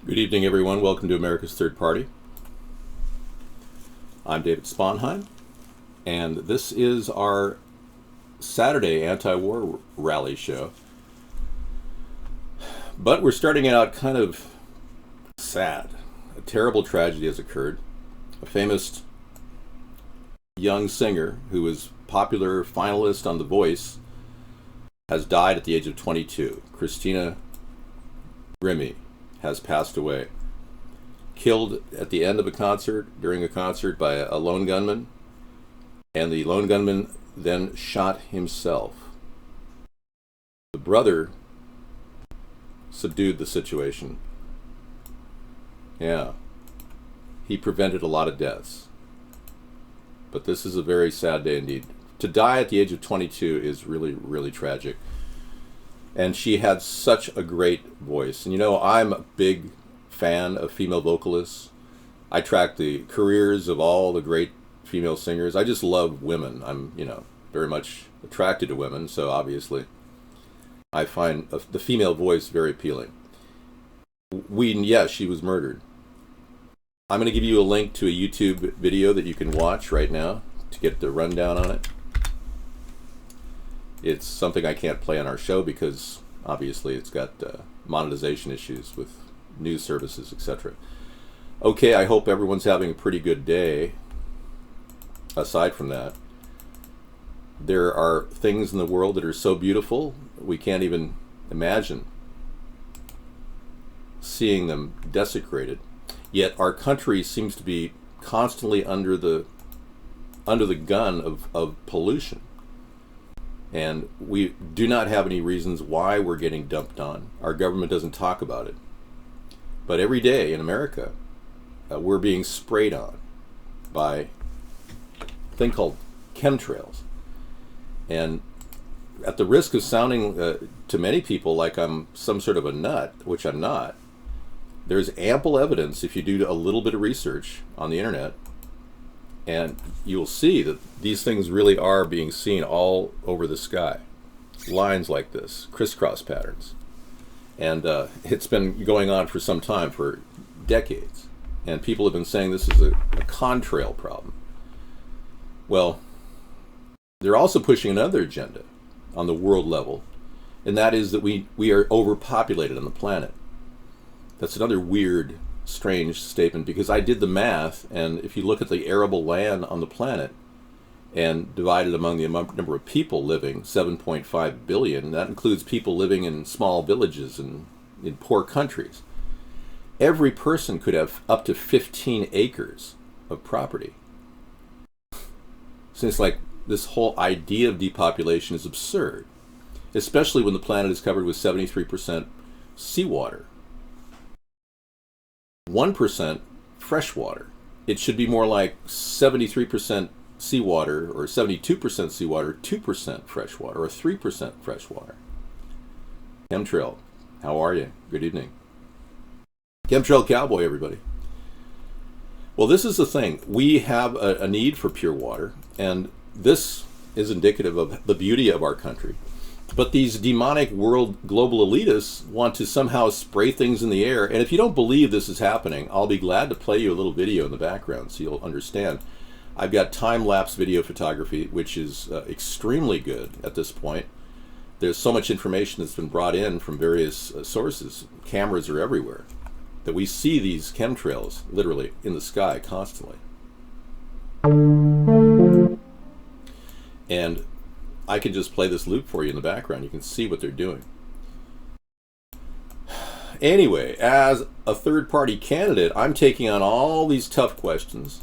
Good evening, everyone. Welcome to America's Third Party. I'm David Sponheim, and this is our Saturday anti-war rally show. But we're starting out kind of sad. A terrible tragedy has occurred. A famous young singer who was popular finalist on The Voice has died at the age of 22. Christina Grimmie has passed away. Killed at the end of a concert, during a concert, by a lone gunman, and the lone gunman then shot himself. The brother subdued the situation. Yeah. He prevented a lot of deaths. But this is a very sad day indeed. To die at the age of 22 is really, really tragic. And she had such a great voice. And you know, I'm a big fan of female vocalists. I track the careers of all the great female singers. I just love women. I'm, very much attracted to women, so obviously I find the female voice very appealing. Yes, she was murdered. I'm going to give you a link to a YouTube video that you can watch right now to get the rundown on it. It's something I can't play on our show because obviously it's got monetization issues with news services, etc. Okay, I hope everyone's having a pretty good day. Aside from that, there are things in the world that are so beautiful we can't even imagine seeing them desecrated. Yet our country seems to be constantly under the gun of pollution. And we do not have any reasons why we're getting dumped on. Our government doesn't talk about it. But every day in America, we're being sprayed on by a thing called chemtrails. And at the risk of sounding to many people like I'm some sort of a nut, which I'm not, there's ample evidence if you do a little bit of research on the internet, and you'll see that these things really are being seen all over the sky. Lines like this, crisscross patterns. And it's been going on for some time, for decades. And people have been saying this is a contrail problem. Well, they're also pushing another agenda on the world level, and that is that we are overpopulated on the planet. That's another weird, strange statement, because I did the math, and if you look at the arable land on the planet and divide it among the number of people living, 7.5 billion, that includes people living in small villages and in poor countries. Every person could have up to 15 acres of property. So it's like this whole idea of depopulation is absurd, especially when the planet is covered with 73% seawater. 1% fresh water. It should be more like 73% seawater, or 72% seawater, 2% fresh water, or 3% fresh water. Chemtrail, how are you? Good evening. Chemtrail Cowboy, everybody. Well, this is the thing. We have a need for pure water, and this is indicative of the beauty of our country. But these demonic global elitists want to somehow spray things in the air. And if you don't believe this is happening, I'll be glad to play you a little video in the background so you'll understand. I've got time-lapse video photography, which is extremely good at this point. There's so much information that's been brought in from various sources. Cameras are everywhere, that we see these chemtrails literally in the sky constantly. And I can just play this loop for you in the background. You can see what they're doing. Anyway, as a third-party candidate, I'm taking on all these tough questions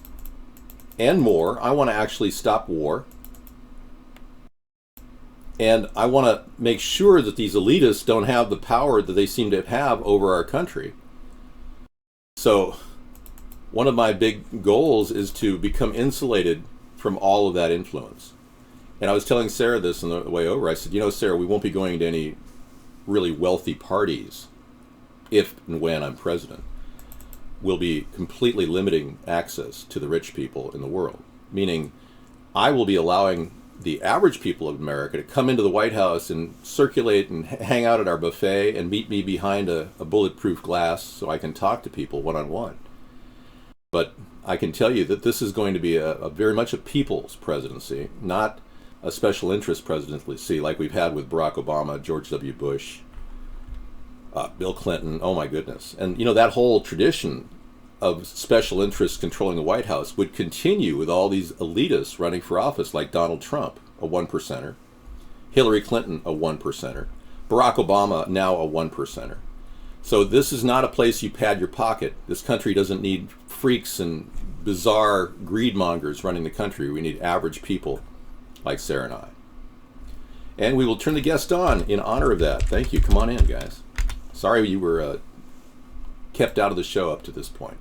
and more. I want to actually stop war. And I want to make sure that these elitists don't have the power that they seem to have over our country. So one of my big goals is to become insulated from all of that influence. And I was telling Sarah this on the way over. I said, Sarah, we won't be going to any really wealthy parties if and when I'm president. We'll be completely limiting access to the rich people in the world. Meaning, I will be allowing the average people of America to come into the White House and circulate and hang out at our buffet and meet me behind a bulletproof glass so I can talk to people one-on-one. But I can tell you that this is going to be a very much a people's presidency, not a special interest presidency like we've had with Barack Obama, George W. Bush, Bill Clinton. Oh my goodness. And you know, that whole tradition of special interests controlling the White House would continue with all these elitists running for office like Donald Trump, a one-percenter, Hillary Clinton, a one-percenter, Barack Obama, now a one-percenter. So this is not a place you pad your pocket. This country doesn't need freaks and bizarre greedmongers running the country. We need average people like Sarah and I. And we will turn the guest on in honor of that. Thank you. Come on in, guys. Sorry you were kept out of the show up to this point.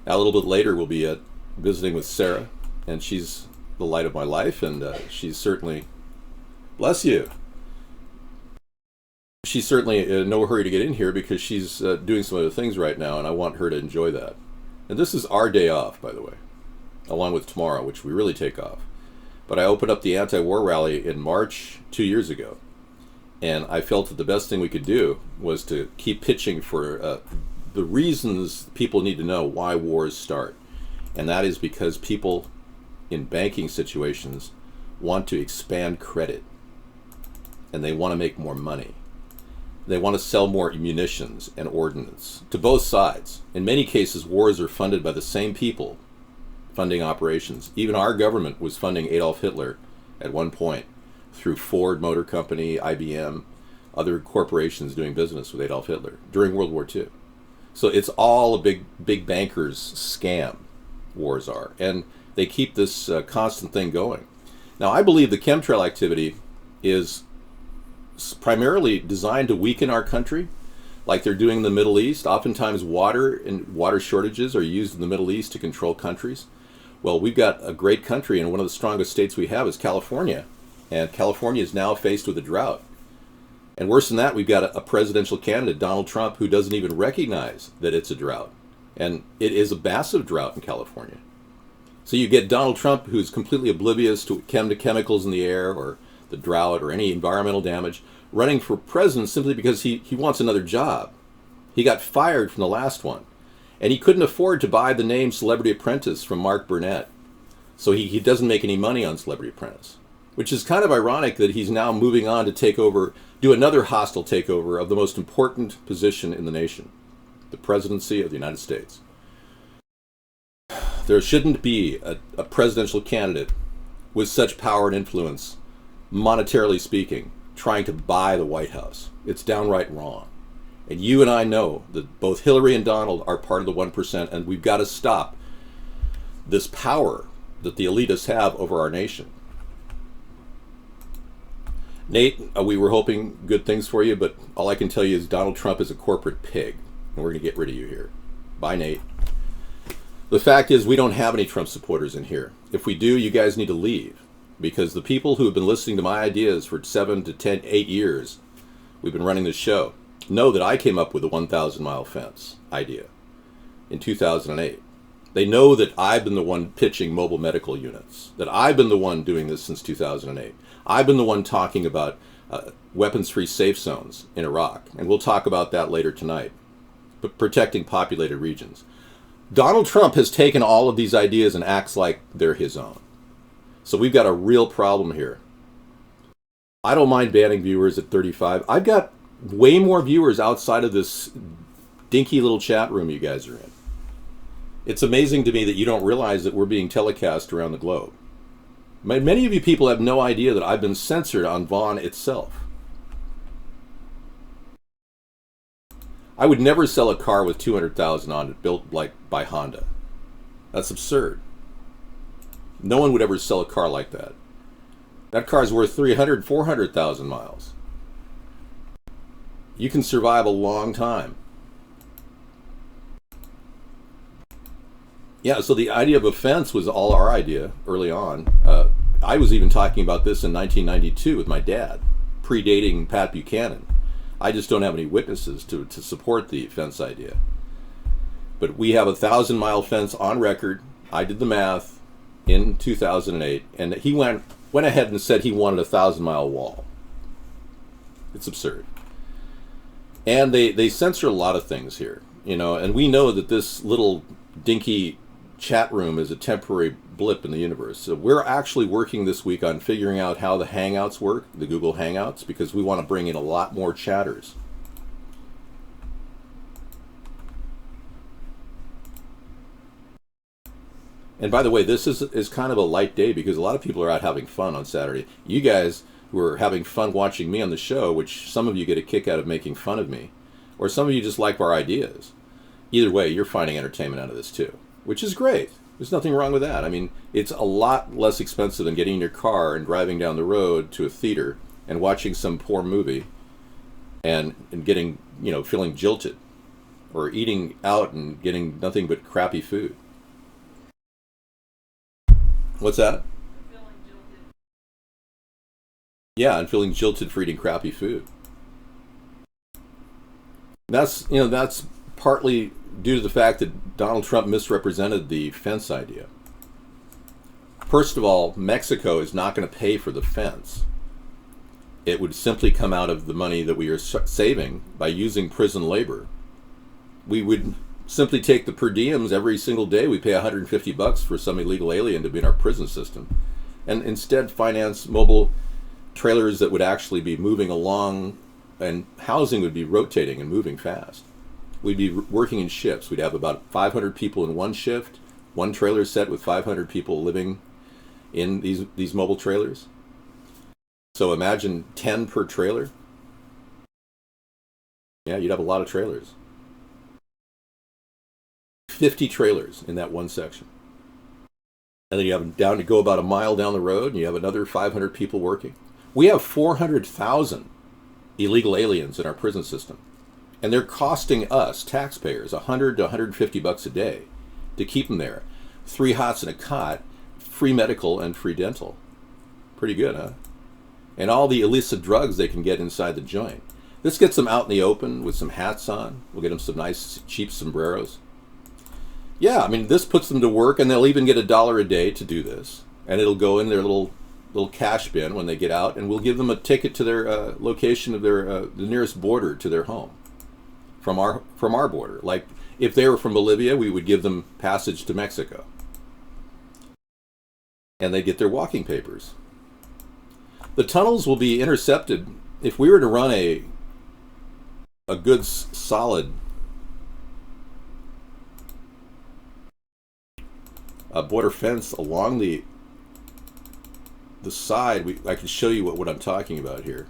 Now, a little bit later, we'll be visiting with Sarah, and she's the light of my life, and she's certainly, bless you, she's certainly in no hurry to get in here because she's doing some other things right now, and I want her to enjoy that. And this is our day off, by the way, along with tomorrow, which we really take off. But I opened up the anti-war rally in March 2 years ago, and I felt that the best thing we could do was to keep pitching for the reasons people need to know why wars start. And that is because people in banking situations want to expand credit, and they want to make more money. They want to sell more munitions and ordnance to both sides. In many cases, wars are funded by the same people funding operations. Even our government was funding Adolf Hitler at one point through Ford Motor Company, IBM, other corporations doing business with Adolf Hitler during World War II. So it's all a big bankers scam, wars are. And they keep this constant thing going. Now, I believe the chemtrail activity is primarily designed to weaken our country, like they're doing in the Middle East. Oftentimes water and water shortages are used in the Middle East to control countries. Well, we've got a great country, and one of the strongest states we have is California. And California is now faced with a drought. And worse than that, we've got a presidential candidate, Donald Trump, who doesn't even recognize that it's a drought. And it is a massive drought in California. So you get Donald Trump, who's completely oblivious to chemicals in the air or the drought or any environmental damage, running for president simply because he wants another job. He got fired from the last one. And he couldn't afford to buy the name Celebrity Apprentice from Mark Burnett. So he doesn't make any money on Celebrity Apprentice. Which is kind of ironic that he's now moving on to do another hostile takeover of the most important position in the nation, the presidency of the United States. There shouldn't be a presidential candidate with such power and influence, monetarily speaking, trying to buy the White House. It's downright wrong. And you and I know that both Hillary and Donald are part of the 1%, and we've got to stop this power that the elitists have over our nation. Nate, we were hoping good things for you, but all I can tell you is Donald Trump is a corporate pig, and we're going to get rid of you here. Bye, Nate. The fact is, we don't have any Trump supporters in here. If we do, you guys need to leave, because the people who have been listening to my ideas for 7 to 10, 8 years, we've been running this show, know that I came up with the 1,000-mile fence idea in 2008. They know that I've been the one pitching mobile medical units, that I've been the one doing this since 2008. I've been the one talking about weapons-free safe zones in Iraq, and we'll talk about that later tonight, but protecting populated regions. Donald Trump has taken all of these ideas and acts like they're his own. So we've got a real problem here. I don't mind banning viewers at 35. I've got way more viewers outside of this dinky little chat room you guys are in. It's amazing to me that you don't realize that we're being telecast around the globe. Many of you people have no idea that I've been censored on Vaughn itself. I would never sell a car with 200,000 on it built like by Honda. That's absurd. No one would ever sell a car like that. That car is worth 300, 400,000 miles. You can survive a long time. Yeah, so the idea of a fence was all our idea early on. I was even talking about this in 1992 with my dad, predating Pat Buchanan. I just don't have any witnesses to support the fence idea. But we have a 1,000-mile fence on record. I did the math. in 2008, and he went ahead and said he wanted a 1,000-mile wall. It's absurd. And they censor a lot of things here, you know, and we know that this little dinky chat room is a temporary blip in the universe. So we're actually working this week on figuring out how the Hangouts work, the Google Hangouts, because we want to bring in a lot more chatters. And by the way, this is kind of a light day because a lot of people are out having fun on Saturday. You guys who are having fun watching me on the show, which some of you get a kick out of making fun of me, or some of you just like our ideas. Either way, you're finding entertainment out of this too, which is great. There's nothing wrong with that. I mean, it's a lot less expensive than getting in your car and driving down the road to a theater and watching some poor movie and getting, you know, feeling jilted, or eating out and getting nothing but crappy food. What's that? Yeah, and feeling jilted for eating crappy food. That's, you know, that's partly due to the fact that Donald Trump misrepresented the fence idea. First of all, Mexico is not going to pay for the fence. It would simply come out of the money that we are saving by using prison labor. We would simply take the per diems every single day. We pay $150 for some illegal alien to be in our prison system, and instead finance mobile trailers that would actually be moving along, and housing would be rotating and moving fast. We'd be working in shifts. We'd have about 500 people in one shift, one trailer set with 500 people living in these mobile trailers. So imagine 10 per trailer. Yeah, you'd have a lot of trailers. 50 trailers in that one section. And then you have down to go about a mile down the road, and you have another 500 people working. We have 400,000 illegal aliens in our prison system, and they're costing us, taxpayers, $100 to $150 a day to keep them there. 3 hots and a cot, free medical and free dental. Pretty good, huh? And all the illicit drugs they can get inside the joint. This gets them out in the open with some hats on. We'll get them some nice, cheap sombreros. Yeah, I mean, this puts them to work, and they'll even get $1 a day to do this. And it'll go in their little cash bin when they get out, and we'll give them a ticket to their location of their the nearest border to their home from our border. Like if they were from Bolivia, we would give them passage to Mexico, and they'd get their walking papers. The tunnels will be intercepted. If we were to run a good solid border fence along the side, I can show you what I'm talking about here.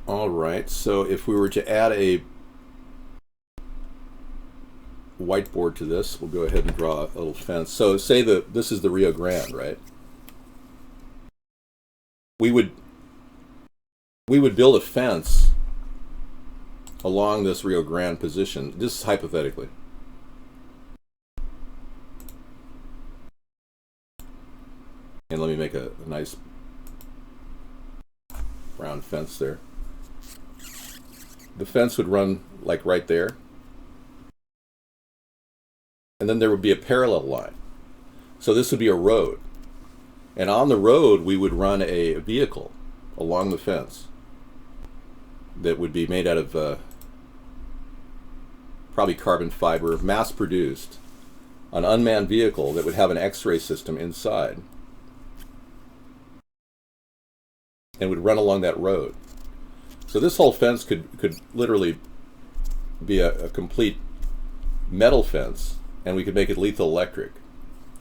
All right, so if we were to add a whiteboard to this, we'll go ahead and draw a little fence. So say that this is the Rio Grande, right? We would build a fence along this Rio Grande position. This is hypothetically. And let me make a nice brown fence there. The fence would run like right there. And then there would be a parallel line. So this would be a road. And on the road, we would run a vehicle along the fence that would be made out of probably carbon fiber, mass-produced, an unmanned vehicle that would have an X-ray system inside and would run along that road. So this whole fence could literally be a complete metal fence, and we could make it lethal electric.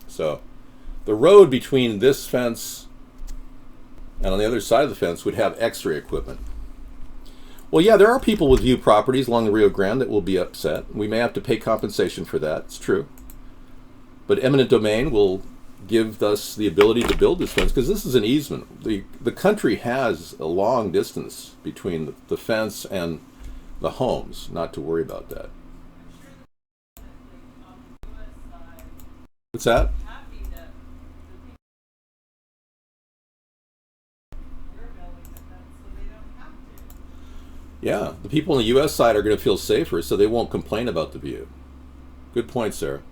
So the road between this fence and on the other side of the fence would have X-ray equipment. Well, yeah, there are people with view properties along the Rio Grande that will be upset. We may have to pay compensation for that. It's true. But eminent domain will give us the ability to build this fence because this is an easement. The country has a long distance between the fence and the homes. Not to worry about that. What's that? Yeah, the people on the U.S. side are going to feel safer, so they won't complain about the view. Good point, Sarah.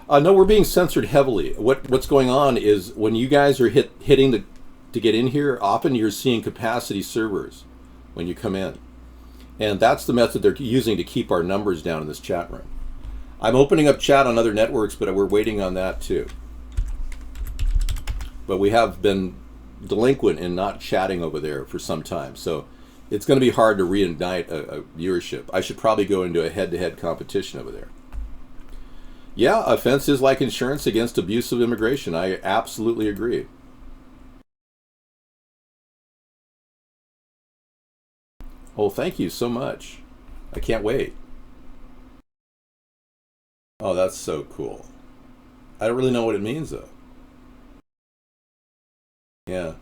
No, we're being censored heavily. What's going on is when you guys are hitting to get in here, often you're seeing capacity servers when you come in. And that's the method they're using to keep our numbers down in this chat room. I'm opening up chat on other networks, but we're waiting on that too. But we have been delinquent in not chatting over there for some time. So it's going to be hard to reignite a viewership. I should probably go into a head-to-head competition over there. Yeah, offense is like insurance against abusive immigration. I absolutely agree. Oh, thank you so much. I can't wait. Oh, that's so cool. I don't really know what it means, though. Yeah.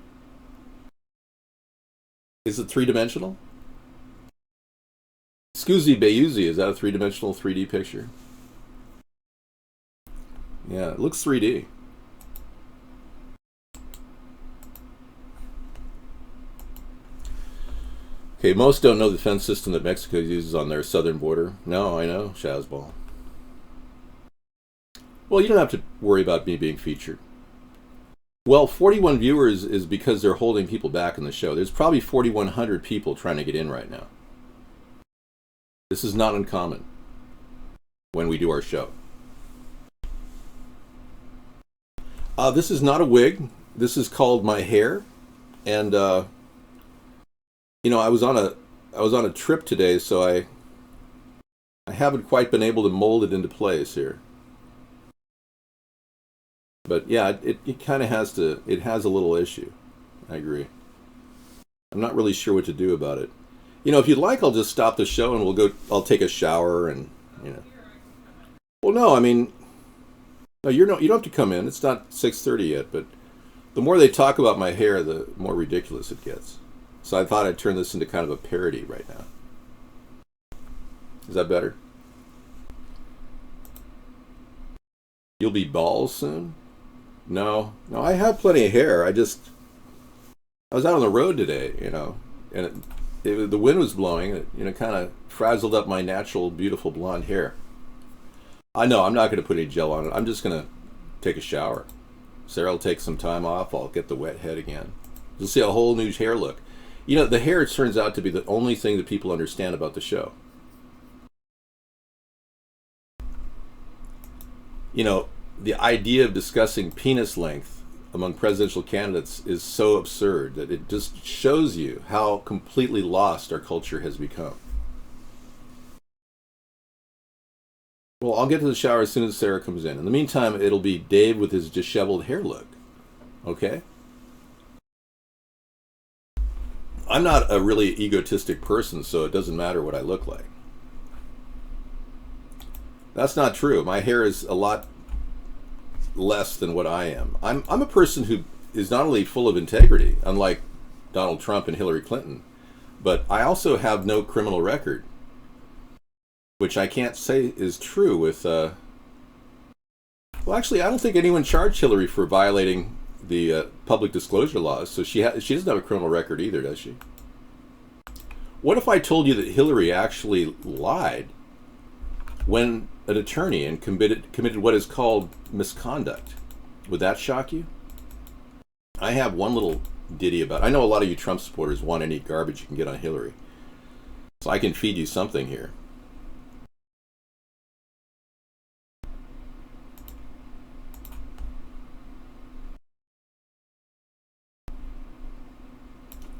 Is it three-dimensional? Scusi Bayuzi, is that a three-dimensional 3D picture? Yeah, it looks 3D. Okay, most don't know the defense system that Mexico uses on their southern border. No, I know, Shazball. Well, you don't have to worry about me being featured. Well, 41 viewers is because they're holding people back in the show. There's probably 4,100 people trying to get in right now. This is not uncommon when we do our show. This is not a wig. This is called my hair. And, you know, I was on a trip today, so I haven't quite been able to mold it into place here. But yeah, it kind of has to, it has a little issue. I agree. I'm not really sure what to do about it. You know, if you'd like, I'll just stop the show and I'll take a shower and, you know. Well, no, I mean, no, you don't have to come in. It's not 6:30 yet, but the more they talk about my hair, the more ridiculous it gets. So I thought I'd turn this into kind of a parody right now. Is that better? You'll be bald soon? No, I have plenty of hair. I was out on the road today, you know, and the wind was blowing. It, you know, kind of frazzled up my natural, beautiful blonde hair. I know I'm not going to put any gel on it. I'm just going to take a shower. Sarah will take some time off. I'll get the wet head again. You'll see a whole new hair look. You know, the hair turns out to be the only thing that people understand about the show. You know, the idea of discussing penis length among presidential candidates is so absurd that it just shows you how completely lost our culture has become. Well, I'll get to the shower as soon as Sarah comes in. In the meantime, it'll be Dave with his disheveled hair look. Okay? I'm not a really egotistic person, so it doesn't matter what I look like. That's not true. My hair is a lot less than what I am. I'm a person who is not only full of integrity, unlike Donald Trump and Hillary Clinton, but I also have no criminal record, which I can't say is true with, well, actually, I don't think anyone charged Hillary for violating the public disclosure laws, so she doesn't have a criminal record either, does she? What if I told you that Hillary actually lied when an attorney and committed what is called misconduct? Would that shock you? I have one little ditty about it. I know a lot of you Trump supporters want any garbage you can get on Hillary, so I can feed you something here.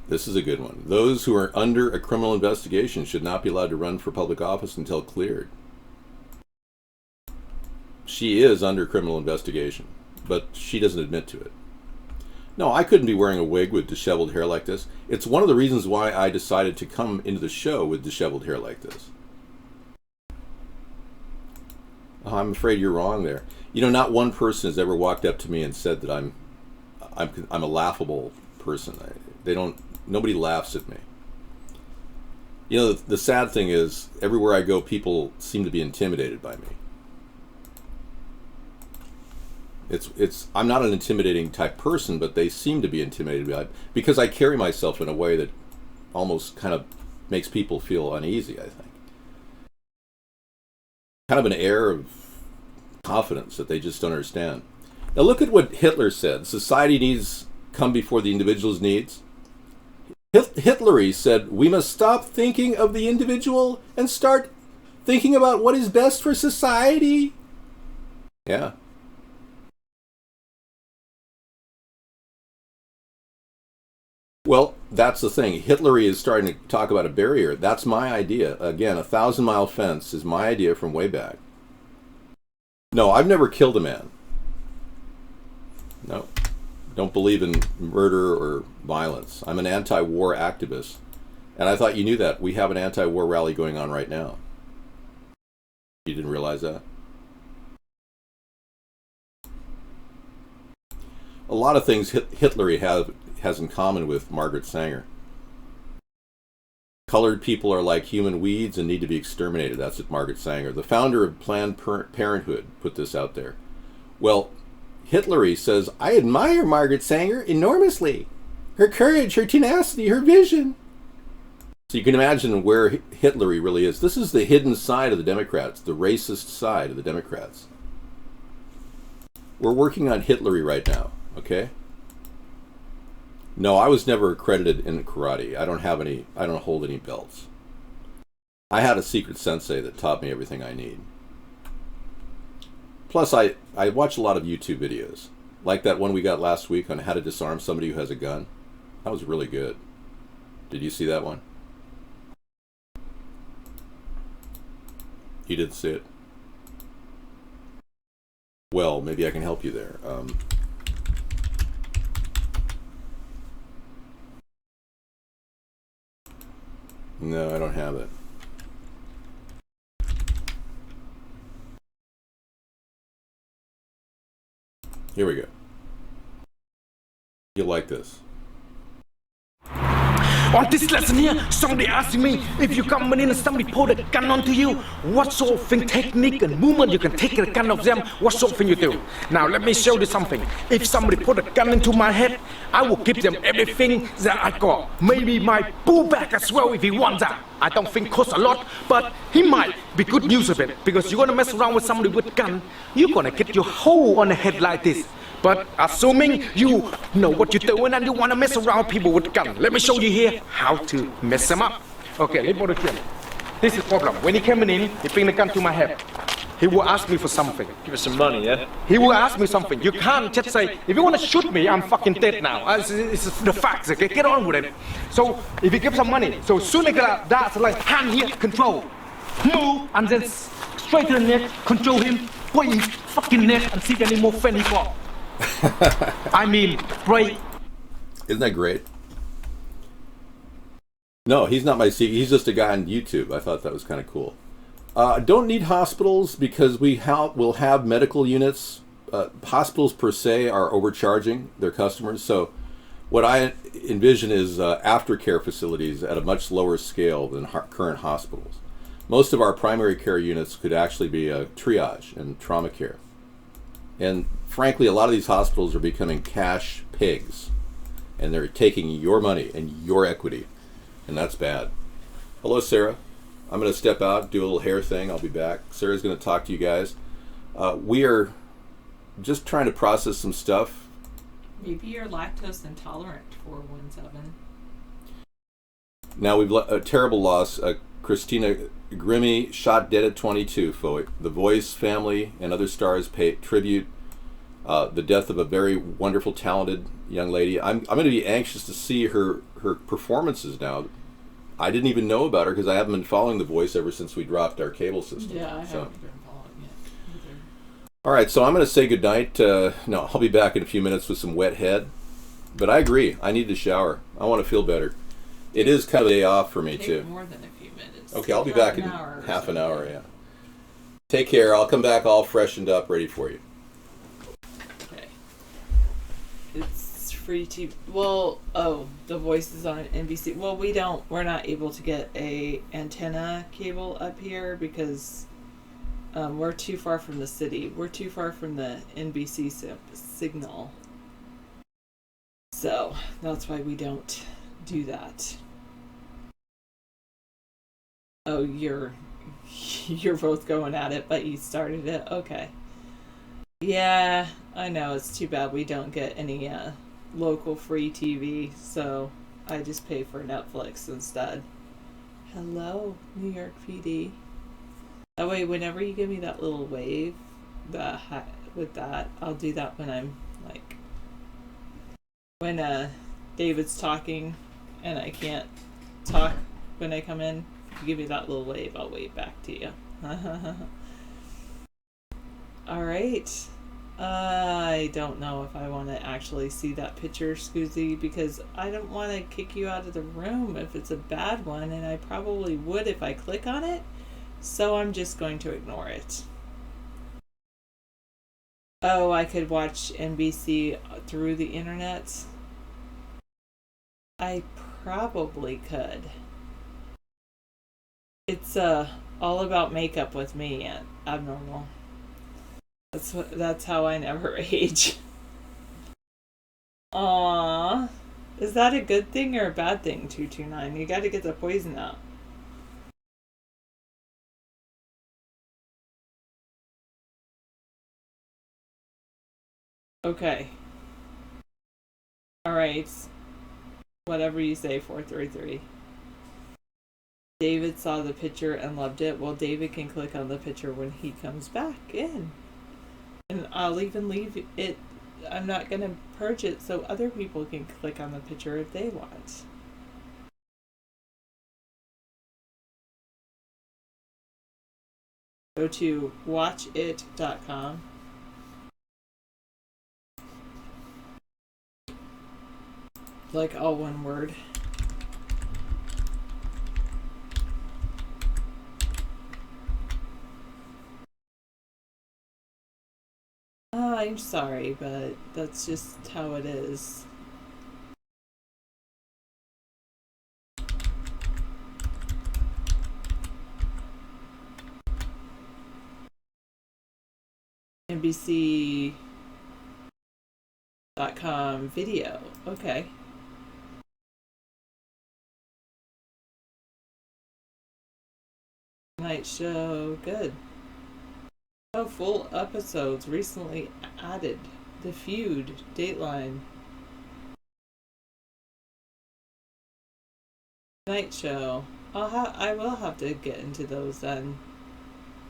This is a good one. Those who are under a criminal investigation should not be allowed to run for public office until cleared. She is under criminal investigation, but she doesn't admit to it. No, I couldn't be wearing a wig with disheveled hair like this. It's one of the reasons why I decided to come into the show with disheveled hair like this. Oh, I'm afraid you're wrong there. You know, not one person has ever walked up to me and said that I'm a laughable person. Nobody laughs at me. You know, the sad thing is, everywhere I go, people seem to be intimidated by me. I'm not an intimidating type person, but they seem to be intimidated by it because I carry myself in a way that almost kind of makes people feel uneasy, I think. Kind of an air of confidence that they just don't understand. Now look at what Hitler said. Society needs come before the individual's needs. Hitler said, we must stop thinking of the individual and start thinking about what is best for society. Yeah. Well, that's the thing. Hitler is starting to talk about a barrier. That's my idea. Again, a 1,000-mile fence is my idea from way back. No, I've never killed a man. No. Don't believe in murder or violence. I'm an anti-war activist. And I thought you knew that. We have an anti-war rally going on right now. You didn't realize that? A lot of things Hitler has in common with Margaret Sanger. Colored people are like human weeds and need to be exterminated. That's what Margaret Sanger, the founder of Planned Parenthood, put this out there. Well, Hitler says, I admire Margaret Sanger enormously. Her courage, her tenacity, her vision. So you can imagine where Hitler really is. This is the hidden side of the Democrats, the racist side of the Democrats. We're working on Hitler right now, okay? No, I was never accredited in karate. I don't hold any belts. I had a secret sensei that taught me everything I need. Plus, I watch a lot of YouTube videos. Like that one we got last week on how to disarm somebody who has a gun. That was really good. Did you see that one? You didn't see it? Well, maybe I can help you there. No, I don't have it. Here we go. You'll like this. On this lesson here, somebody asked me, if you come in and somebody pull a gun onto you, what sort of thing, technique and movement you can take the gun off them, what sort of thing you do. Now let me show you something. If somebody put a gun into my head, I will give them everything that I got. Maybe my pullback as well if he wants that. I don't think costs a lot, but he might be good use of it. Because you're gonna mess around with somebody with a gun, you're gonna get your hole on the head like this. But assuming you know what you're doing and you want to mess around with people with a gun, let me show you here how to mess them up. Okay, let's put it here. This is the problem. When he came in, he bring the gun to my head. He will ask me for something. Give us some money, yeah? He will ask me something. You can't just say, if you want to shoot me, I'm fucking dead now. It's the facts, okay? Get on with it. So, if you give some money, so soon as that's like hand here, control. Move, and then straight to the neck, control him, put his fucking neck, and see any more fan he got. I mean, right? Isn't that great? No, he's not my secret. He's just a guy on YouTube. I thought that was kind of cool. Don't need hospitals because we'll have medical units. Hospitals per se are overcharging their customers. So what I envision is aftercare facilities at a much lower scale than current hospitals. Most of our primary care units could actually be a triage and trauma care. And frankly, a lot of these hospitals are becoming cash pigs. And they're taking your money and your equity. And that's bad. Hello, Sarah. I'm going to step out, do a little hair thing. I'll be back. Sarah's going to talk to you guys. We are just trying to process some stuff. Maybe you're lactose intolerant, 417. Now, we've a terrible loss. Christina Grimmie shot dead at 22. The Voice family and other stars pay tribute. The death of a very wonderful, talented young lady. I'm going to be anxious to see her performances now. I didn't even know about her because I haven't been following The Voice ever since we dropped our cable system. Yeah, I haven't been following it either. All right, so I'm going to say goodnight. No, I'll be back in a few minutes with some wet head. But I agree. I need to shower. I want to feel better. It is kind of a day off for me, too. More than a few minutes. Okay, I'll be back in half an hour, yeah. Take care. I'll come back all freshened up, ready for you. Okay. It's free TV. Well, The Voice is on NBC. Well, we're not able to get a antenna cable up here because we're too far from the city. We're too far from the NBC signal. So, that's why we don't do that. Oh, you're both going at it, but you started it. Okay. Yeah, I know. It's too bad we don't get any local free TV, so I just pay for Netflix instead. Hello, New York PD. That way, whenever you give me that little wave, with that, I'll do that when I'm like when David's talking and I can't talk when I come in. If you give me that little wave, I'll wave back to you. All right. I don't know if I want to actually see that picture, Scoozy, because I don't want to kick you out of the room if it's a bad one, and I probably would if I click on it, so I'm just going to ignore it. Oh, I could watch NBC through the internet? I probably could. It's all about makeup with me, abnormal. That's how I never age. Aww. Is that a good thing or a bad thing, 229? You gotta get the poison out. Okay. Alright. Whatever you say, 433. David saw the picture and loved it. Well, David can click on the picture when he comes back in. And I'll even leave it. I'm not going to purge it so other people can click on the picture if they want. Go to watchit.com. Like all one word. I'm sorry, but that's just how it is. NBC.com video. Okay. Night show. Good. Oh, full episodes recently added. The Feud, Dateline, Night Show. I will have to get into those then.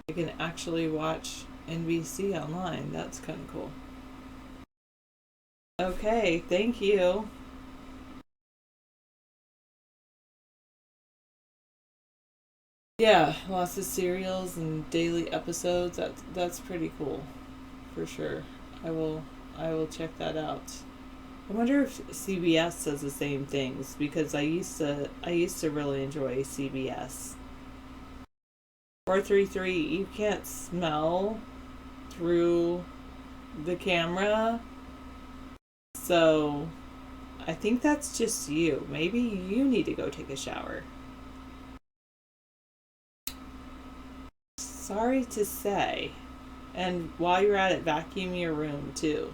I can actually watch NBC online. That's kind of cool. Okay, thank you. Yeah, lots of serials and daily episodes. That's pretty cool, for sure. I will check that out. I wonder if CBS does the same things because I used to really enjoy CBS. 433, you can't smell through the camera. So I think that's just you. Maybe you need to go take a shower. Sorry to say. And while you're at it, vacuum your room too.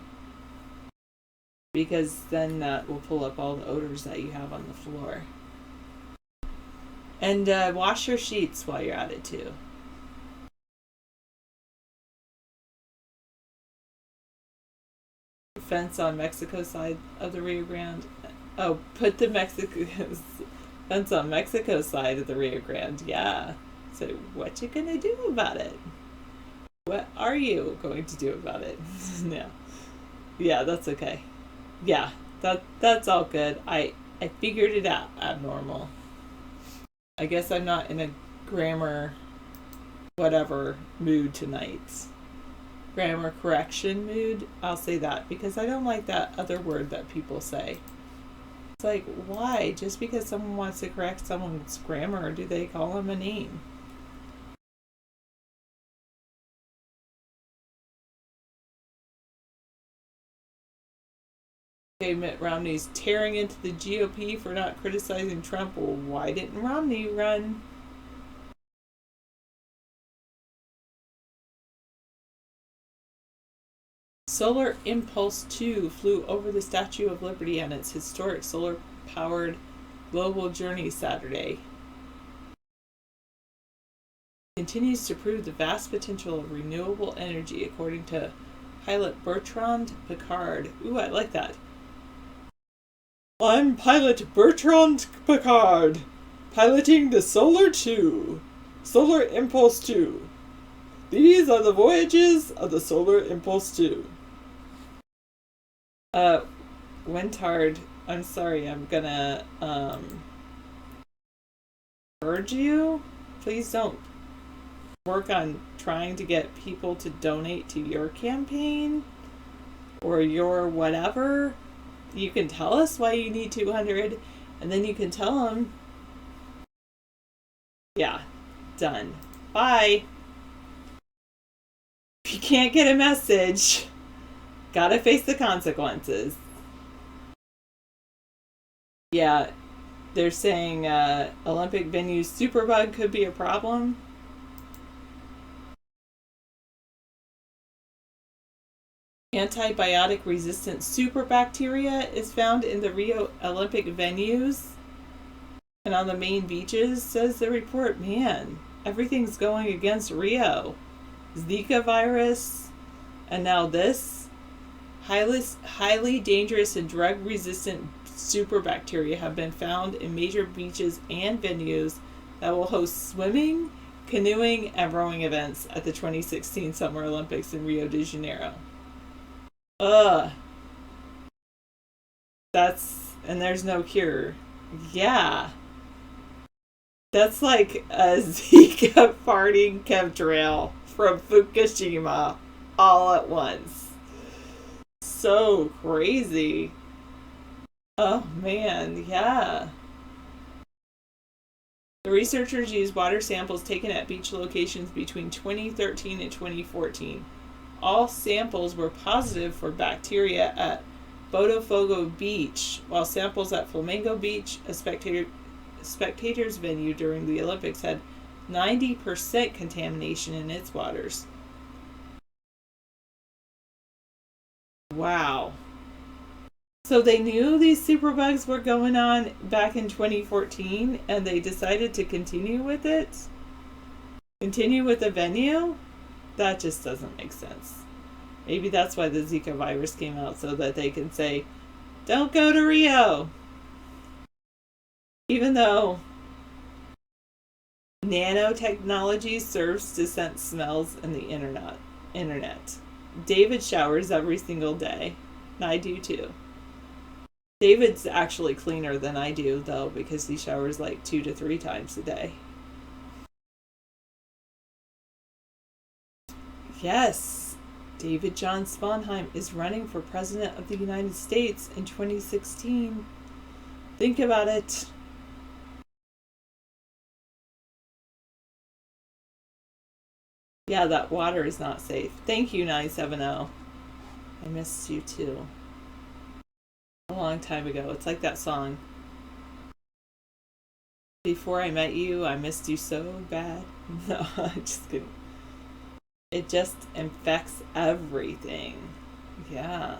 Because then that will pull up all the odors that you have on the floor. And wash your sheets while you're at it too. Fence on Mexico side of the Rio Grande. Oh, put the fence on Mexico side of the Rio Grande. Yeah. So what you gonna do about it? What are you going to do about it? No. Yeah, that's okay. Yeah, that's all good. I figured it out. Abnormal. I guess I'm not in a grammar whatever mood tonight. Grammar correction mood. I'll say that because I don't like that other word that people say. It's like, why? Just because someone wants to correct someone's grammar, do they call them a name? Okay, Mitt Romney's tearing into the GOP for not criticizing Trump. Well, why didn't Romney run? Solar Impulse 2 flew over the Statue of Liberty on its historic solar-powered global journey Saturday. continues to prove the vast potential of renewable energy, according to pilot Bertrand Piccard. Ooh, I like that. I'm pilot Bertrand Piccard, piloting the Solar Impulse 2. These are the voyages of the Solar Impulse 2. Wintard, I'm sorry, I'm gonna, urge you, please don't work on trying to get people to donate to your campaign or your whatever. You can tell us why you need 200, and then you can tell them, yeah, done. Bye. If you can't get a message, gotta face the consequences. Yeah, they're saying Olympic venue superbug could be a problem. Antibiotic-resistant superbacteria is found in the Rio Olympic venues and on the main beaches, says the report. Man, everything's going against Rio. Zika virus, and now this. Highly dangerous and drug-resistant superbacteria have been found in major beaches and venues that will host swimming, canoeing, and rowing events at the 2016 Summer Olympics in Rio de Janeiro. Ugh. And there's no cure. Yeah. That's like a Zika farting chemtrail from Fukushima all at once. So crazy. Oh man, yeah. The researchers used water samples taken at beach locations between 2013 and 2014. All samples were positive for bacteria at Botafogo Beach, while samples at Flamingo Beach, a spectators venue during the Olympics, had 90% contamination in its waters. Wow. So they knew these superbugs were going on back in 2014, and they decided to continue with it? Continue with the venue? That just doesn't make sense. Maybe that's why the Zika virus came out, so that they can say, don't go to Rio. Even though nanotechnology serves to sense smells in the internet. David showers every single day. I do too. David's actually cleaner than I do, though, because he showers like 2 to 3 times a day. Yes, David John Sponheim is running for President of the United States in 2016. Think about it. Yeah, that water is not safe. Thank you, 970. I missed you too. A long time ago. It's like that song. Before I met you, I missed you so bad. No, I'm just kidding. It just infects everything. Yeah.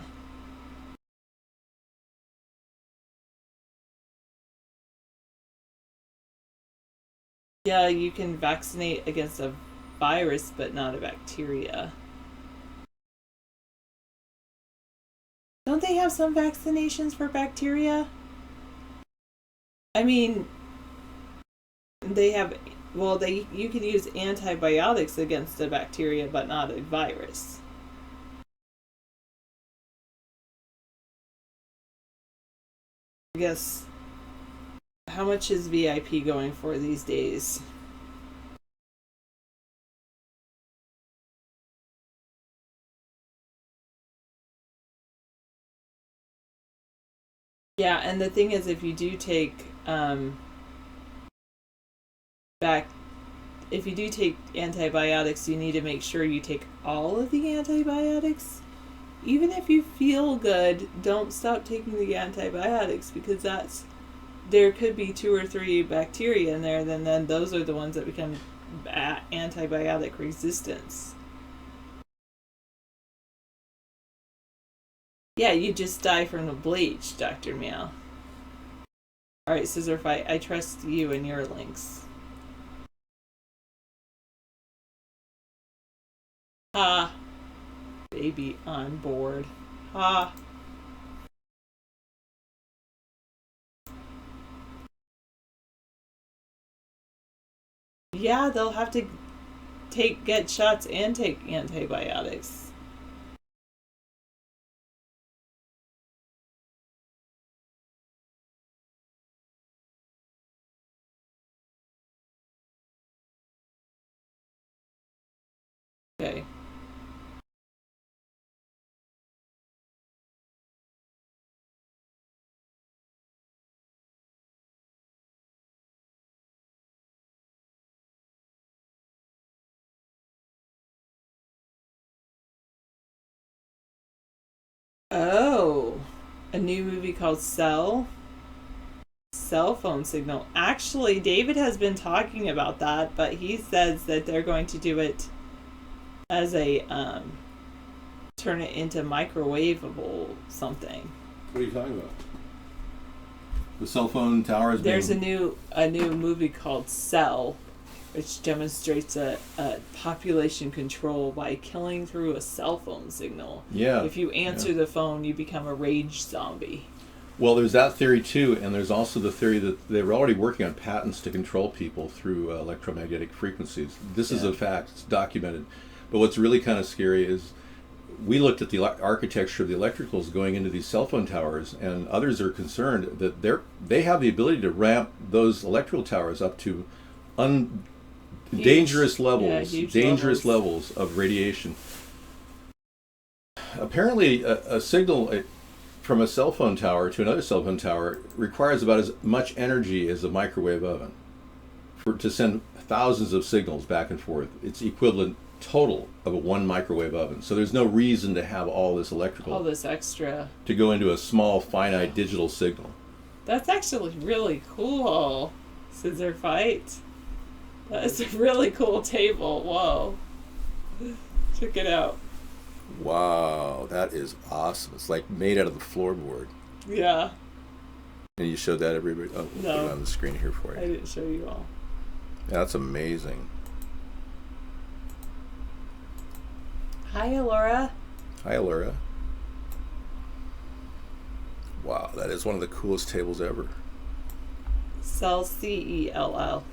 Yeah, you can vaccinate against a virus, but not a bacteria. Don't they have some vaccinations for bacteria? I mean, they have, well, you can use antibiotics against a bacteria, but not a virus. I guess, how much is VIP going for these days? Yeah, and the thing is, if you do take if you do take antibiotics, you need to make sure you take all of the antibiotics. Even if you feel good, don't stop taking the antibiotics, because there could be 2 or 3 bacteria in there, then those are the ones that become antibiotic resistance. Yeah, you just die from the bleach, Dr. Meow. Alright, Scissor Fight, I trust you and your links. Ha. Baby on board. Ha. Yeah, they'll have to get shots and take antibiotics. Okay. Oh, a new movie called Cell phone signal. Actually, David has been talking about that, but he says that they're going to do it as a turn it into microwavable something. What are you talking about? The cell phone towers. There's a new movie called Cell, which demonstrates a population control by killing through a cell phone signal. Yeah. If you answer the phone, you become a rage zombie. Well, there's that theory too, and there's also the theory that they were already working on patents to control people through electromagnetic frequencies. This is a fact; it's documented. But what's really kind of scary is we looked at the architecture of the electricals going into these cell phone towers, and others are concerned that they have the ability to ramp those electrical towers up to dangerous levels, dangerous levels of radiation. Apparently, a signal from a cell phone tower to another cell phone tower requires about as much energy as a microwave oven to send thousands of signals back and forth. It's equivalent total of a one microwave oven. So there's no reason to have all this electrical, all this extra, to go into a small finite digital signal. That's actually really cool. Scissor fight. That's a really cool table. Whoa. Check it out. Wow, that is awesome. It's like made out of the floorboard. Yeah. And you showed that everybody? Oh, we'll put it on the screen here for you. I didn't show you all. Yeah, that's amazing. Hi, Laura. Hi, Laura. Wow, that is one of the coolest tables ever. Cell CELL.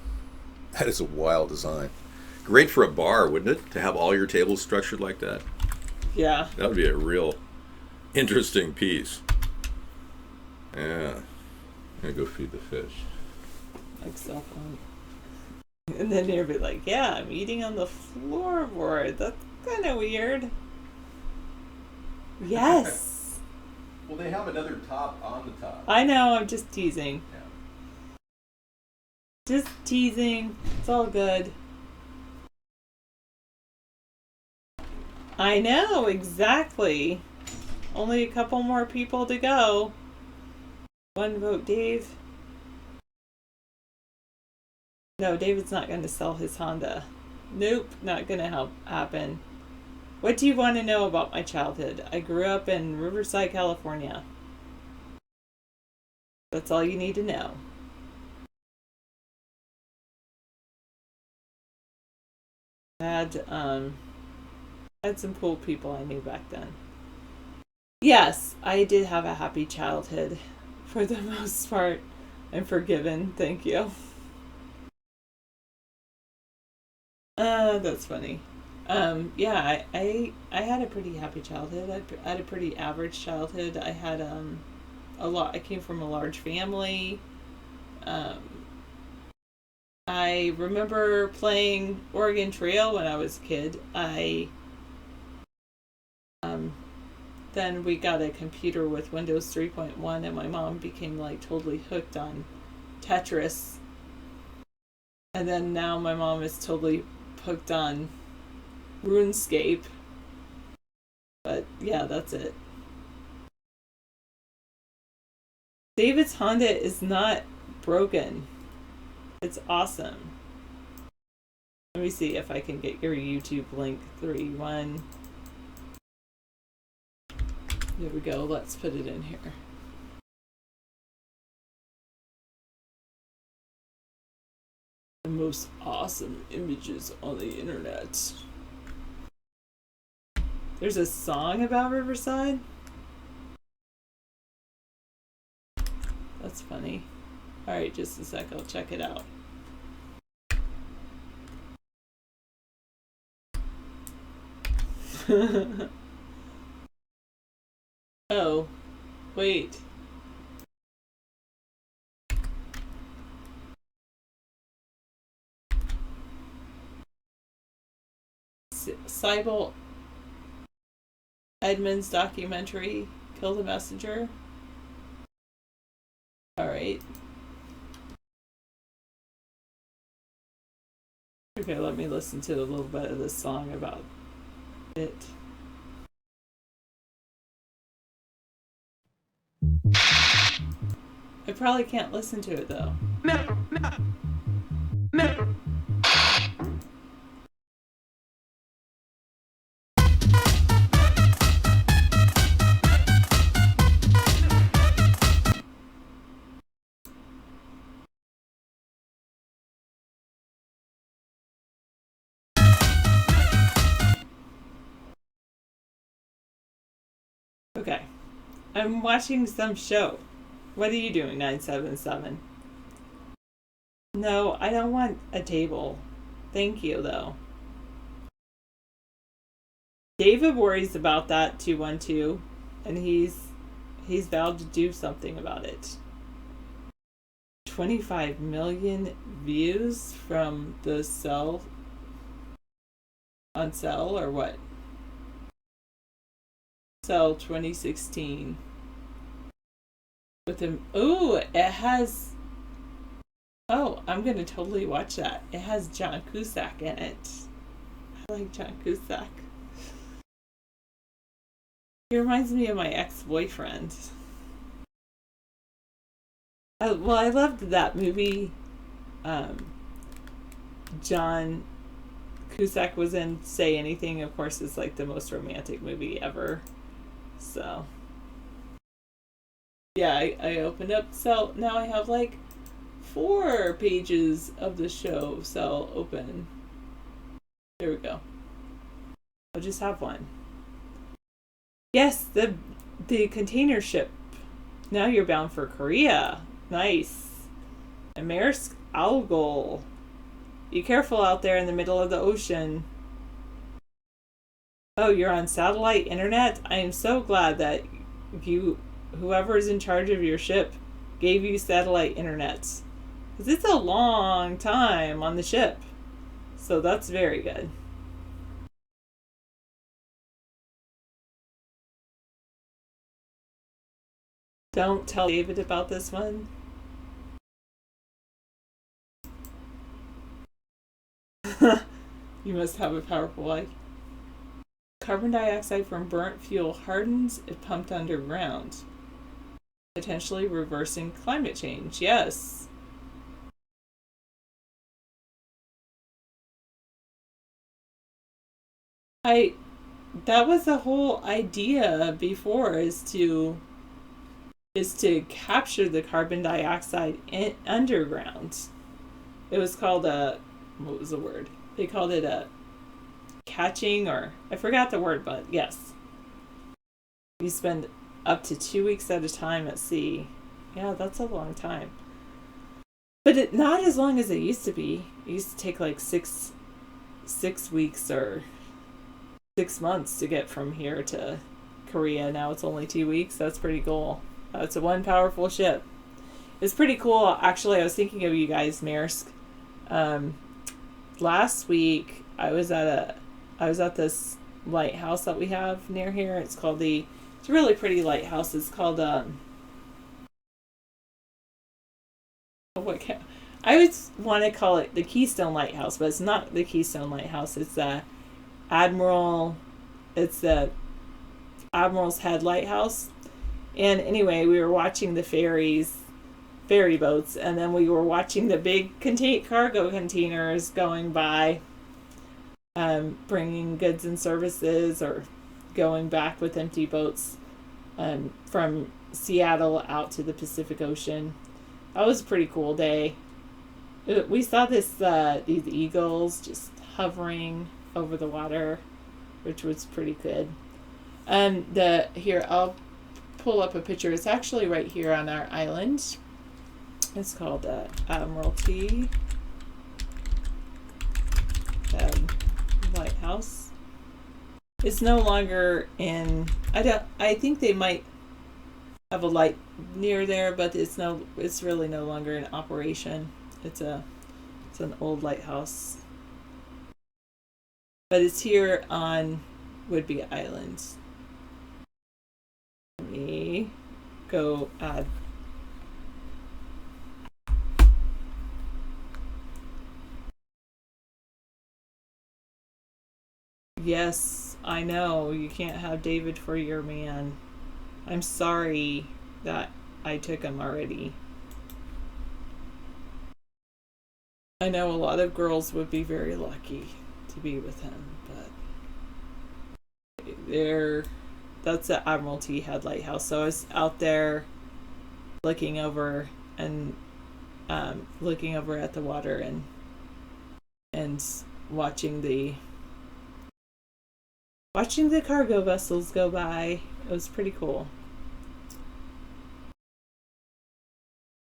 That is a wild design. Great for a bar, wouldn't it? To have all your tables structured like that. Yeah. That would be a real interesting piece. Yeah. I'm going to go feed the fish. Like cell phone. And then you'll be like, yeah, I'm eating on the floorboard. That's kind of weird. Yes. Well, they have another top on the top. I know, I'm just teasing. Yeah. Just teasing. It's all good. I know, exactly. Only a couple more people to go. One vote, Dave. No, David's not going to sell his Honda. Nope, not going to happen. What do you want to know about my childhood? I grew up in Riverside, California. That's all you need to know. I had some cool people I knew back then. Yes, I did have a happy childhood. For the most part, I'm forgiven. Thank you. That's funny. Yeah, I had a pretty happy childhood. I had a pretty average childhood. I had a lot. I came from a large family. I remember playing Oregon Trail when I was a kid. Then we got a computer with Windows 3.1, and my mom became like totally hooked on Tetris. And then now my mom is totally hooked on RuneScape. But yeah, that's it. David's Honda is not broken. It's awesome. Let me see if I can get your YouTube link. 3-1. There we go. Let's put it in here. The most awesome images on the internet. There's a song about Riverside? That's funny. Alright, just a sec. I'll check it out. Oh, wait. Cybil Edmonds documentary, Kill the Messenger. Alright. Okay, let me listen to a little bit of this song about it. I probably can't listen to it though. Okay. I'm watching some show. What are you doing, 977? No, I don't want a table. Thank you, though. David worries about that 212, and he's vowed to do something about it. 25 million views from the Cell on Cell, or what? Cell 2016. With him. Ooh, it has. Oh, I'm gonna totally watch that. It has John Cusack in it. I like John Cusack. He reminds me of my ex-boyfriend. I loved that movie. John Cusack was in Say Anything. Of course, it's like the most romantic movie ever. So, yeah, I opened up Cell. Now I have like 4 pages of the show Cell open. There we go. I'll just have one. Yes, the container ship. Now you're bound for Korea. Nice. And Maersk Algol. Be careful out there in the middle of the ocean. Oh, you're on satellite internet? I am so glad that whoever is in charge of your ship gave you satellite internet. Because it's a long time on the ship. So that's very good. Don't tell David about this one. You must have a powerful wife. Carbon dioxide from burnt fuel hardens if pumped underground, potentially reversing climate change. Yes. That was the whole idea before, is to capture the carbon dioxide underground. It was called what was the word? They called it a catching, or I forgot the word, but yes. You spend up to 2 weeks at a time at sea. Yeah, that's a long time. But not as long as it used to be. It used to take like six weeks or 6 months to get from here to Korea. Now it's only 2 weeks. That's pretty cool. It's a one powerful ship. It's pretty cool. Actually, I was thinking of you guys, Maersk. Last week I was at this lighthouse that we have near here. It's a really pretty lighthouse. It's called I would want to call it the Keystone Lighthouse, but it's not the Keystone Lighthouse. It's the Admiral's Head Lighthouse. And anyway, we were watching the ferry boats, and then we were watching the big cargo containers going by, bringing goods and services, or going back with empty boats from Seattle out to the Pacific Ocean. That was a pretty cool day. We saw these eagles just hovering over the water, which was pretty good. I'll pull up a picture. It's actually right here on our island. It's called Admiralty Lighthouse. It's no longer in. I think they might have a light near there, but it's really no longer in operation. It's an old lighthouse, but it's here on Whidbey Island. Let me go add. Yes, I know you can't have David for your man. I'm sorry that I took him already. I know a lot of girls would be very lucky to be with him, but that's the Admiralty Head Lighthouse. So I was out there looking over at the water and watching the cargo vessels go by. It was pretty cool.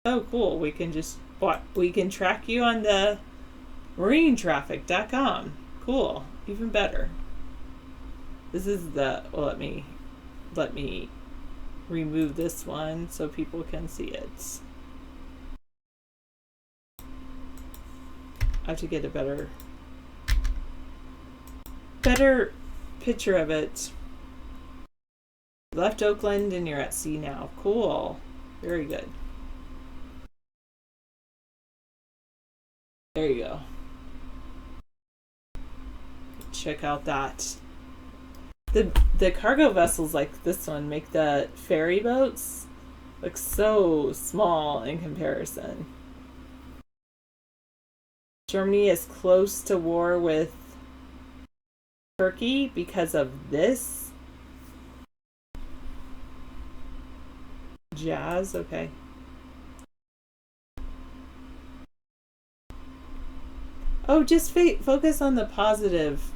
Oh, cool. We can track you on the marinetraffic.com. Cool. Even better. This is let me remove this one so people can see it. I have to get a better picture of it. You left Oakland and you're at sea now. Cool. Very good. There you go. Check out that. The cargo vessels like this one make the ferry boats look so small in comparison. Germany is close to war with Turkey because of this. Jazz, okay. Oh, just focus on the positive,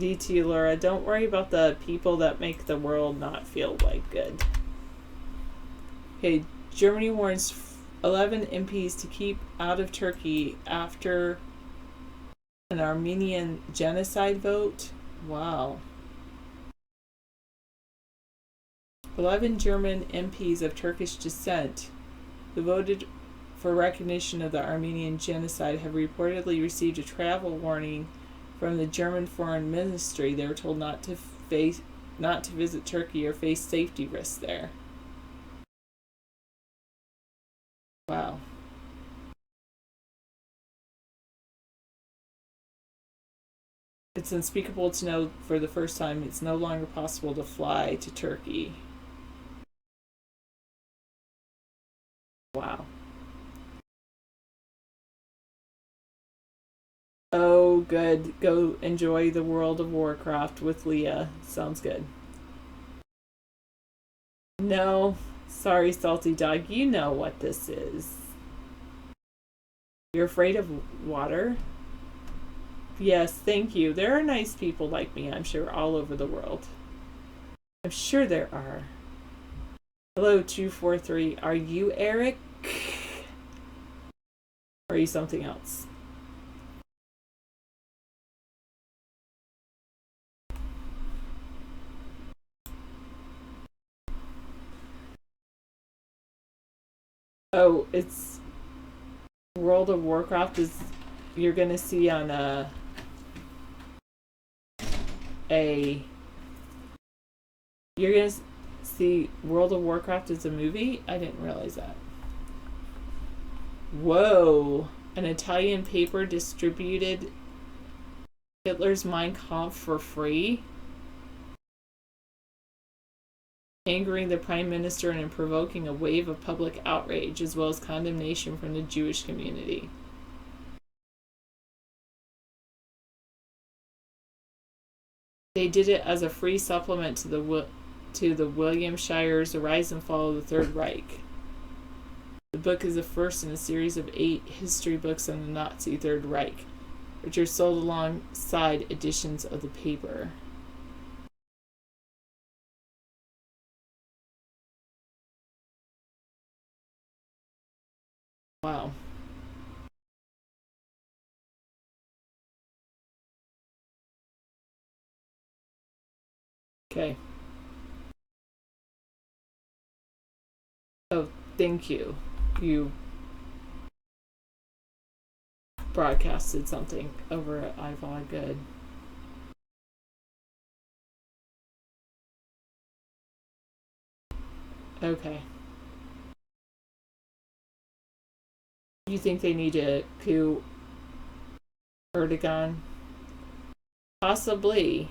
DT Laura. Don't worry about the people that make the world not feel like good. Okay, Germany warns 11 MPs to keep out of Turkey after an Armenian genocide vote. Wow. 11 German MPs of Turkish descent who voted for recognition of the Armenian genocide have reportedly received a travel warning from the German Foreign Ministry. They were told not to visit Turkey or face safety risks there. Wow. It's unspeakable to know for the first time it's no longer possible to fly to Turkey. Wow. Oh, good. Go enjoy the World of Warcraft with Leah. Sounds good. No. Sorry, Salty Dog. You know what this is. You're afraid of water? Yes, thank you. There are nice people like me, I'm sure, all over the world. I'm sure there are. Hello, 243. Are you Eric? Or are you something else? Oh, it's World of Warcraft is you're gonna see on you're gonna see World of Warcraft as a movie? I didn't realize that. Whoa. An Italian paper distributed Hitler's Mein Kampf for free, angering the prime minister and provoking a wave of public outrage as well as condemnation from the Jewish community. They did it as a free supplement to the William Shire's The Rise and Fall of the Third Reich. The book is the first in a series of 8 history books on the Nazi Third Reich, which are sold alongside editions of the paper. Wow. Okay. Oh, thank you. You broadcasted something over at iVod. Good. Okay. You think they need to coup Erdogan? Possibly.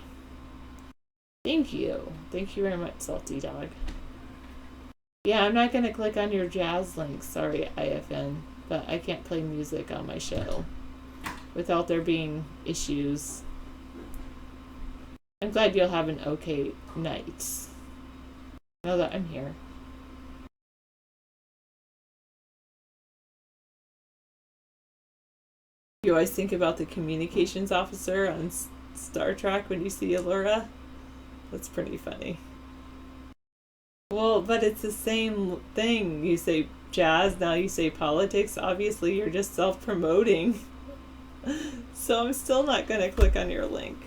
Thank you. Thank you very much, Salty Dog. Yeah, I'm not going to click on your jazz link. Sorry, IFN. But I can't play music on my show without there being issues. I'm glad you'll have an okay night. Now that I'm here. You always think about the communications officer on Star Trek when you see Allura. That's pretty funny. Well, but it's the same thing. You say jazz, now you say politics. Obviously, you're just self promoting. So I'm still not going to click on your link.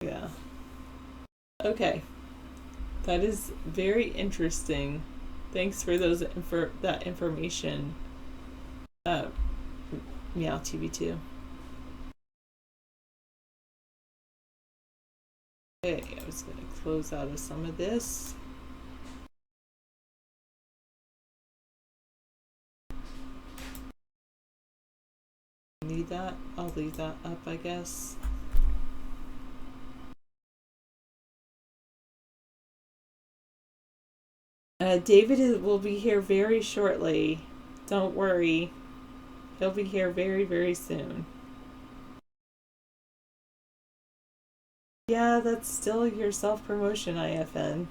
Yeah. Okay. That is very interesting. Thanks for that information. Meow TV2. Okay, I was going to close out of some of this. Need that? I'll leave that up, I guess. David will be here very shortly. Don't worry. He'll be here very, very soon. Yeah, that's still your self-promotion, IFN.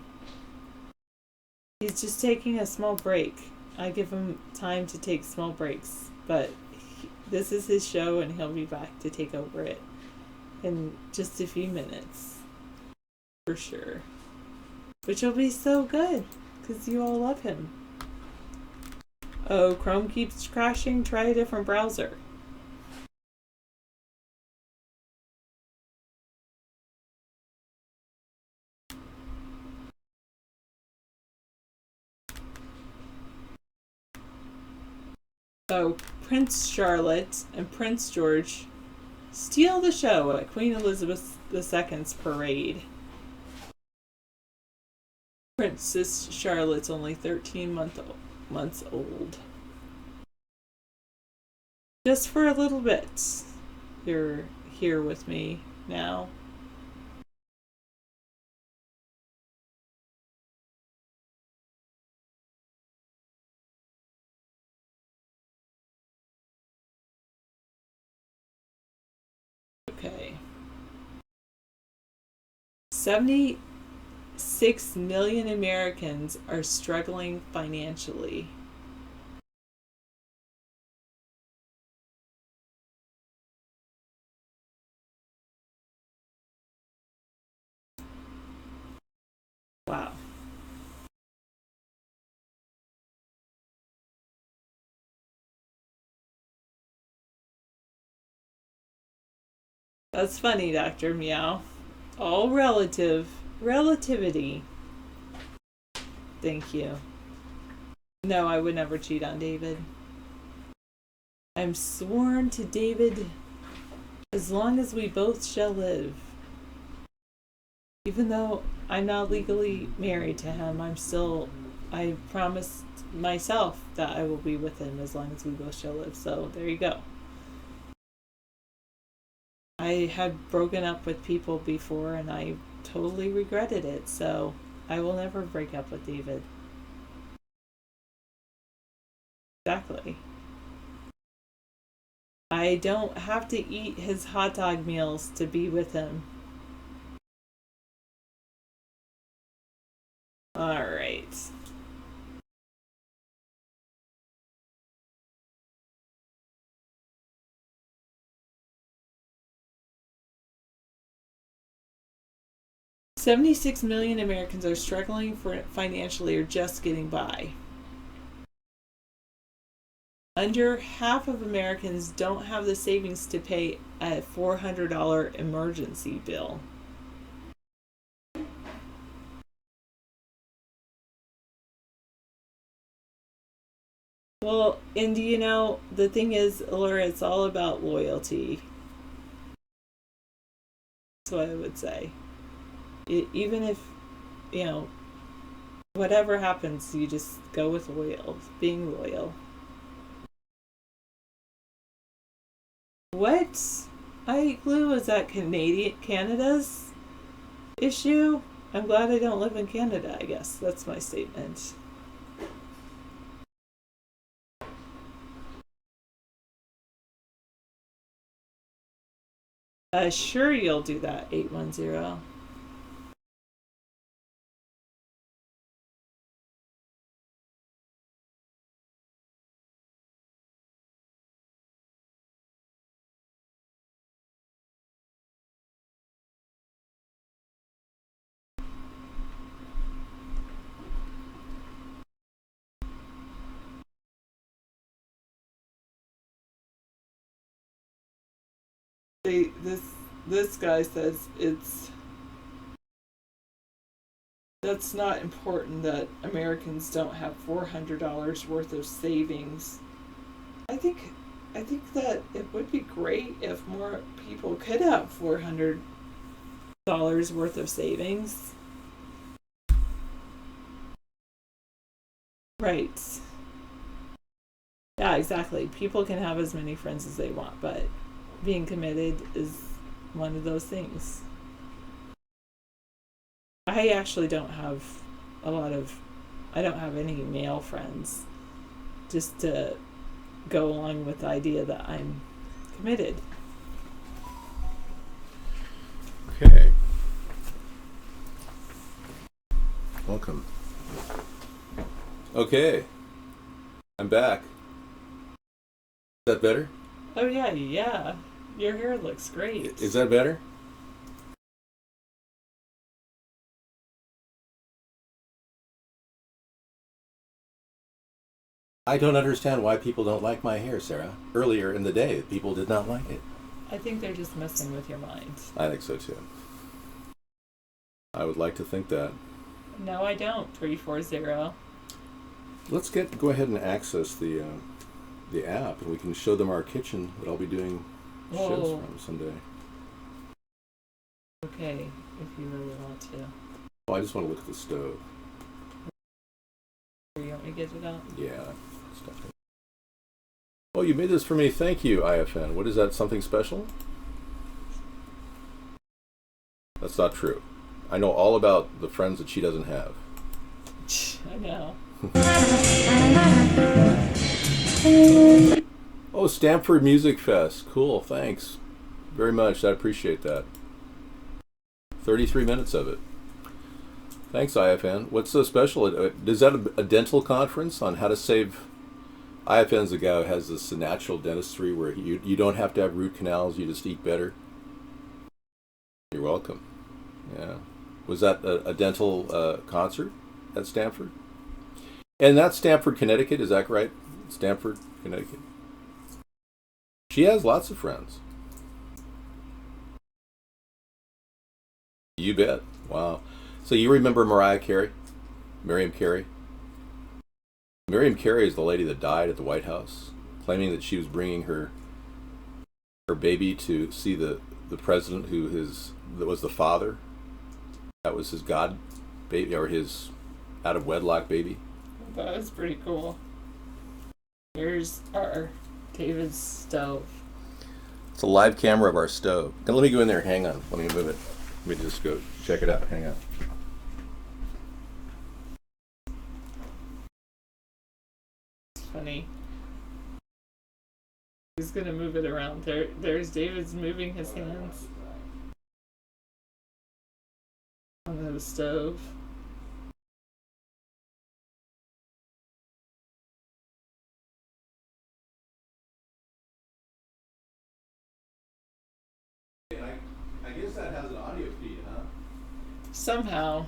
He's just taking a small break. I give him time to take small breaks, but this is his show and he'll be back to take over it in just a few minutes. For sure. Which will be so good, because you all love him. Oh, Chrome keeps crashing? Try a different browser. So, Prince Charlotte and Prince George steal the show at Queen Elizabeth II's parade. Princess Charlotte's only 13 months old. Just for a little bit. You're here with me now. Okay. 76 million Americans are struggling financially. Wow. That's funny, Dr. Meow. All relativity. Thank you. No, I would never cheat on David. I'm sworn to David as long as we both shall live. Even though I'm not legally married to him, I promised myself that I will be with him as long as we both shall live. So there you go. I had broken up with people before and I totally regretted it. So I will never break up with David. Exactly. I don't have to eat his hot dog meals to be with him. All right. 76 million Americans are struggling financially or just getting by. Under half of Americans don't have the savings to pay a $400 emergency bill. Well, and you know, the thing is, Laura, it's all about loyalty. That's what I would say. Even if, you know, whatever happens, you just go with being loyal. What? iGlue, is that Canada's issue? I'm glad I don't live in Canada, I guess. That's my statement. Sure, you'll do that, 810. This guy says that's not important that Americans don't have $400 worth of savings. I think that it would be great if more people could have $400 worth of savings. Right. Yeah, exactly. People can have as many friends as they want, but being committed is one of those things. I actually don't have I don't have any male friends, just to go along with the idea that I'm committed. Okay. Welcome. Okay. I'm back. Is that better? Oh yeah. Your hair looks great. Is that better? I don't understand why people don't like my hair, Sarah. Earlier in the day, people did not like it. I think they're just messing with your mind. I think so too. I would like to think that. No, I don't. 340. Let's go ahead and access the app, and we can show them our kitchen that I'll be doing shows from someday. Okay, if you really want to. Oh, I just want to look at the stove. You want me to get it out? Yeah. Stuff. Oh, you made this for me. Thank you, IFN. What is that? Something special? That's not true. I know all about the friends that she doesn't have. I know. Oh, Stamford Music Fest. Cool, thanks very much. I appreciate that. 33 minutes of it. Thanks, IFN. What's so special? Is that a dental conference on how to save? IFN's the guy who has this natural dentistry where you don't have to have root canals, you just eat better. You're welcome. Yeah. Was that a dental concert at Stamford? And that's Stamford, Connecticut, is that right? Stamford, Connecticut. She has lots of friends. You bet. Wow. So you remember Mariah Carey? Miriam Carey? Miriam Carey is the lady that died at the White House, claiming that she was bringing her baby to see the president that was the father. That was his god baby, or his out of wedlock baby. That was pretty cool. Here's our David's stove. It's a live camera of our stove. Now let me go in there. Hang on. Let me move it. Let me just go check it out. Hang on. It's funny. He's gonna move it around. There's David's moving his hands on the stove. I guess that has an audio feed, huh? Somehow.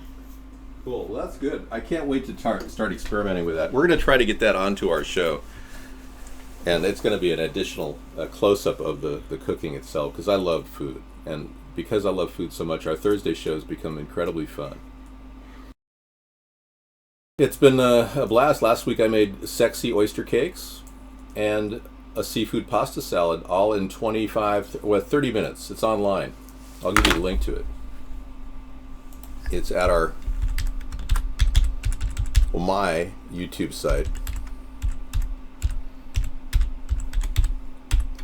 Cool. Well, that's good. I can't wait to start experimenting with that. We're going to try to get that onto our show. And it's going to be an additional close-up of the cooking itself, because I love food. And because I love food so much, our Thursday shows become incredibly fun. It's been a blast. Last week I made sexy oyster cakes and a seafood pasta salad, all in 30 minutes. It's online. I'll give you the link to it. It's at my YouTube site.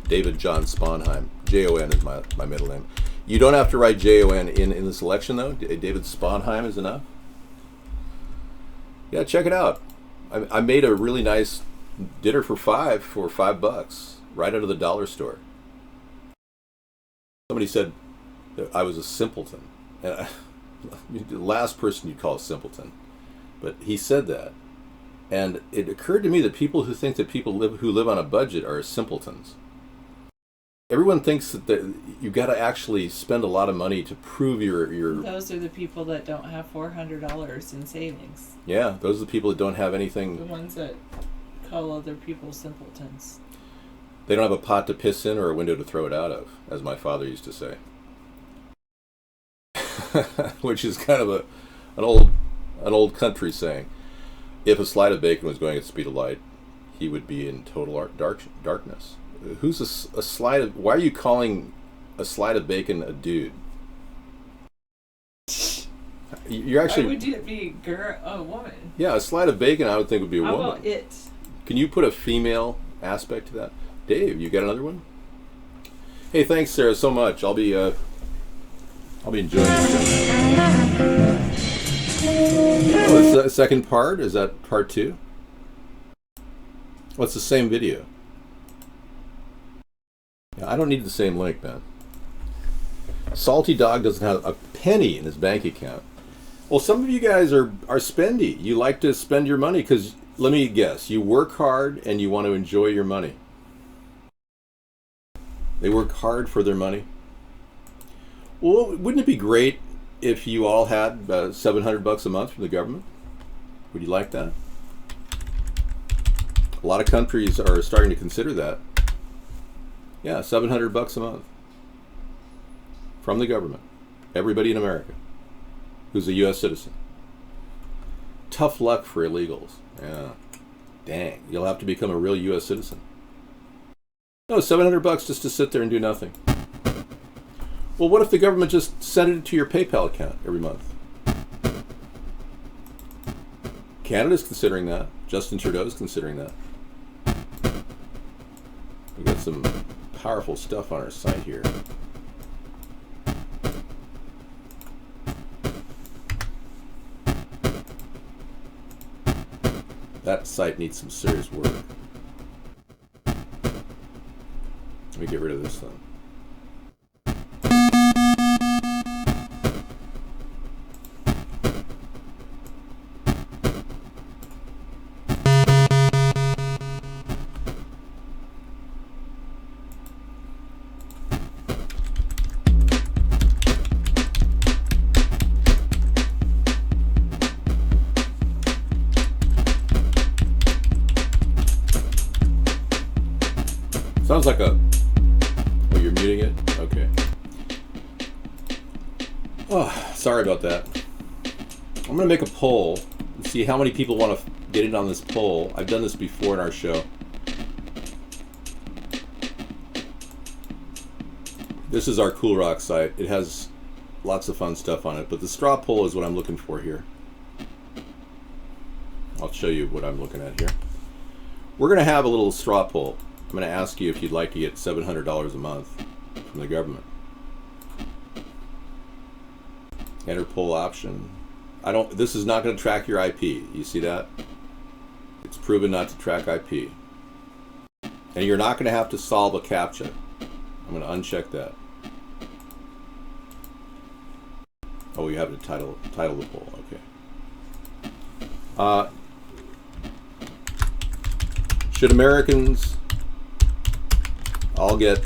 David John Sponheim. Jon is my middle name. You don't have to write Jon in the selection, though. David Sponheim is enough. Yeah, check it out. I made a really nice dinner for $5 right out of the dollar store. Somebody said that I was a simpleton. And the last person you'd call a simpleton. But he said that. And it occurred to me that people who think that people who live on a budget are simpletons. Everyone thinks that you've got to actually spend a lot of money to prove your... Those are the people that don't have $400 in savings. Yeah, those are the people that don't have anything... The ones that call other people simpletons. They don't have a pot to piss in or a window to throw it out of, as my father used to say. Which is kind of an old country saying. If a slide of bacon was going at the speed of light, he would be in total darkness. Who's a slide of... Why are you calling a slide of bacon a dude? You're actually... Why would it be a woman? Yeah, a slide of bacon I would think would be a woman. How about it? Can you put a female aspect to that? Dave, you got another one? Hey, thanks, Sarah, so much. I'll be enjoying it. Oh, is that a second part? Is that part 2? Well, it's the same video. Yeah, I don't need the same link, man. Salty Dog doesn't have a penny in his bank account. Well, some of you guys are spendy. You like to spend your money because, let me guess, you work hard and you want to enjoy your money. They work hard for their money. Well, wouldn't it be great if you all had $700 a month from the government? Would you like that? A lot of countries are starting to consider that. Yeah, $700 a month from the government. Everybody in America who's a U.S. citizen. Tough luck for illegals. Yeah, dang, you'll have to become a real U.S. citizen. No, $700 just to sit there and do nothing. Well, what if the government just sent it to your PayPal account every month? Canada's considering that. Justin Trudeau's considering that. We got some powerful stuff on our site here. That site needs some serious work. Let me get rid of this then. Sounds like a... Oh, you're muting it? Okay. Oh, sorry about that. I'm going to make a poll and see how many people want to get in on this poll. I've done this before in our show. This is our Cool Rock site. It has lots of fun stuff on it, but the straw poll is what I'm looking for here. I'll show you what I'm looking at here. We're going to have a little straw poll. I'm going to ask you if you'd like to get $700 a month from the government. Enter poll option. This is not going to track your IP. You see that? It's proven not to track IP. And you're not going to have to solve a CAPTCHA. I'm going to uncheck that. Oh, you have to title the poll. Okay. Should Americans all get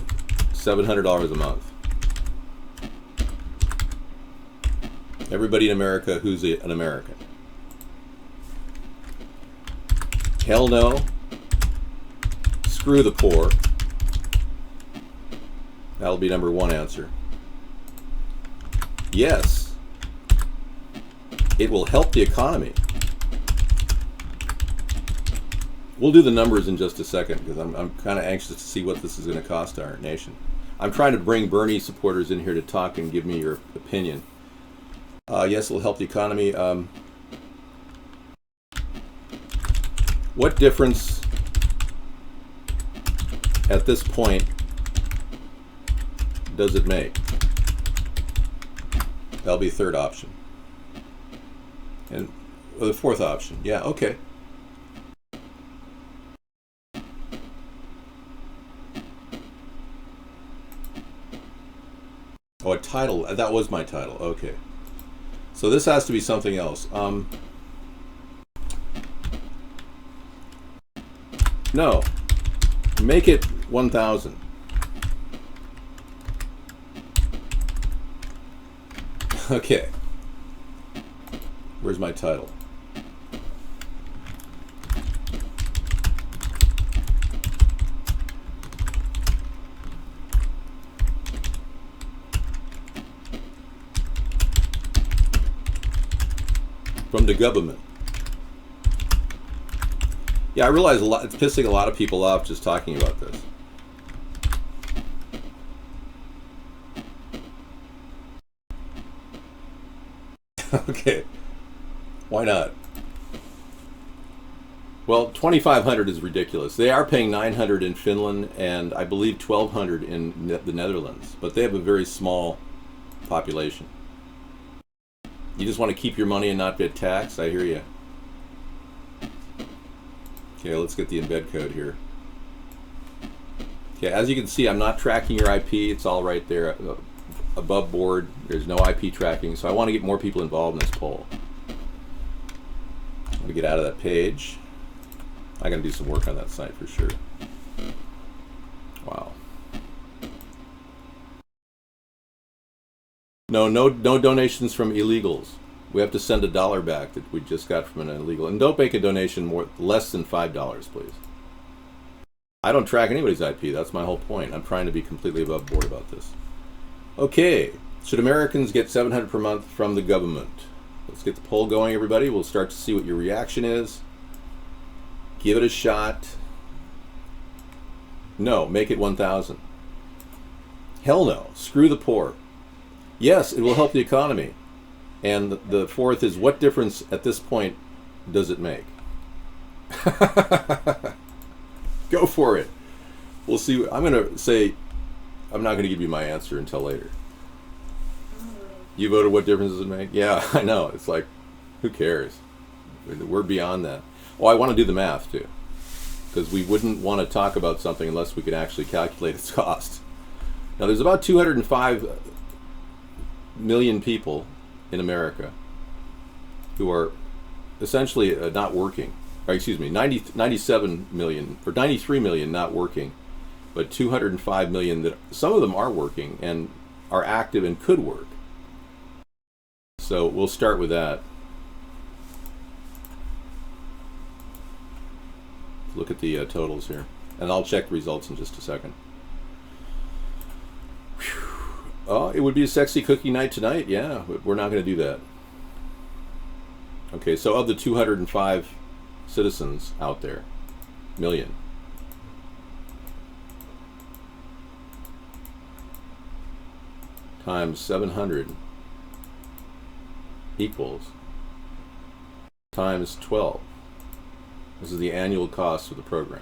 $700 a month? Everybody in America who's an American. Hell no. Screw the poor. That'll be number one answer. Yes. It will help the economy. We'll do the numbers in just a second because I'm kind of anxious to see what this is going to cost our nation. I'm trying to bring Bernie supporters in here to talk and give me your opinion. Yes, it will help the economy. What difference at this point does it make? That'll be the third option. And the fourth option. Yeah, okay. Oh, a title. That was my title. Okay. So this has to be something else. No. Make it 1,000. Okay. Where's my title? From the government. Yeah, I realize it's pissing a lot of people off just talking about this. Okay. Why not? Well, 2,500 is ridiculous. They are paying 900 in Finland and I believe 1,200 in the Netherlands, but they have a very small population. You just want to keep your money and not get taxed? I hear you. Okay, let's get the embed code here. Okay, as you can see, I'm not tracking your IP. It's all right there above board. There's no IP tracking, so I want to get more people involved in this poll. Let me get out of that page. I got to do some work on that site for sure. Wow. No donations from illegals. We have to send $1 back that we just got from an illegal. And don't make a donation less than $5, please. I don't track anybody's IP. That's my whole point. I'm trying to be completely above board about this. Okay. Should Americans get $700 per month from the government? Let's get the poll going, everybody. We'll start to see what your reaction is. Give it a shot. No. Make it 1,000. Hell no. Screw the poor. Yes, it will help the economy. And the fourth is, what difference at this point does it make? Go for it. We'll see. I'm going to say, I'm not going to give you my answer until later. You voted what difference does it make? Yeah, I know. It's like, who cares? We're beyond that. Oh, I want to do the math too. Because we wouldn't want to talk about something unless we could actually calculate its cost. Now, there's about 205 million people in America who are essentially not working. Or excuse me, 97 million or 93 million not working, but 205 million that some of them are working and are active and could work. So we'll start with that. Look at the totals here, and I'll check the results in just a second. Whew. Oh, it would be a sexy cookie night tonight. Yeah, we're not going to do that. Okay, so of the 205 citizens out there, million, times 700 equals times 12. This is the annual cost of the program.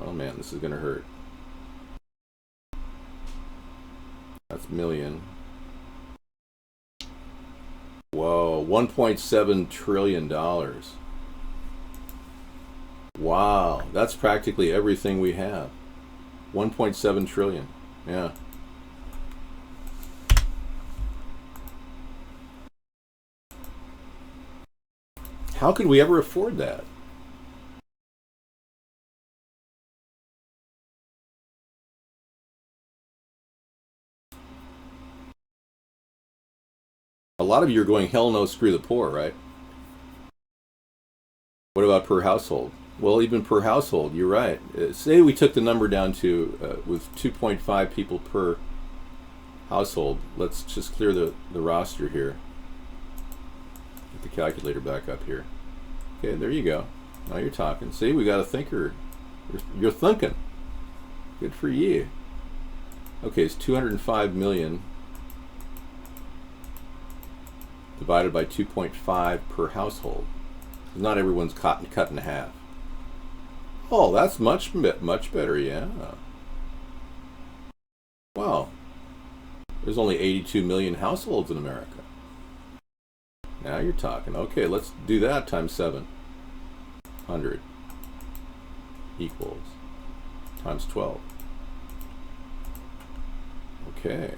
Oh man, this is going to hurt. That's million. Whoa, $1.7 trillion. Wow, that's practically everything we have. 1.7 trillion. Yeah. How could we ever afford that? lot of you are going, hell no, screw the poor, right? What about per household? Well, even per household, you're right. Say we took the number down to with 2.5 people per household. Let's just clear the roster here. Get the calculator back up here. Okay, there you go. Now you're talking. See, we got a thinker. You're thinking. Good for you. Okay, it's 205 million divided by 2.5 per household. Not everyone's cut in half. Oh, that's much better, yeah. Wow. There's only 82 million households in America. Now you're talking. Okay, let's do that times 700 equals times 12. Okay.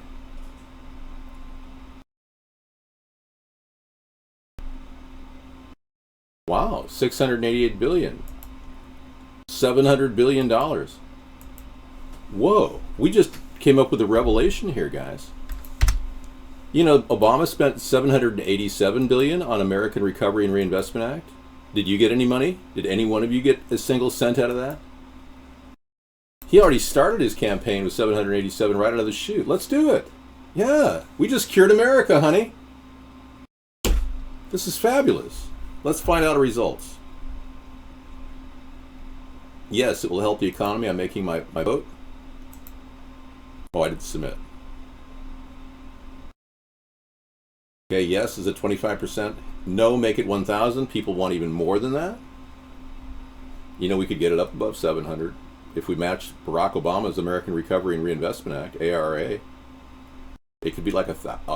Wow, 688 billion. $700 billion. Whoa, we just came up with a revelation here, guys. You know, Obama spent $787 billion on American Recovery and Reinvestment Act. Did you get any money? Did any one of you get a single cent out of that? He already started his campaign with 787 right out of the chute. Let's do it. Yeah, we just cured America, honey. This is fabulous. Let's find out the results. Yes, it will help the economy. I'm making my vote. Oh, I didn't submit. Okay, yes is at 25%. No, make it 1,000. People want even more than that. You know, we could get it up above 700 if we matched Barack Obama's American Recovery and Reinvestment Act, ARA. It could be like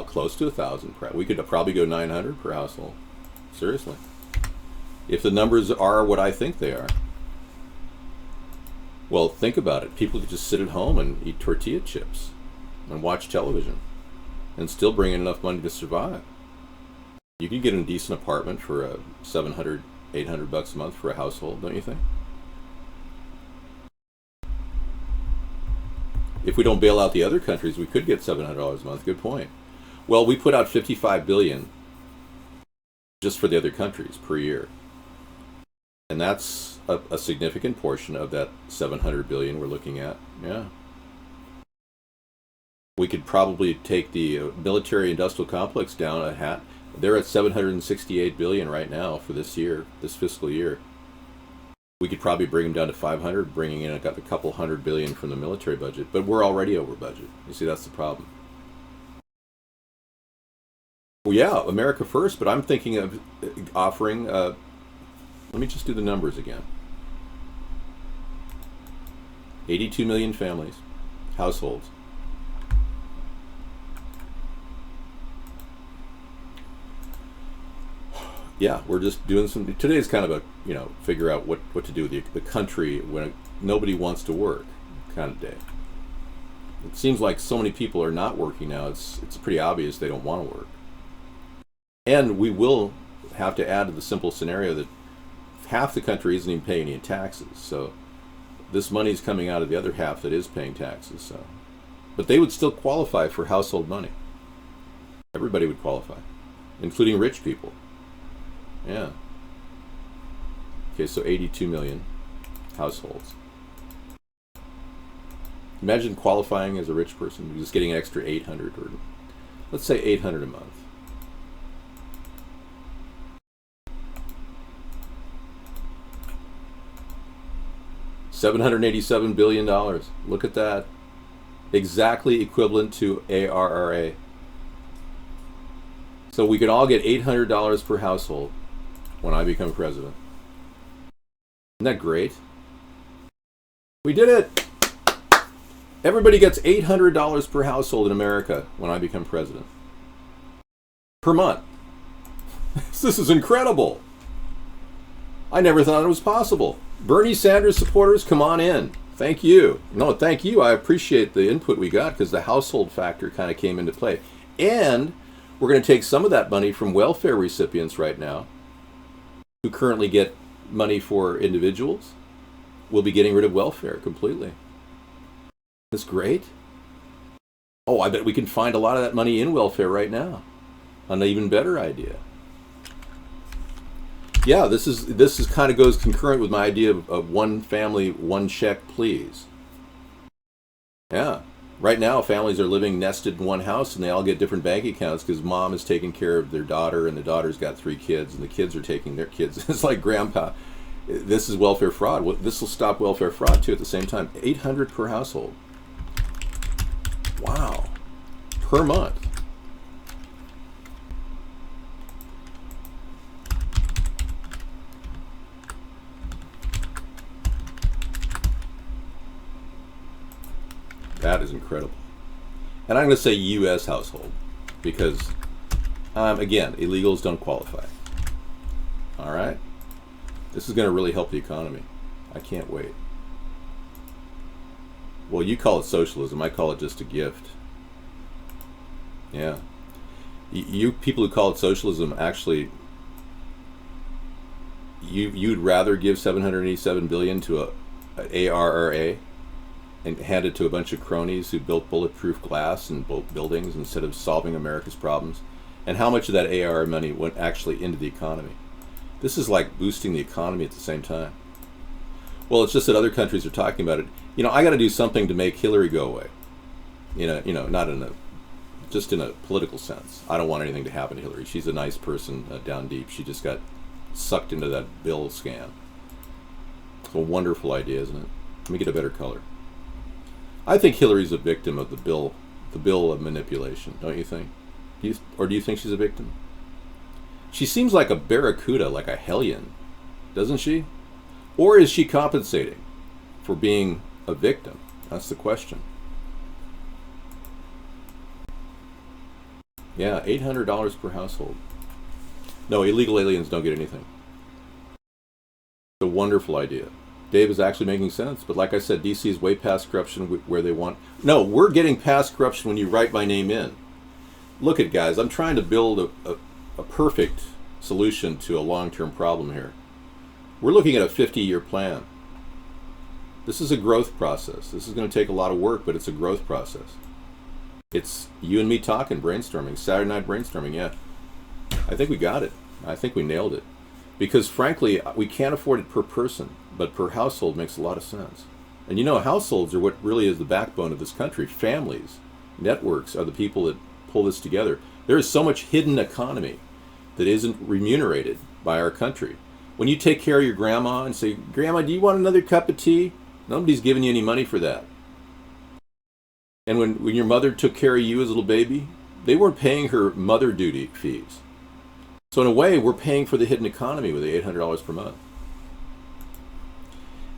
close to 1,000. We could probably go 900 per household. Seriously. If the numbers are what I think they are. Well, think about it. People could just sit at home and eat tortilla chips and watch television and still bring in enough money to survive. You could get a decent apartment for $700, $800 a month for a household, don't you think? If we don't bail out the other countries, we could get $700 a month. Good point. Well, we put out $55 billion just for the other countries per year. And that's a significant portion of that $700 billion we're looking at. Yeah. We could probably take the military-industrial complex down a hat. They're at $768 billion right now for this year, this fiscal year. We could probably bring them down to 500, bringing in a couple $100 billion from the military budget. But we're already over budget. You see, that's the problem. Well, yeah, America first, but I'm thinking of offering... let me just do the numbers again. 82 million families, households. Yeah, we're just doing some... Today's kind of a, figure out what to do with the country when nobody wants to work kind of day. It seems like so many people are not working now. It's pretty obvious they don't want to work. And we will have to add to the simple scenario that half the country isn't even paying any taxes. So this money is coming out of the other half that is paying taxes. So, but they would still qualify for household money. Everybody would qualify, including rich people. Yeah. Okay, so 82 million households. Imagine qualifying as a rich person, just getting an extra 800, or let's say 800 a month. $787 billion. Look at that. Exactly equivalent to ARRA. So we could all get $800 per household when I become president. Isn't that great? We did it! Everybody gets $800 per household in America when I become president. Per month. This is incredible. I never thought it was possible. Bernie Sanders supporters, come on in. Thank you. No, thank you. I appreciate the input we got because the household factor kind of came into play. And we're going to take some of that money from welfare recipients right now who currently get money for individuals. We'll be getting rid of welfare completely. That's great. Oh, I bet we can find a lot of that money in welfare right now. an even better idea. Yeah, this is kind of goes concurrent with my idea of one family, one check, please. Yeah. Right now, families are living nested in one house, and they all get different bank accounts because mom is taking care of their daughter, and the daughter's got 3 kids, and the kids are taking their kids. It's like grandpa. This is welfare fraud. Well, this will stop welfare fraud too. At the same time, $800 per household. Wow, per month. That is incredible. And I'm going to say U.S. household because, again, illegals don't qualify. All right? This is going to really help the economy. I can't wait. Well, you call it socialism. I call it just a gift. Yeah. You people who call it socialism, actually, you'd rather give $787 billion to a ARRA and hand it to a bunch of cronies who built bulletproof glass and built buildings instead of solving America's problems? And how much of that ARRA money went actually into the economy? This is like boosting the economy at the same time. Well, it's just that other countries are talking about it. I got to do something to make Hillary go away. Not just in a political sense. I don't want anything to happen to Hillary. She's a nice person down deep. She just got sucked into that bill scam. It's a wonderful idea, isn't it? Let me get a better color. I think Hillary's a victim of the bill of manipulation, don't you think? Or do you think she's a victim? She seems like a barracuda, like a hellion, doesn't she? Or is she compensating for being a victim? That's the question. Yeah, $800 per household. No, illegal aliens don't get anything. It's a wonderful idea. Dave is actually making sense, but like I said, DC is way past corruption where they want. No, we're getting past corruption when you write my name in. Look at, guys, I'm trying to build a perfect solution to a long-term problem here. We're looking at a 50-year plan. This is a growth process. This is going to take a lot of work, but it's a growth process. It's you and me talking, brainstorming, Saturday night brainstorming, yeah. I think we got it. I think we nailed it. Because frankly, we can't afford it per person, but per household makes a lot of sense. And households are what really is the backbone of this country. Families, networks are the people that pull this together. There is so much hidden economy that isn't remunerated by our country. When you take care of your grandma and say, "Grandma, do you want another cup of tea?" Nobody's giving you any money for that. And when your mother took care of you as a little baby, they weren't paying her mother duty fees. So in a way, we're paying for the hidden economy with the $800 per month.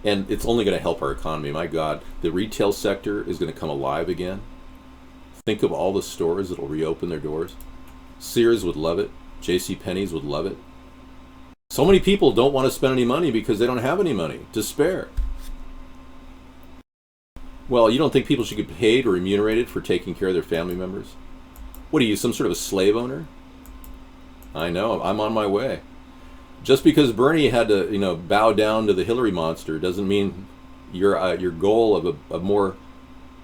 And it's only going to help our economy. My God, the retail sector is going to come alive again. Think of all the stores that will reopen their doors. Sears would love it. JCPenney's would love it. So many people don't want to spend any money because they don't have any money to spare. Well, you don't think people should get paid or remunerated for taking care of their family members? What are you, some sort of a slave owner? I know, I'm on my way. Just because Bernie had to, bow down to the Hillary monster doesn't mean your goal of a more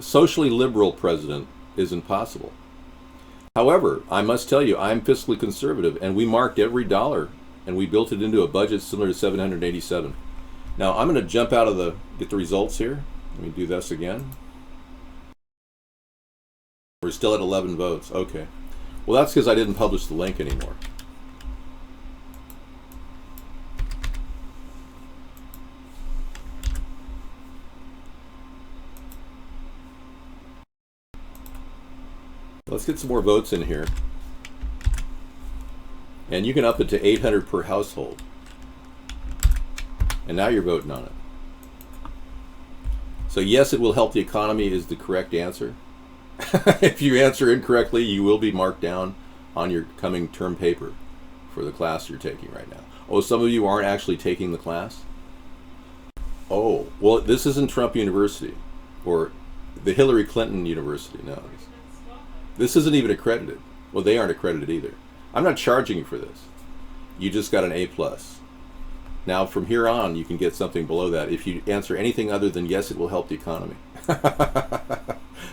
socially liberal president isn't possible. However, I must tell you, I'm fiscally conservative, and we marked every dollar, and we built it into a budget similar to 787. Now, I'm going to jump out of get the results here. Let me do this again. We're still at 11 votes. Okay. Well, that's because I didn't publish the link anymore. Let's get some more votes in here. And you can up it to 800 per household. And now you're voting on it. So yes, it will help the economy is the correct answer. If you answer incorrectly, you will be marked down on your coming term paper for the class you're taking right now. Oh, some of you aren't actually taking the class? Oh, well, this isn't Trump University or the Hillary Clinton University. No. This isn't even accredited. Well, they aren't accredited either. I'm not charging you for this. You just got an A+. Now, from here on, you can get something below that if you answer anything other than yes, it will help the economy.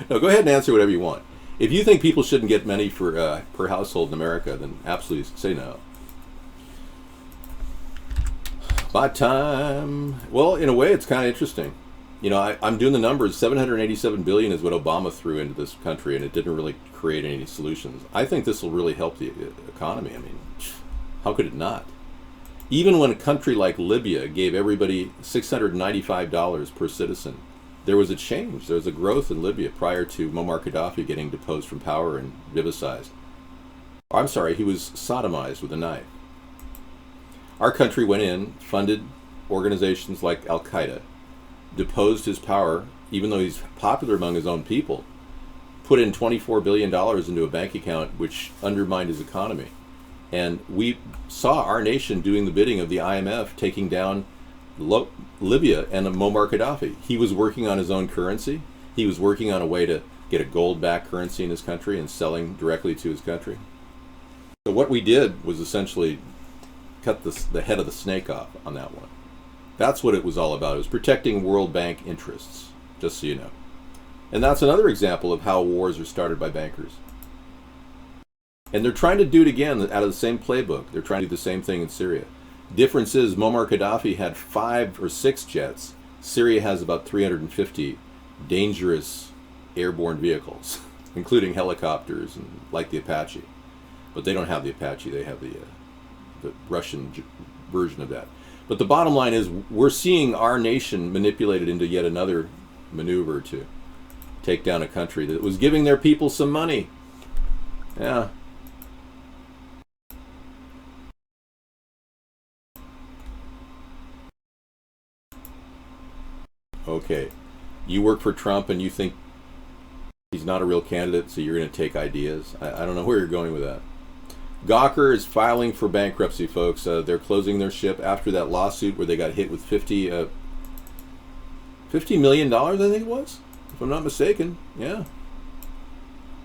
No, go ahead and answer whatever you want. If you think people shouldn't get money for per household in America, then absolutely say no. My time. Well, in a way, it's kind of interesting. You know, I'm doing the numbers. 787 billion is what Obama threw into this country, and it didn't really create any solutions. I think this will really help the economy. I mean, how could it not? Even when a country like Libya gave everybody $695 per citizen, there was a change. There was a growth in Libya prior to Muammar Gaddafi getting deposed from power and vivisected. I'm sorry, he was sodomized with a knife. Our country went in, funded organizations like Al-Qaeda, deposed his power, even though he's popular among his own people, put in $24 billion into a bank account, which undermined his economy. And we saw our nation doing the bidding of the IMF, taking down Libya and Muammar Gaddafi. He was working on his own currency. He was working on a way to get a gold-backed currency in his country and selling directly to his country. So what we did was essentially cut the head of the snake off on that one. That's what it was all about. It was protecting World Bank interests, just so you know. And that's another example of how wars are started by bankers. And they're trying to do it again out of the same playbook. They're trying to do the same thing in Syria. Difference is Muammar Gaddafi had 5 or 6 jets. Syria has about 350 dangerous airborne vehicles, including helicopters and like the Apache. But they don't have the Apache. They have the Russian version of that. But the bottom line is we're seeing our nation manipulated into yet another maneuver to take down a country that was giving their people some money. Yeah. Okay. You work for Trump and you think he's not a real candidate, so you're going to take ideas. I don't know where you're going with that. Gawker is filing for bankruptcy, folks. They're closing their ship after that lawsuit where they got hit with $50 million, I think it was, if I'm not mistaken. Yeah.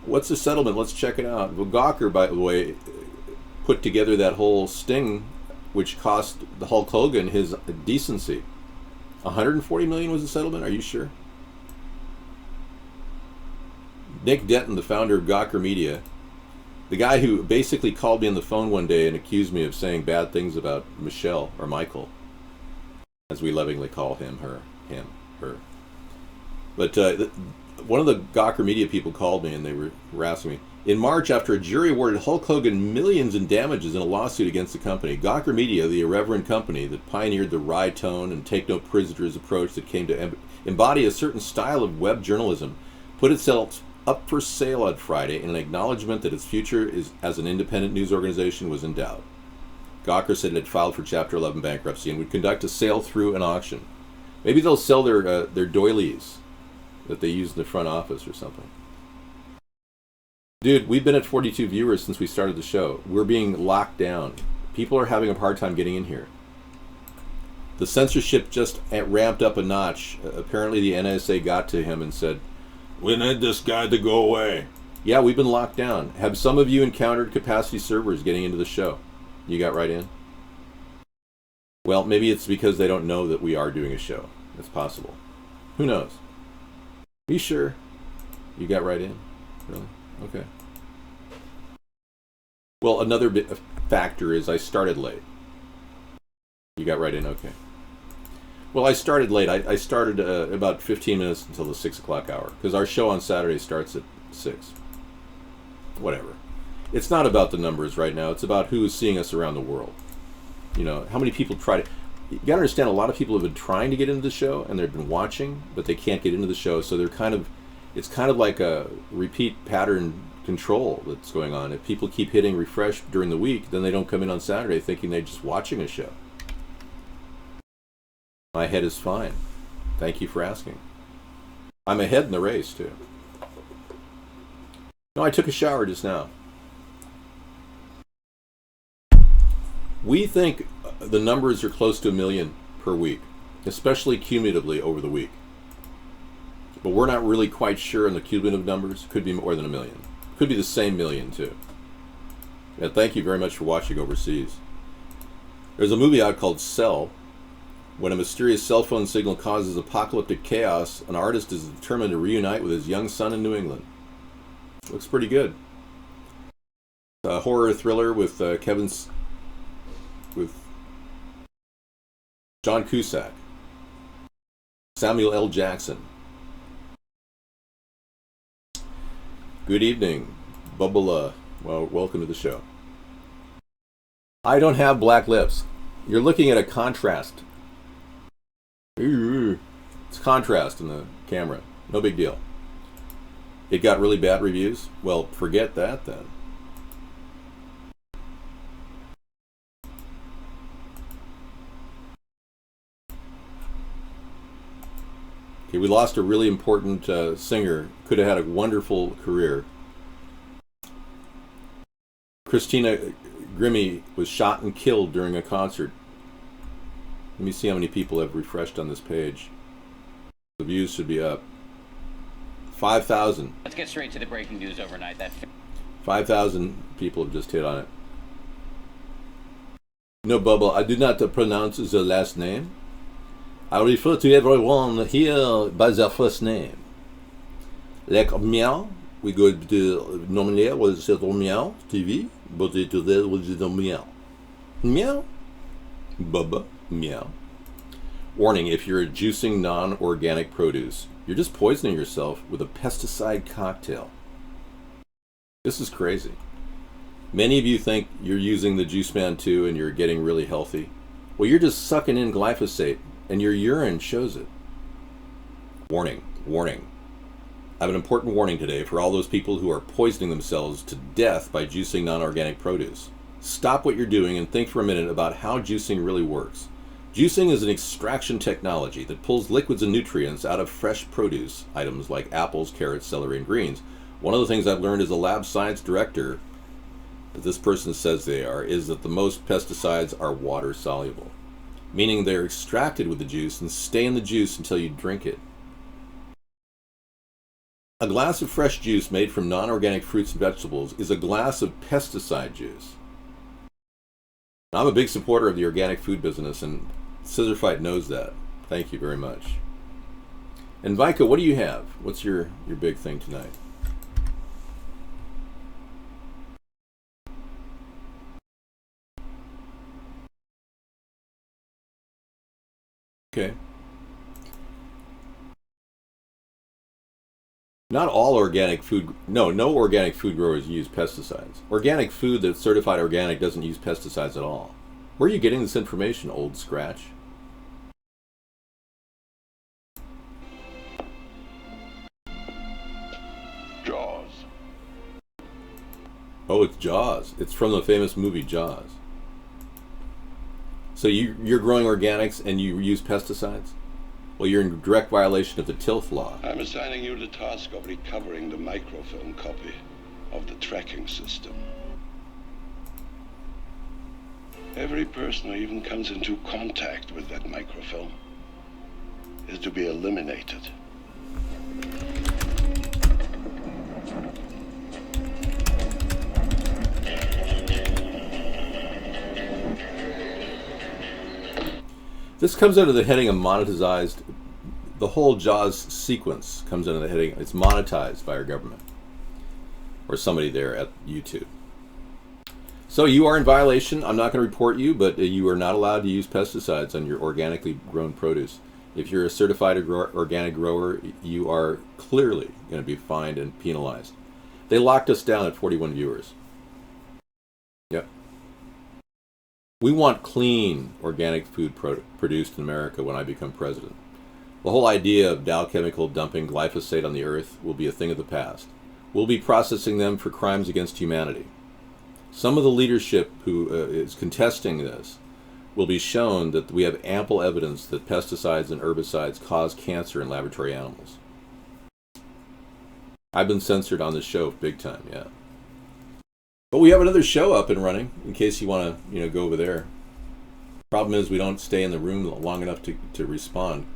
What's the settlement? Let's check it out. Well, Gawker, by the way, put together that whole sting, which cost the Hulk Hogan his decency. 140 million was the settlement? Are you sure? Nick Denton, the founder of Gawker Media, the guy who basically called me on the phone one day and accused me of saying bad things about Michelle, or Michael, as we lovingly call him, her. But one of the Gawker Media people called me and they were harassing me. In March, after a jury awarded Hulk Hogan millions in damages in a lawsuit against the company, Gawker Media, the irreverent company that pioneered the wry tone and take no prisoners approach that came to embody a certain style of web journalism, put itself up for sale on Friday in an acknowledgement that its future as an independent news organization was in doubt. Gawker said it had filed for Chapter 11 bankruptcy and would conduct a sale through an auction. Maybe they'll sell their doilies that they use in the front office or something. Dude, we've been at 42 viewers since we started the show. We're being locked down. People are having a hard time getting in here. The censorship just ramped up a notch. Apparently the NSA got to him and said, "We need this guy to go away." Yeah, we've been locked down. Have some of you encountered capacity servers getting into the show? You got right in? Well, maybe it's because they don't know that we are doing a show. It's possible. Who knows? Be sure you got right in. Really? Okay. Well, another factor is I started late. You got right in? Okay. Well, I started late. I started about 15 minutes until the 6 o'clock hour, because our show on Saturday starts at 6. Whatever. It's not about the numbers right now. It's about who is seeing us around the world. You know, how many people try to... You got to understand, a lot of people have been trying to get into the show, and they've been watching, but they can't get into the show, so they're kind of... It's kind of like a repeat pattern control that's going on. If people keep hitting refresh during the week, then they don't come in on Saturday thinking they're just watching a show. My head is fine. Thank you for asking. I'm ahead in the race, too. No, I took a shower just now. We think the numbers are close to 1 million per week, especially cumulatively over the week. But we're not really quite sure on the cumulative numbers. Could be more than 1 million. Could be the same million, too. Yeah, thank you very much for watching overseas. There's a movie out called Cell. When a mysterious cell phone signal causes apocalyptic chaos, an artist is determined to reunite with his young son in New England. Looks pretty good. A horror thriller with with John Cusack, Samuel L. Jackson. Good evening, Bubba. Well, welcome to the show. I don't have black lips. You're looking at a contrast. It's contrast in the camera. No big deal. It got really bad reviews? Well, forget that then. Okay, we lost a really important singer. Could have had a wonderful career. Christina Grimmie was shot and killed during a concert. Let me see how many people have refreshed on this page. The views should be up. 5,000. Let's get straight to the breaking news overnight. 5,000 people have just hit on it. No, Bubba, I do not pronounce the last name. I refer to everyone here by their first name. Like Meow, we go to normally was it Meow TV, but today was it Meow. Meow, Bubba, Meow. Warning, if you're juicing non-organic produce, you're just poisoning yourself with a pesticide cocktail. This is crazy. Many of you think you're using the Juice Man 2 and you're getting really healthy. Well, you're just sucking in glyphosate and your urine shows it. Warning, warning. I have an important warning today for all those people who are poisoning themselves to death by juicing non-organic produce. Stop what you're doing and think for a minute about how juicing really works. Juicing is an extraction technology that pulls liquids and nutrients out of fresh produce, items like apples, carrots, celery, and greens. One of the things I've learned as a lab science director, that this person says they are, is that the most pesticides are water soluble, meaning they're extracted with the juice and stay in the juice until you drink it. A glass of fresh juice made from non-organic fruits and vegetables is a glass of pesticide juice. Now, I'm a big supporter of the organic food business, and Scissorfight knows that. Thank you very much. And Vika, what do you have? What's your big thing tonight? Okay. Not all organic food, no organic food growers use pesticides. Organic food that's certified organic doesn't use pesticides at all. Where are you getting this information, old scratch? Jaws. Oh, it's Jaws. It's from the famous movie Jaws. So you're growing organics and you use pesticides? Well, you're in direct violation of the TILF law. I'm assigning you the task of recovering the microfilm copy of the tracking system. Every person who even comes into contact with that microfilm is to be eliminated. This comes under the heading of monetized. The whole Jaws sequence comes under the heading, it's monetized by our government or somebody there at YouTube. So you are in violation. I'm not going to report you, but you are not allowed to use pesticides on your organically grown produce. If you're a certified organic grower, you are clearly going to be fined and penalized. They locked us down at 41 viewers. Yep. We want clean organic food produced in America when I become president. The whole idea of Dow Chemical dumping glyphosate on the earth will be a thing of the past. We'll be processing them for crimes against humanity. Some of the leadership who is contesting this will be shown that we have ample evidence that pesticides and herbicides cause cancer in laboratory animals. I've been censored on this show big time, yeah. But we have another show up and running in case you want to, go over there. Problem is we don't stay in the room long enough to respond.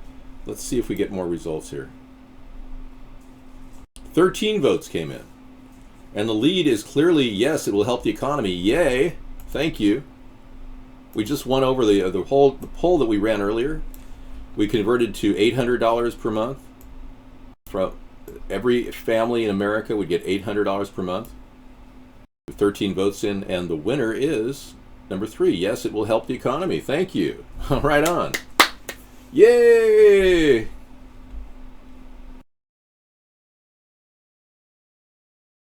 Let's see if we get more results here. 13 votes came in. And the lead is clearly, yes, it will help the economy. Yay. Thank you. We just won over the poll that we ran earlier. We converted to $800 per month every family in America would get $800 per month. 13 votes in, and the winner is number 3. Yes, it will help the economy. Thank you. Right on. Yay!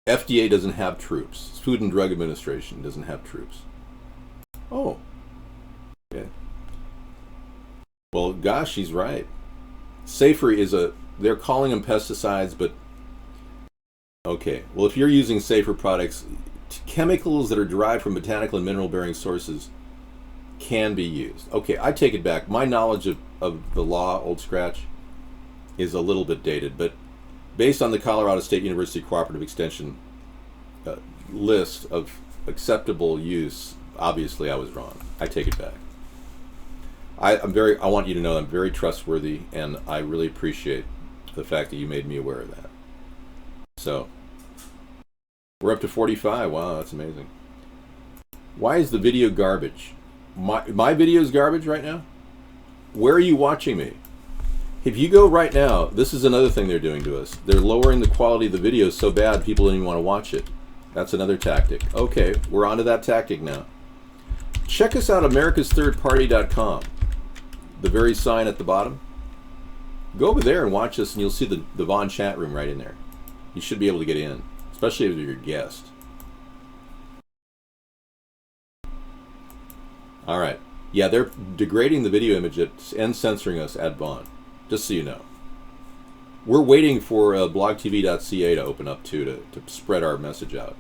FDA doesn't have troops. Food and Drug Administration doesn't have troops. Oh. Okay. Well, gosh, she's right. Safer is they're calling them pesticides, but okay. Well, if you're using safer products, chemicals that are derived from botanical and mineral-bearing sources can be used. Okay, I take it back. My knowledge of the law, Old Scratch, is a little bit dated, but based on the Colorado State University Cooperative Extension list of acceptable use, obviously I was wrong. I take it back. I want you to know I'm very trustworthy, and I really appreciate the fact that you made me aware of that. So, we're up to 45. Wow, that's amazing. Why is the video garbage? My video is garbage right now? Where are you watching me? If you go right now, this is another thing they're doing to us. They're lowering the quality of the video so bad people don't even want to watch it. That's another tactic. Okay, we're on to that tactic now. Check us out at americasthirdparty.com. The very sign at the bottom. Go over there and watch us, and you'll see the Vaughn chat room right in there. You should be able to get in, especially if you're a guest. All right. Yeah, they're degrading the video image and censoring us at Vaughn, just so you know. We're waiting for blogtv.ca to open up, too, to spread our message out.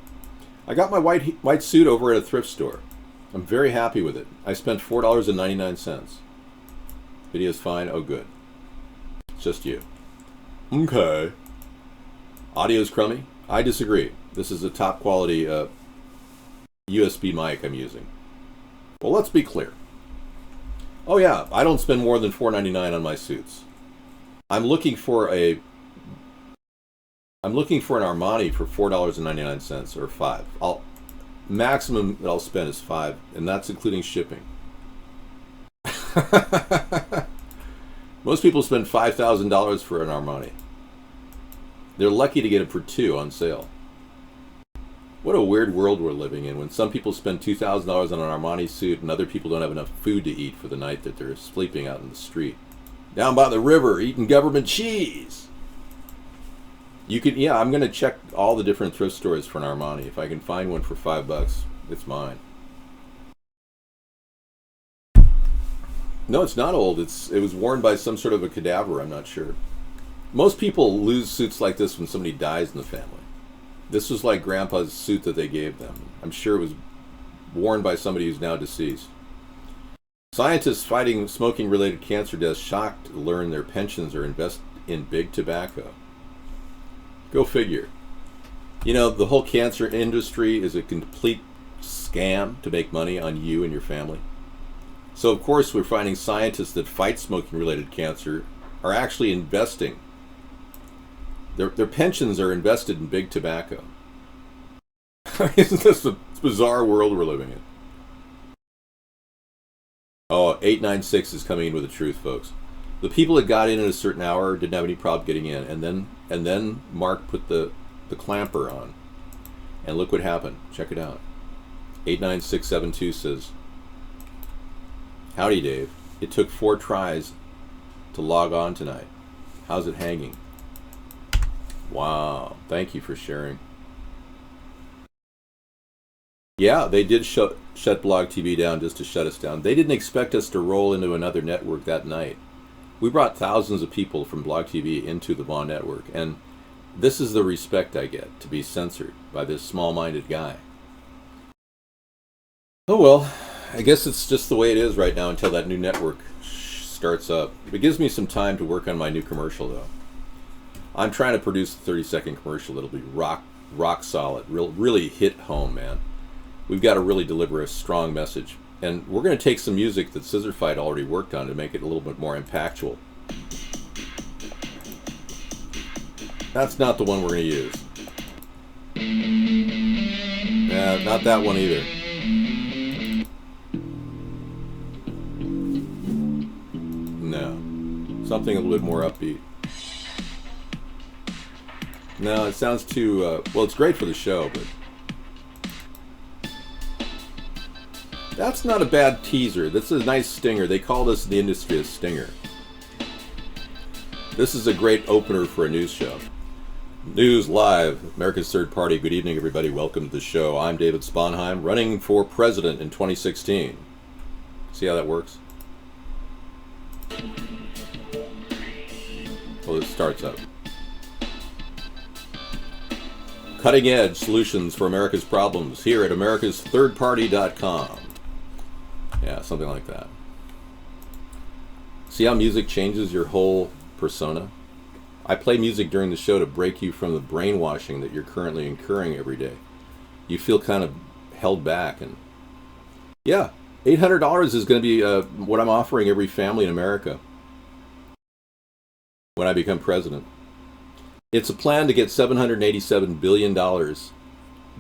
I got my white suit over at a thrift store. I'm very happy with it. I spent $4.99. Video's fine. Oh, good. It's just you. Okay. Audio's crummy? I disagree. This is a top quality USB mic I'm using. Well, let's be clear. Oh yeah, I don't spend more than $4.99 on my suits. I'm looking for an Armani for $4.99 or $5. Maximum that I'll spend is $5, and that's including shipping. Most people spend $5,000 for an Armani. They're lucky to get it for $2 on sale. What a weird world we're living in when some people spend $2,000 on an Armani suit and other people don't have enough food to eat for the night that they're sleeping out in the street. Down by the river eating government cheese. You can, yeah, I'm going to check all the different thrift stores for an Armani. If I can find one for $5, it's mine. No, it's not old. It was worn by some sort of a cadaver, I'm not sure. Most people lose suits like this when somebody dies in the family. This was like Grandpa's suit that they gave them. I'm sure it was worn by somebody who's now deceased. Scientists fighting smoking-related cancer deaths shocked to learn their pensions are invested in big tobacco. Go figure. You know, the whole cancer industry is a complete scam to make money on you and your family. So, of course, we're finding scientists that fight smoking-related cancer are actually investing. Their pensions are invested in big tobacco. Isn't this a bizarre world we're living in? Oh, 896 is coming in with the truth, folks. The people that got in at a certain hour didn't have any problem getting in, and then Mark put the clamper on, and look what happened. Check it out. 89672 says, "Howdy, Dave. It took 4 tries to log on tonight. How's it hanging?" Wow, thank you for sharing. Yeah, they did shut Blog TV down just to shut us down. They didn't expect us to roll into another network that night. We brought thousands of people from Blog TV into the Vaughn network, and this is the respect I get, to be censored by this small-minded guy. Oh well, I guess it's just the way it is right now until that new network starts up. It gives me some time to work on my new commercial, though. I'm trying to produce a 30-second commercial that'll be rock solid, really hit home, man. We've got to really deliver a strong message. And we're going to take some music that Scissor Fight already worked on to make it a little bit more impactful. That's not the one we're going to use. Yeah, not that one either. No. Something a little bit more upbeat. No, it sounds too. Well, it's great for the show, but that's not a bad teaser. This is a nice stinger. They call this in the industry a stinger. This is a great opener for a news show. News Live, America's Third Party. Good evening, everybody. Welcome to the show. I'm David Sponheim, running for president in 2016. See how that works? Well, it starts up. Cutting edge solutions for America's problems here at americasthirdparty.com. Yeah, something like that. See how music changes your whole persona? I play music during the show to break you from the brainwashing that you're currently incurring every day. You feel kind of held back, and yeah, $800 is going to be what I'm offering every family in America when I become president. It's a plan to get $787 billion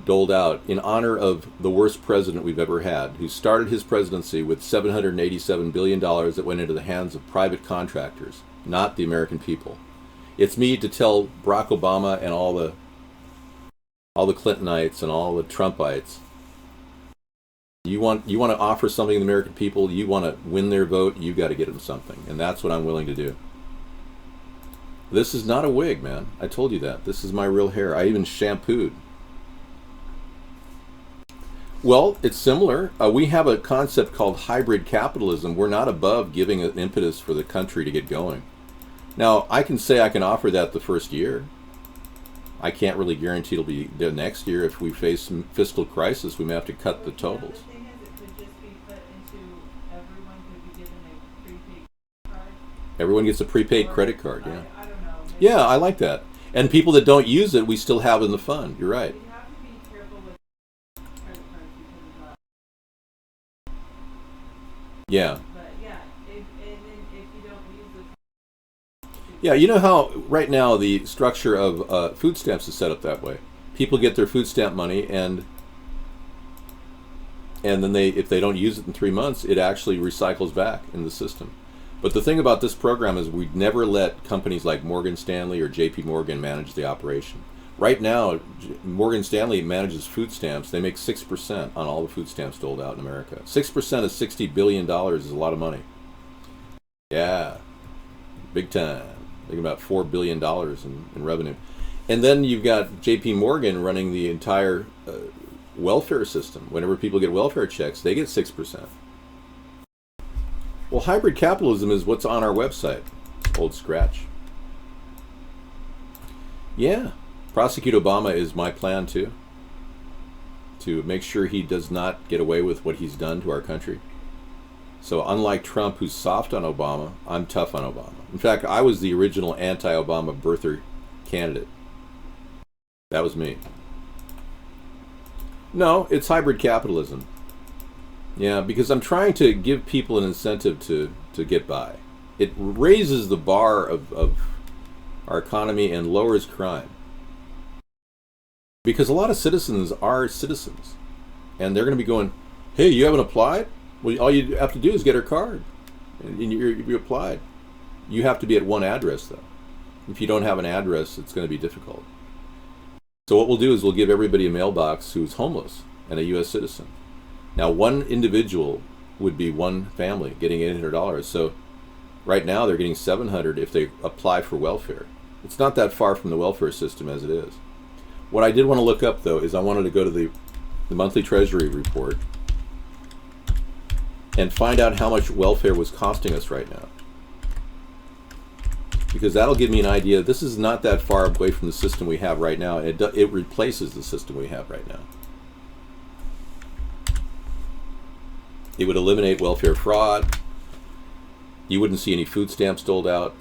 doled out in honor of the worst president we've ever had, who started his presidency with $787 billion that went into the hands of private contractors, not the American people. It's me to tell Barack Obama and all the Clintonites and all the Trumpites, you want to offer something to the American people, you want to win their vote, you got to get them something, and that's what I'm willing to do. This is not a wig, man. I told you that. This is my real hair. I even shampooed. Well, it's similar. We have a concept called hybrid capitalism. We're not above giving an impetus for the country to get going. Now, I can say I can offer that the first year. I can't really guarantee it'll be the next year. If we face some fiscal crisis, we may have to cut the totals. The thing is, it could just be put into everyone could be given a prepaid card. Everyone gets a prepaid credit card, yeah. I don't know. Yeah, I like that. And people that don't use it, we still have in the fund. You're right. You have to be careful with credit cards because of that. Yeah. But yeah, if you don't use it. Yeah, you know how right now the structure of food stamps is set up that way. People get their food stamp money, and then if they don't use it in 3 months, it actually recycles back in the system. But the thing about this program is we'd never let companies like Morgan Stanley or JP Morgan manage the operation. Right now, Morgan Stanley manages food stamps. They make 6% on all the food stamps doled out in America. 6% of $60 billion is a lot of money. Yeah, big time. Making about $4 billion in revenue. And then you've got JP Morgan running the entire welfare system. Whenever people get welfare checks, they get 6%. Well, hybrid capitalism is what's on our website. Old scratch. Yeah. Prosecute Obama is my plan, too. To make sure he does not get away with what he's done to our country. So unlike Trump, who's soft on Obama, I'm tough on Obama. In fact, I was the original anti-Obama birther candidate. That was me. No, it's hybrid capitalism. Yeah, because I'm trying to give people an incentive to get by. It raises the bar of our economy and lowers crime. Because a lot of citizens are citizens. And they're going to be going, hey, you haven't applied? Well, all you have to do is get her card. And you applied. You have to be at one address, though. If you don't have an address, it's going to be difficult. So what we'll do is we'll give everybody a mailbox who's homeless and a U.S. citizen. Now, one individual would be one family getting $800. So right now they're getting $700 if they apply for welfare. It's not that far from the welfare system as it is. What I did want to look up, though, is I wanted to go to the monthly Treasury report and find out how much welfare was costing us right now. Because that'll give me an idea. This is not that far away from the system we have right now. It replaces the system we have right now. It would eliminate welfare fraud. You wouldn't see any food stamps doled out.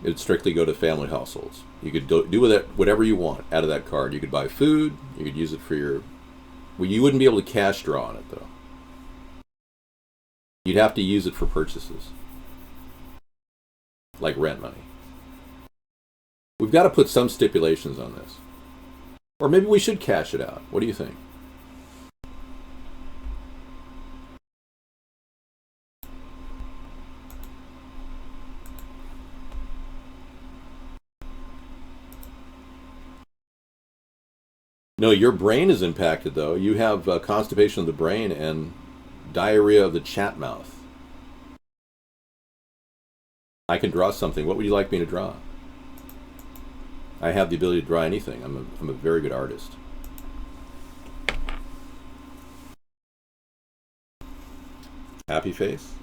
It would strictly go to family households. You could do with it whatever you want out of that card. You could buy food. You could use it for your... Well, you wouldn't be able to cash draw on it, though. You'd have to use it for purchases. Like rent money. We've got to put some stipulations on this. Or maybe we should cash it out. What do you think? No, your brain is impacted, though. You have constipation of the brain and diarrhea of the chat mouth. I can draw something. What would you like me to draw? I have the ability to draw anything. I'm a very good artist. Happy face?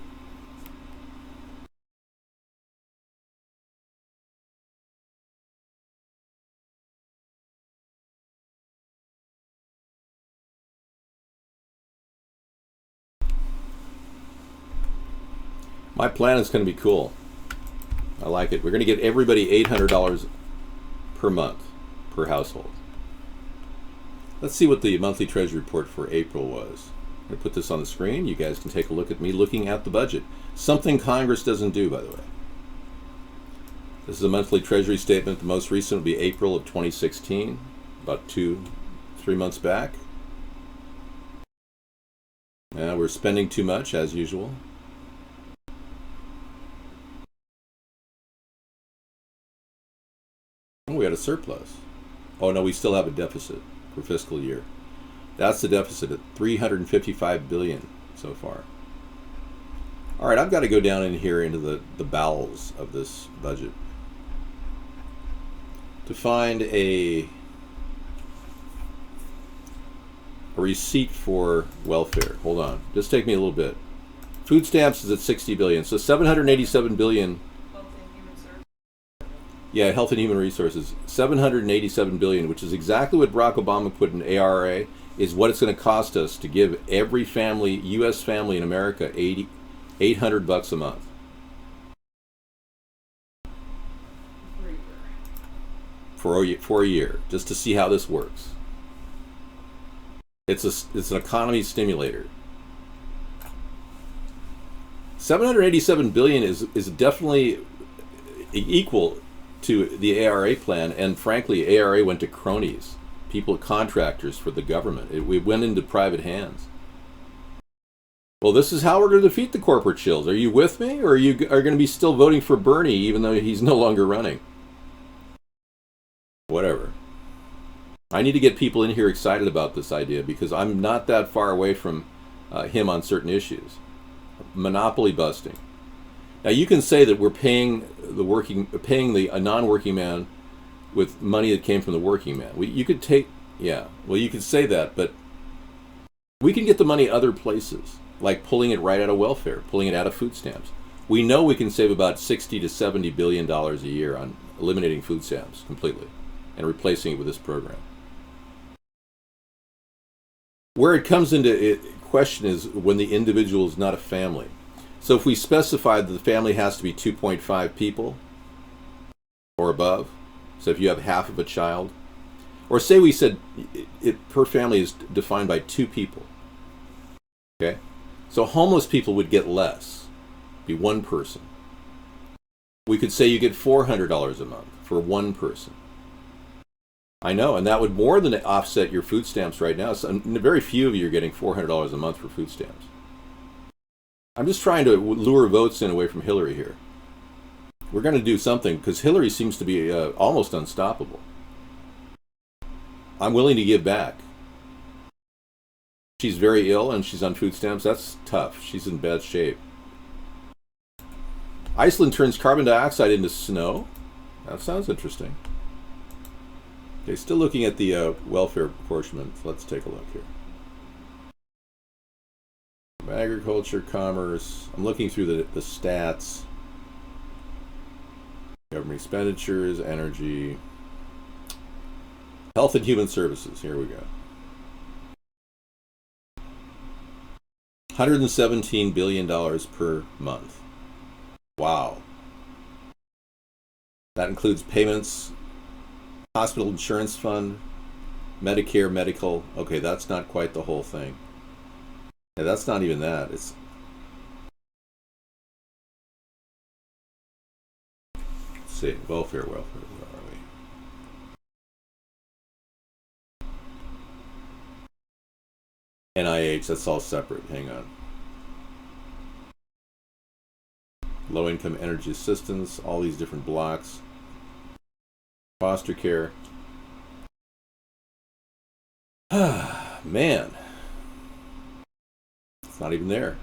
My plan is going to be cool. I like it. We're going to get everybody $800 per month, per household. Let's see what the monthly treasury report for April was. I'm going to put this on the screen. You guys can take a look at me looking at the budget. Something Congress doesn't do, by the way. This is a monthly treasury statement. The most recent will be April of 2016, about 2-3 months back. We're spending too much, as usual. Oh, we had a surplus. Oh no, we still have a deficit for fiscal year. That's the deficit at $355 billion so far. All right, I've got to go down in here into the bowels of this budget to find a receipt for welfare. Hold on, just take me a little bit. Food stamps is at $60 billion, so $787 billion. Yeah, Health and Human Resources, $787 billion, which is exactly what Barack Obama put in ARA, is what it's going to cost us to give every family, U.S. family in America, $800 a month. For a year, just to see how this works. It's an economy stimulator. $787 billion is definitely equal to the ARA plan, and frankly, ARA went to cronies, people, contractors for the government. We went into private hands. Well, this is how we're going to defeat the corporate shills. Are you with me, or are you going to be still voting for Bernie even though he's no longer running? Whatever. I need to get people in here excited about this idea because I'm not that far away from him on certain issues. Monopoly busting. Now you can say that we're paying a non-working man with money that came from the working man. You could say that, but we can get the money other places, like pulling it right out of welfare, pulling it out of food stamps. We know we can save about $60 to $70 billion a year on eliminating food stamps completely and replacing it with this program. Where it comes into question is when the individual is not a family. So if we specify that the family has to be 2.5 people or above, so if you have half of a child, or say we said it per family is defined by 2 people, okay? So homeless people would get less, be 1 person. We could say you get $400 a month for 1 person. I know, and that would more than offset your food stamps right now. So very few of you are getting $400 a month for food stamps. I'm just trying to lure votes in away from Hillary here. We're going to do something because Hillary seems to be almost unstoppable. I'm willing to give back. She's very ill and she's on food stamps. That's tough. She's in bad shape. Iceland turns carbon dioxide into snow. That sounds interesting. Okay, still looking at the welfare apportionment. Let's take a look here. Agriculture, commerce. I'm looking through the stats. Government expenditures, energy. Health and Human Services. Here we go. $117 billion per month. Wow. That includes payments, hospital insurance fund, Medicare, medical. Okay, that's not quite the whole thing. Yeah, that's not even that. It's let's see, welfare. Where are we? NIH, that's all separate. Hang on. Low-income energy assistance, all these different blocks. Foster care. Man, it's not even there.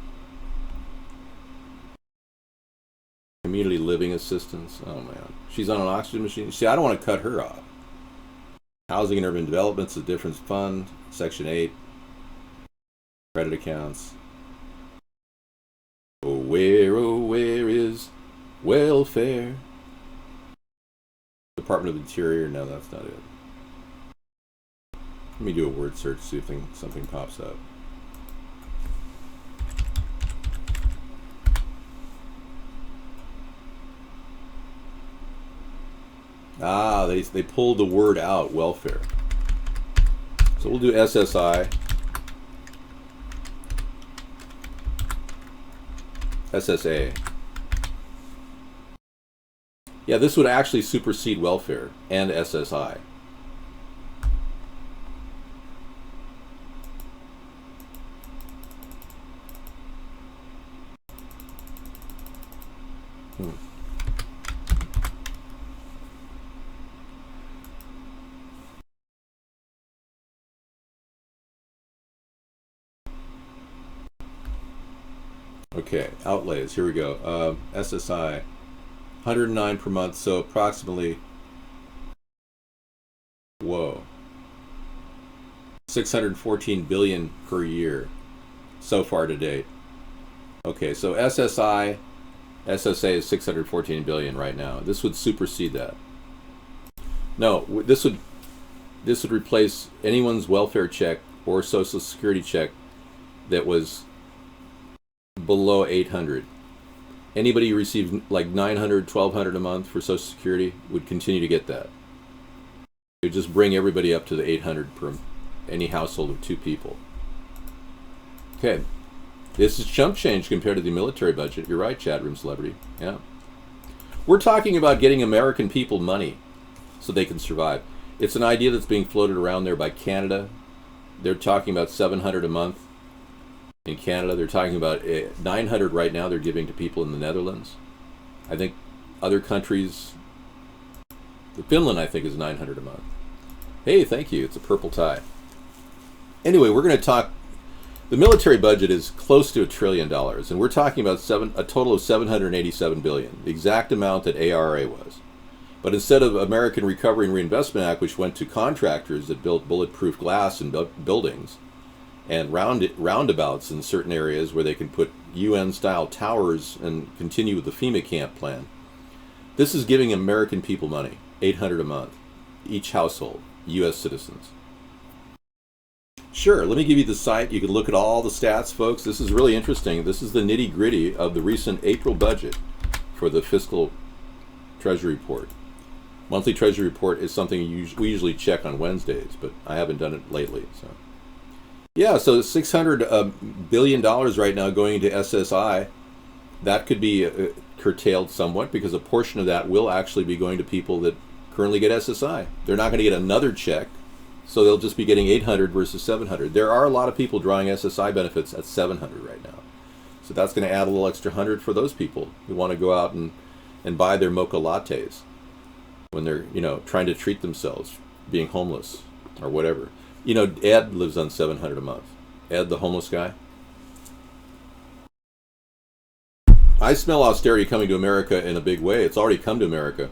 Community living assistance. Oh man, she's on an oxygen machine. See, I don't want to cut her off. Housing and Urban Development's a different fund. Section 8. Credit accounts. Oh, where is welfare? Department of Interior. No, that's not it. Let me do a word search, see if something pops up. Ah, they pulled the word out, welfare. So we'll do SSI. SSA. Yeah, this would actually supersede welfare and SSI. Okay, outlays. Here we go. SSI, 109 per month, so approximately, whoa, 614 billion per year so far to date. Okay, so SSA is 614 billion right now. This would supersede that. No, this would replace anyone's welfare check or Social Security check that was below 800. Anybody who receives like 900, 1200 a month for Social Security would continue to get that. It would just bring everybody up to the 800 per any household of 2 people. Okay, this is chump change compared to the military budget. You're right, chat room celebrity. Yeah, we're talking about getting American people money so they can survive. It's an idea that's being floated around there by Canada. They're talking about 700 a month. In Canada, they're talking about 900 right now they're giving to people in the Netherlands. I think other countries, Finland I think is 900 a month. Hey, thank you. It's a purple tie. Anyway, we're going to talk, the military budget is close to $1 trillion, and we're talking about a total of 787 billion, the exact amount that ARA was. But instead of American Recovery and Reinvestment Act, which went to contractors that built bulletproof glass in buildings, and roundabouts in certain areas where they can put UN-style towers and continue with the FEMA camp plan. This is giving American people money, $800 a month, each household, U.S. citizens. Sure, let me give you the site. You can look at all the stats, folks. This is really interesting. This is the nitty-gritty of the recent April budget for the fiscal Treasury report. Monthly Treasury report is something we usually check on Wednesdays, but I haven't done it lately, so. Yeah, so $600 billion right now going into SSI. That could be curtailed somewhat because a portion of that will actually be going to people that currently get SSI. They're not going to get another check, so they'll just be getting 800 versus 700. There are a lot of people drawing SSI benefits at 700 right now. So that's going to add a little extra 100 for those people who want to go out and buy their mocha lattes when they're, trying to treat themselves, being homeless or whatever. Ed lives on 700 a month. Ed, the homeless guy. I smell austerity coming to America in a big way. It's already come to America.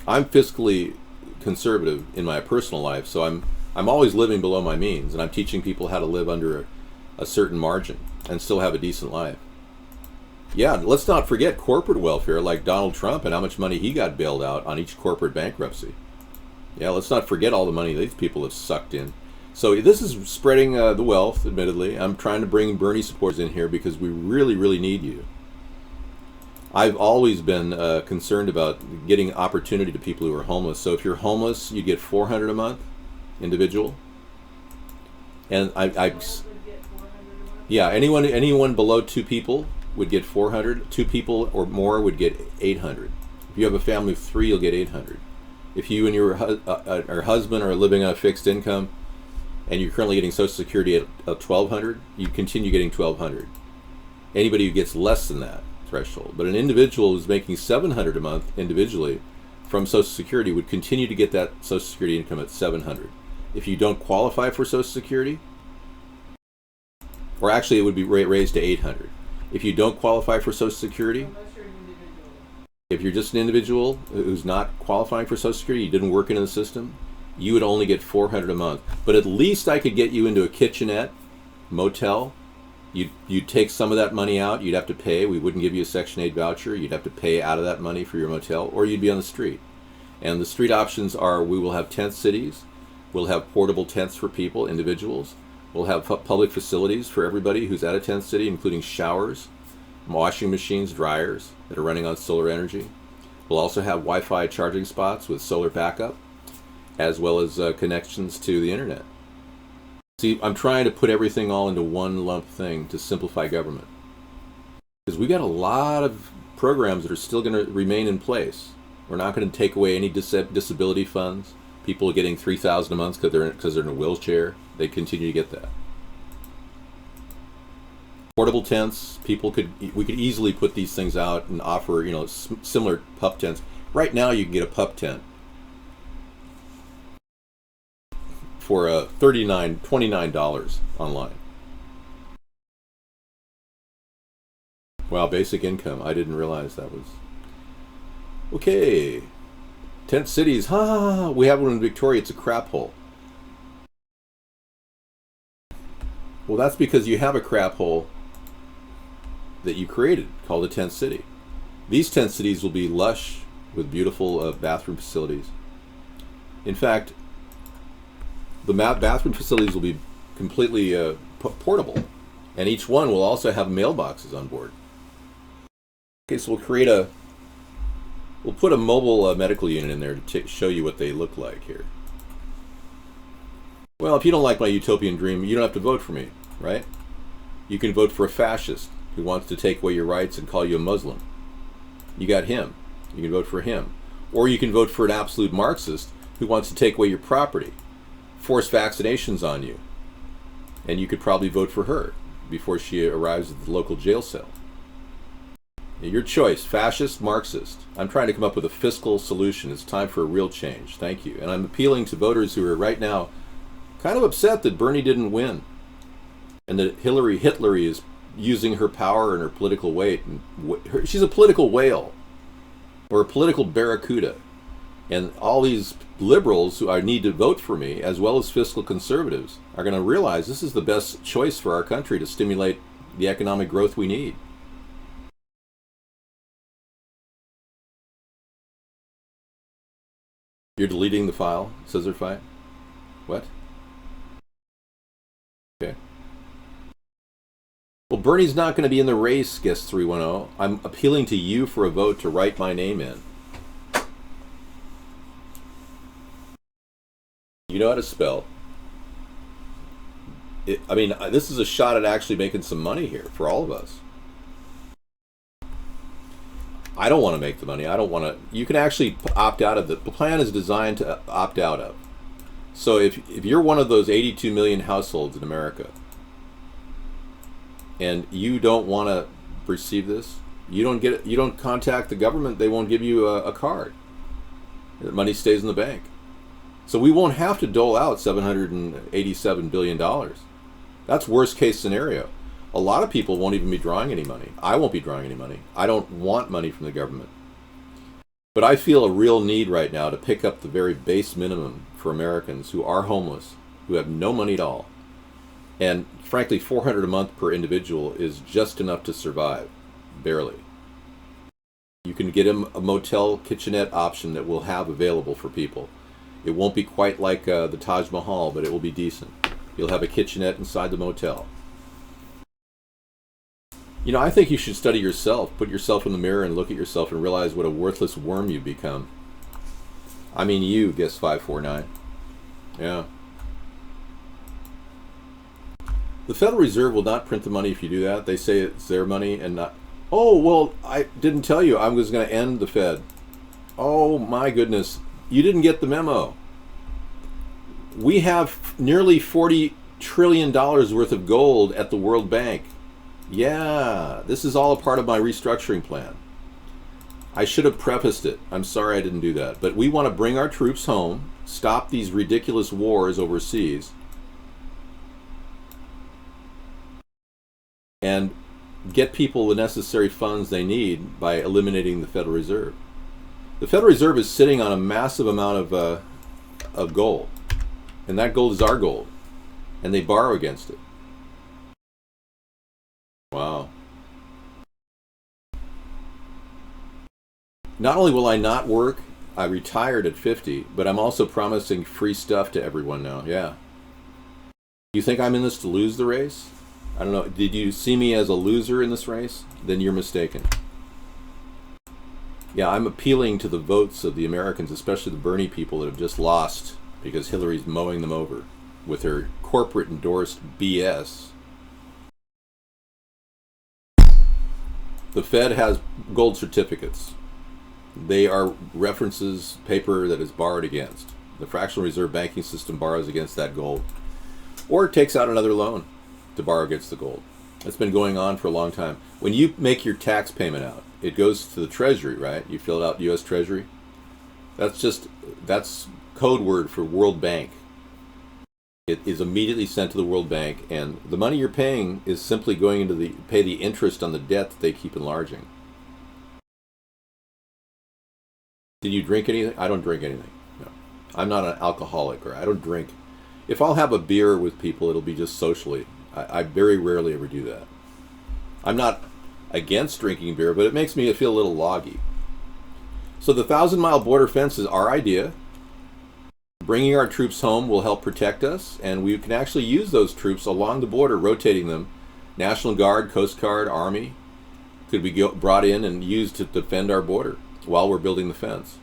I'm fiscally conservative in my personal life, so I'm always living below my means, and I'm teaching people how to live under a certain margin and still have a decent life. Yeah, let's not forget corporate welfare like Donald Trump and how much money he got bailed out on each corporate bankruptcy. Yeah, let's not forget all the money these people have sucked in. So this is spreading the wealth, admittedly. I'm trying to bring Bernie supporters in here because we really, really need you. I've always been concerned about getting opportunity to people who are homeless. So if you're homeless, you get 400 a month, individual. And yeah, anyone below 2 people would get 400. 2 people or more would get 800. If you have a family of 3, you'll get 800. If you and your husband are living on a fixed income, and you're currently getting Social Security at 1,200, you continue getting 1,200. Anybody who gets less than that threshold, but an individual who's making 700 a month individually from Social Security would continue to get that Social Security income at 700. if you don't qualify for Social Security. Or actually, it would be raised to $800. If you don't qualify for Social Security, if you're just an individual who's not qualifying for Social Security, you didn't work into the system, you would only get $400 a month. But at least I could get you into a kitchenette, motel. You'd take some of that money out. You'd have to pay. We wouldn't give you a Section 8 voucher. You'd have to pay out of that money for your motel, or you'd be on the street. And the street options are, we will have tent cities. We'll have portable tents for people, individuals. We'll have public facilities for everybody who's at a tent city, including showers, washing machines, dryers that are running on solar energy. We'll also have Wi-Fi charging spots with solar backup, as well as connections to the internet. See, I'm trying to put everything all into one lump thing to simplify government. Because we've got a lot of programs that are still going to remain in place. We're not going to take away any disability funds. People are getting $3,000 a month because they're in a wheelchair. They continue to get that. Portable tents, we could easily put these things out and offer, similar pup tents. Right now, you can get a pup tent for $29 online. Wow, basic income. I didn't realize that was. Okay. Tent cities. We have one in Victoria. It's a crap hole. Well, that's because you have a crap hole that you created called a tent city. These tent cities will be lush with beautiful bathroom facilities. In fact, the bathroom facilities will be completely portable, and each one will also have mailboxes on board. Okay, so we'll put a mobile medical unit in there to show you what they look like here. Well, if you don't like my utopian dream, you don't have to vote for me, right? You can vote for a fascist who wants to take away your rights and call you a Muslim. You got him. You can vote for him. Or you can vote for an absolute Marxist who wants to take away your property, force vaccinations on you. And you could probably vote for her before she arrives at the local jail cell. Your choice, fascist, Marxist. I'm trying to come up with a fiscal solution. It's time for a real change. Thank you. And I'm appealing to voters who are right now kind of upset that Bernie didn't win and that Hitler is using her power and her political weight. And she's a political whale or a political barracuda. And all these liberals who need to vote for me, as well as fiscal conservatives, are going to realize this is the best choice for our country to stimulate the economic growth we need. You're deleting the file, Scissorfight? What? Okay. Well, Bernie's not going to be in the race, Guest 310. I'm appealing to you for a vote to write my name in. You know how to spell. This is a shot at actually making some money here for all of us. I don't want to make the money. I don't want to. You can actually opt out of the plan is designed to opt out of. So if you're one of those 82 million households in America and you don't want to receive this, you don't contact the government, they won't give you a card. The money stays in the bank. So we won't have to dole out $787 billion. That's worst case scenario. A lot of people won't even be drawing any money. I won't be drawing any money. I don't want money from the government. But I feel a real need right now to pick up the very base minimum for Americans who are homeless, who have no money at all. And frankly, $400 a month per individual is just enough to survive, barely. You can get a motel kitchenette option that we'll have available for people. It won't be quite like the Taj Mahal, but it will be decent. You'll have a kitchenette inside the motel. I think you should study yourself, put yourself in the mirror and look at yourself and realize what a worthless worm you've become. I mean you, Guest 549. Yeah. The Federal Reserve will not print the money if you do that. They say it's their money and not... Oh, well, I didn't tell you I was going to end the Fed. Oh, my goodness. You didn't get the memo. We have nearly $40 trillion worth of gold at the World Bank. Yeah, this is all a part of my restructuring plan. I should have prefaced it. I'm sorry I didn't do that. But we want to bring our troops home. stop these ridiculous wars overseas, and get people the necessary funds they need by eliminating the Federal Reserve. The Federal Reserve is sitting on a massive amount of gold, and that gold is our gold, and they borrow against it. Wow. Not only will I not work, I retired at 50, but I'm also promising free stuff to everyone now. Yeah. You think I'm in this to lose the race? I don't know. Did you see me as a loser in this race? Then you're mistaken. Yeah, I'm appealing to the votes of the Americans, especially the Bernie people that have just lost because Hillary's mowing them over with her corporate endorsed BS. The Fed has gold certificates. They are references paper that is borrowed against. The fractional reserve banking system borrows against that gold, or takes out another loan to borrow against the gold. That's been going on for a long time. When you make your tax payment out, it goes to the Treasury, right? You fill it out U.S. Treasury. That's code word for World Bank. It is immediately sent to the World Bank, and the money you're paying is simply going into pay the interest on the debt that they keep enlarging. Did you drink anything? I don't drink anything. No. I'm not an alcoholic, or I don't drink. If I'll have a beer with people, it'll be just socially. I very rarely ever do that. I'm not against drinking beer, but it makes me feel a little loggy. So the 1,000-mile border fence is our idea. Bringing our troops home will help protect us, and we can actually use those troops along the border, rotating them. National Guard, Coast Guard, Army could be brought in and used to defend our border while we're building the fence.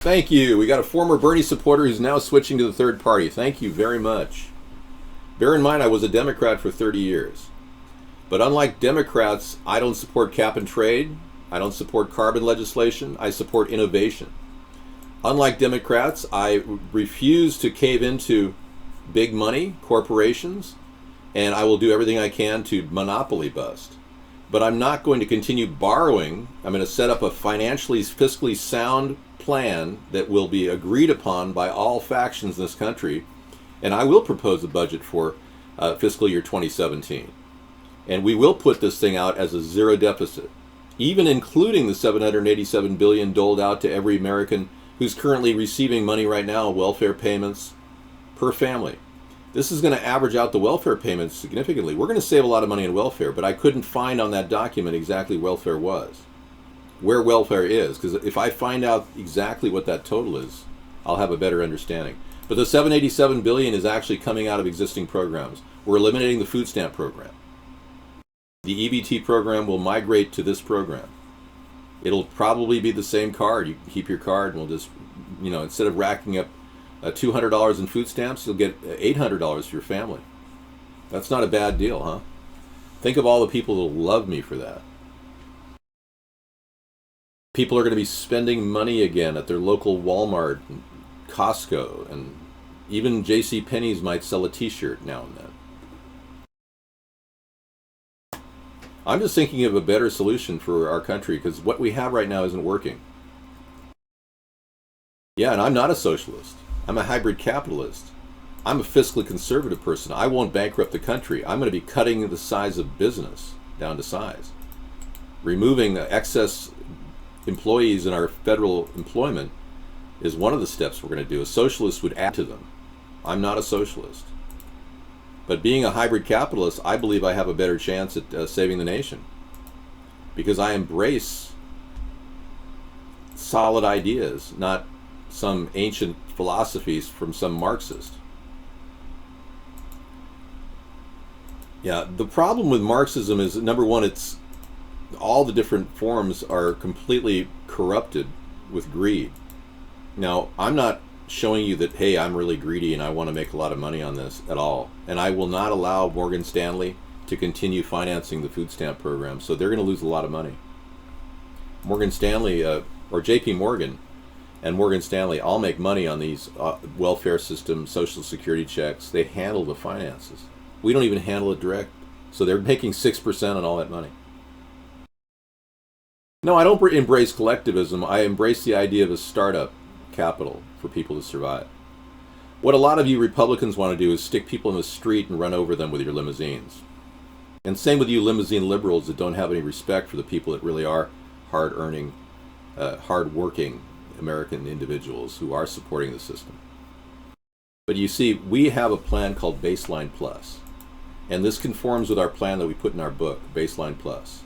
Thank you. We got a former Bernie supporter who's now switching to the third party. Thank you very much. Bear in mind, I was a Democrat for 30 years. But unlike Democrats, I don't support cap and trade. I don't support carbon legislation. I support innovation. Unlike Democrats, I refuse to cave into big money, corporations, and I will do everything I can to monopoly bust. But I'm not going to continue borrowing. I'm going to set up a financially, fiscally sound plan that will be agreed upon by all factions in this country, and I will propose a budget for fiscal year 2017. And we will put this thing out as a zero deficit, even including the $787 billion doled out to every American who's currently receiving money right now, welfare payments per family. This is going to average out the welfare payments significantly. We're going to save a lot of money in welfare, but I couldn't find on that document exactly welfare was, where welfare is, because if I find out exactly what that total is, I'll have a better understanding. But the $787 billion is actually coming out of existing programs. We're eliminating the food stamp program. The EBT program will migrate to this program. It'll probably be the same card. You keep your card, and we'll just, instead of racking up $200 in food stamps, you'll get $800 for your family. That's not a bad deal, huh? Think of all the people that will love me for that. People are going to be spending money again at their local Walmart, and Costco, and even J.C. Penney's might sell a t-shirt now and then. I'm just thinking of a better solution for our country, because what we have right now isn't working. Yeah, and I'm not a socialist. I'm a hybrid capitalist. I'm a fiscally conservative person. I won't bankrupt the country. I'm going to be cutting the size of business down to size. Removing excess employees in our federal employment is one of the steps we're going to do. A socialist would add to them. I'm not a socialist. But being a hybrid capitalist, I believe I have a better chance at saving the nation, because I embrace solid ideas, not some ancient philosophies from some Marxist. Yeah, the problem with Marxism is, number one, it's all the different forms are completely corrupted with greed. Now, I'm not showing you that, hey, I'm really greedy and I want to make a lot of money on this at all. And I will not allow Morgan Stanley to continue financing the food stamp program, so they're going to lose a lot of money. Morgan Stanley, or JP Morgan and Morgan Stanley all make money on these welfare systems, social security checks. They handle the finances. We don't even handle it direct. So they're making 6% on all that money. No, I don't embrace collectivism. I embrace the idea of a startup capital for people to survive. What a lot of you Republicans want to do is stick people in the street and run over them with your limousines. And same with you limousine liberals that don't have any respect for the people that really are hard-earning, hard-working American individuals who are supporting the system. But you see, we have a plan called Baseline Plus. And this conforms with our plan that we put in our book, Baseline Plus.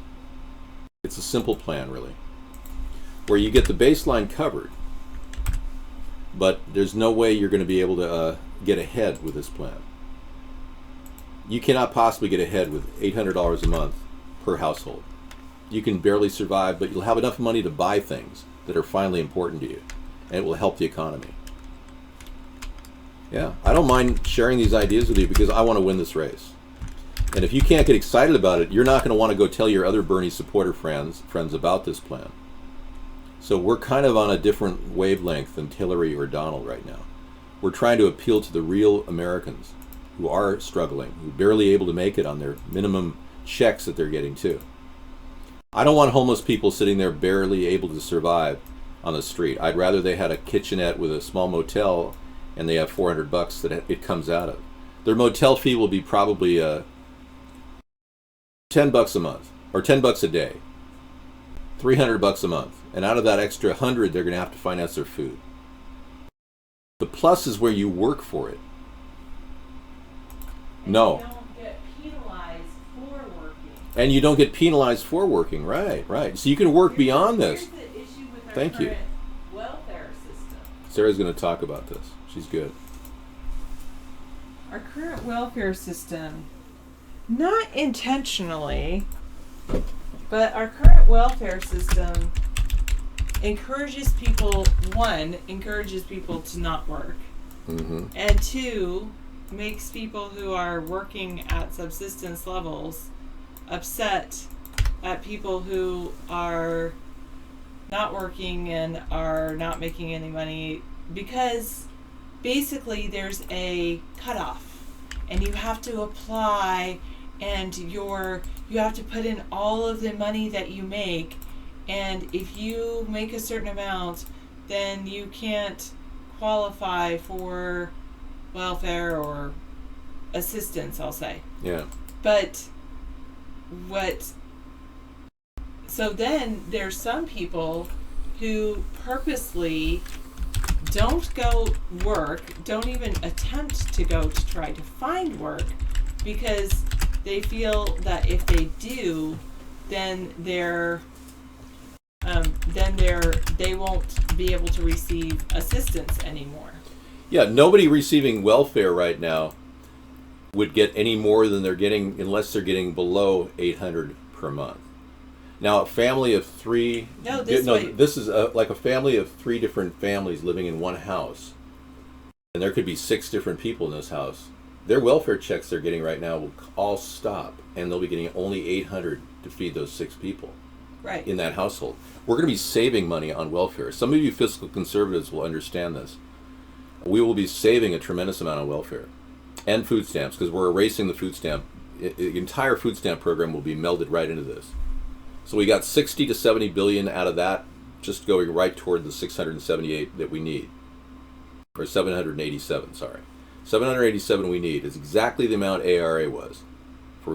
It's a simple plan, really, where you get the baseline covered, but there's no way you're going to be able to get ahead with this plan. You cannot possibly get ahead with $800 a month per household. You can barely survive, but you'll have enough money to buy things that are finally important to you, and it will help the economy. Yeah, I don't mind sharing these ideas with you because I want to win this race. And if you can't get excited about it, you're not going to want to go tell your other Bernie supporter friends about this plan. So we're kind of on a different wavelength than Hillary or Donald right now. We're trying to appeal to the real Americans who are struggling, who are barely able to make it on their minimum checks that they're getting too. I don't want homeless people sitting there barely able to survive on the street. I'd rather they had a kitchenette with a small motel and they have $400 that it comes out of. Their motel fee will be probably $10 a month or $10 a day, $300 a month, and out of that extra 100 they're going to have to finance their food. The plus is where you work for it. No. You don't get penalized for working. And you don't get penalized for working, right. So you can work beyond this. Here's the issue with our Thank you. current welfare system. Sarah's going to talk about this. She's good. Our current welfare system, not intentionally, but our current welfare system encourages people to not work, and two, makes people who are working at subsistence levels upset at people who are not working and are not making any money, because basically there's a cutoff and you have to apply and you have to put in all of the money that you make, and if you make a certain amount then you can't qualify for welfare or assistance, I'll say. Yeah. But so then there's some people who purposely don't go work, don't even attempt to go to try to find work, because they feel that if they do, then they won't be able to receive assistance anymore. Yeah, nobody receiving welfare right now would get any more than they're getting unless they're getting below $800 per month. Now, a family of three... this is like a family of three different families living in one house. And there could be 6 different people in this house. Their welfare checks they're getting right now will all stop, and they'll be getting only $800 to feed those 6 people. Right. In that household. We're going to be saving money on welfare. Some of you fiscal conservatives will understand this. We will be saving a tremendous amount on welfare and food stamps, because we're erasing the food stamp. The entire food stamp program will be melded right into this. So we got 60 to 70 billion out of that, just going right toward the 678 that we need. Or 787, sorry. 787 we need is exactly the amount ARA was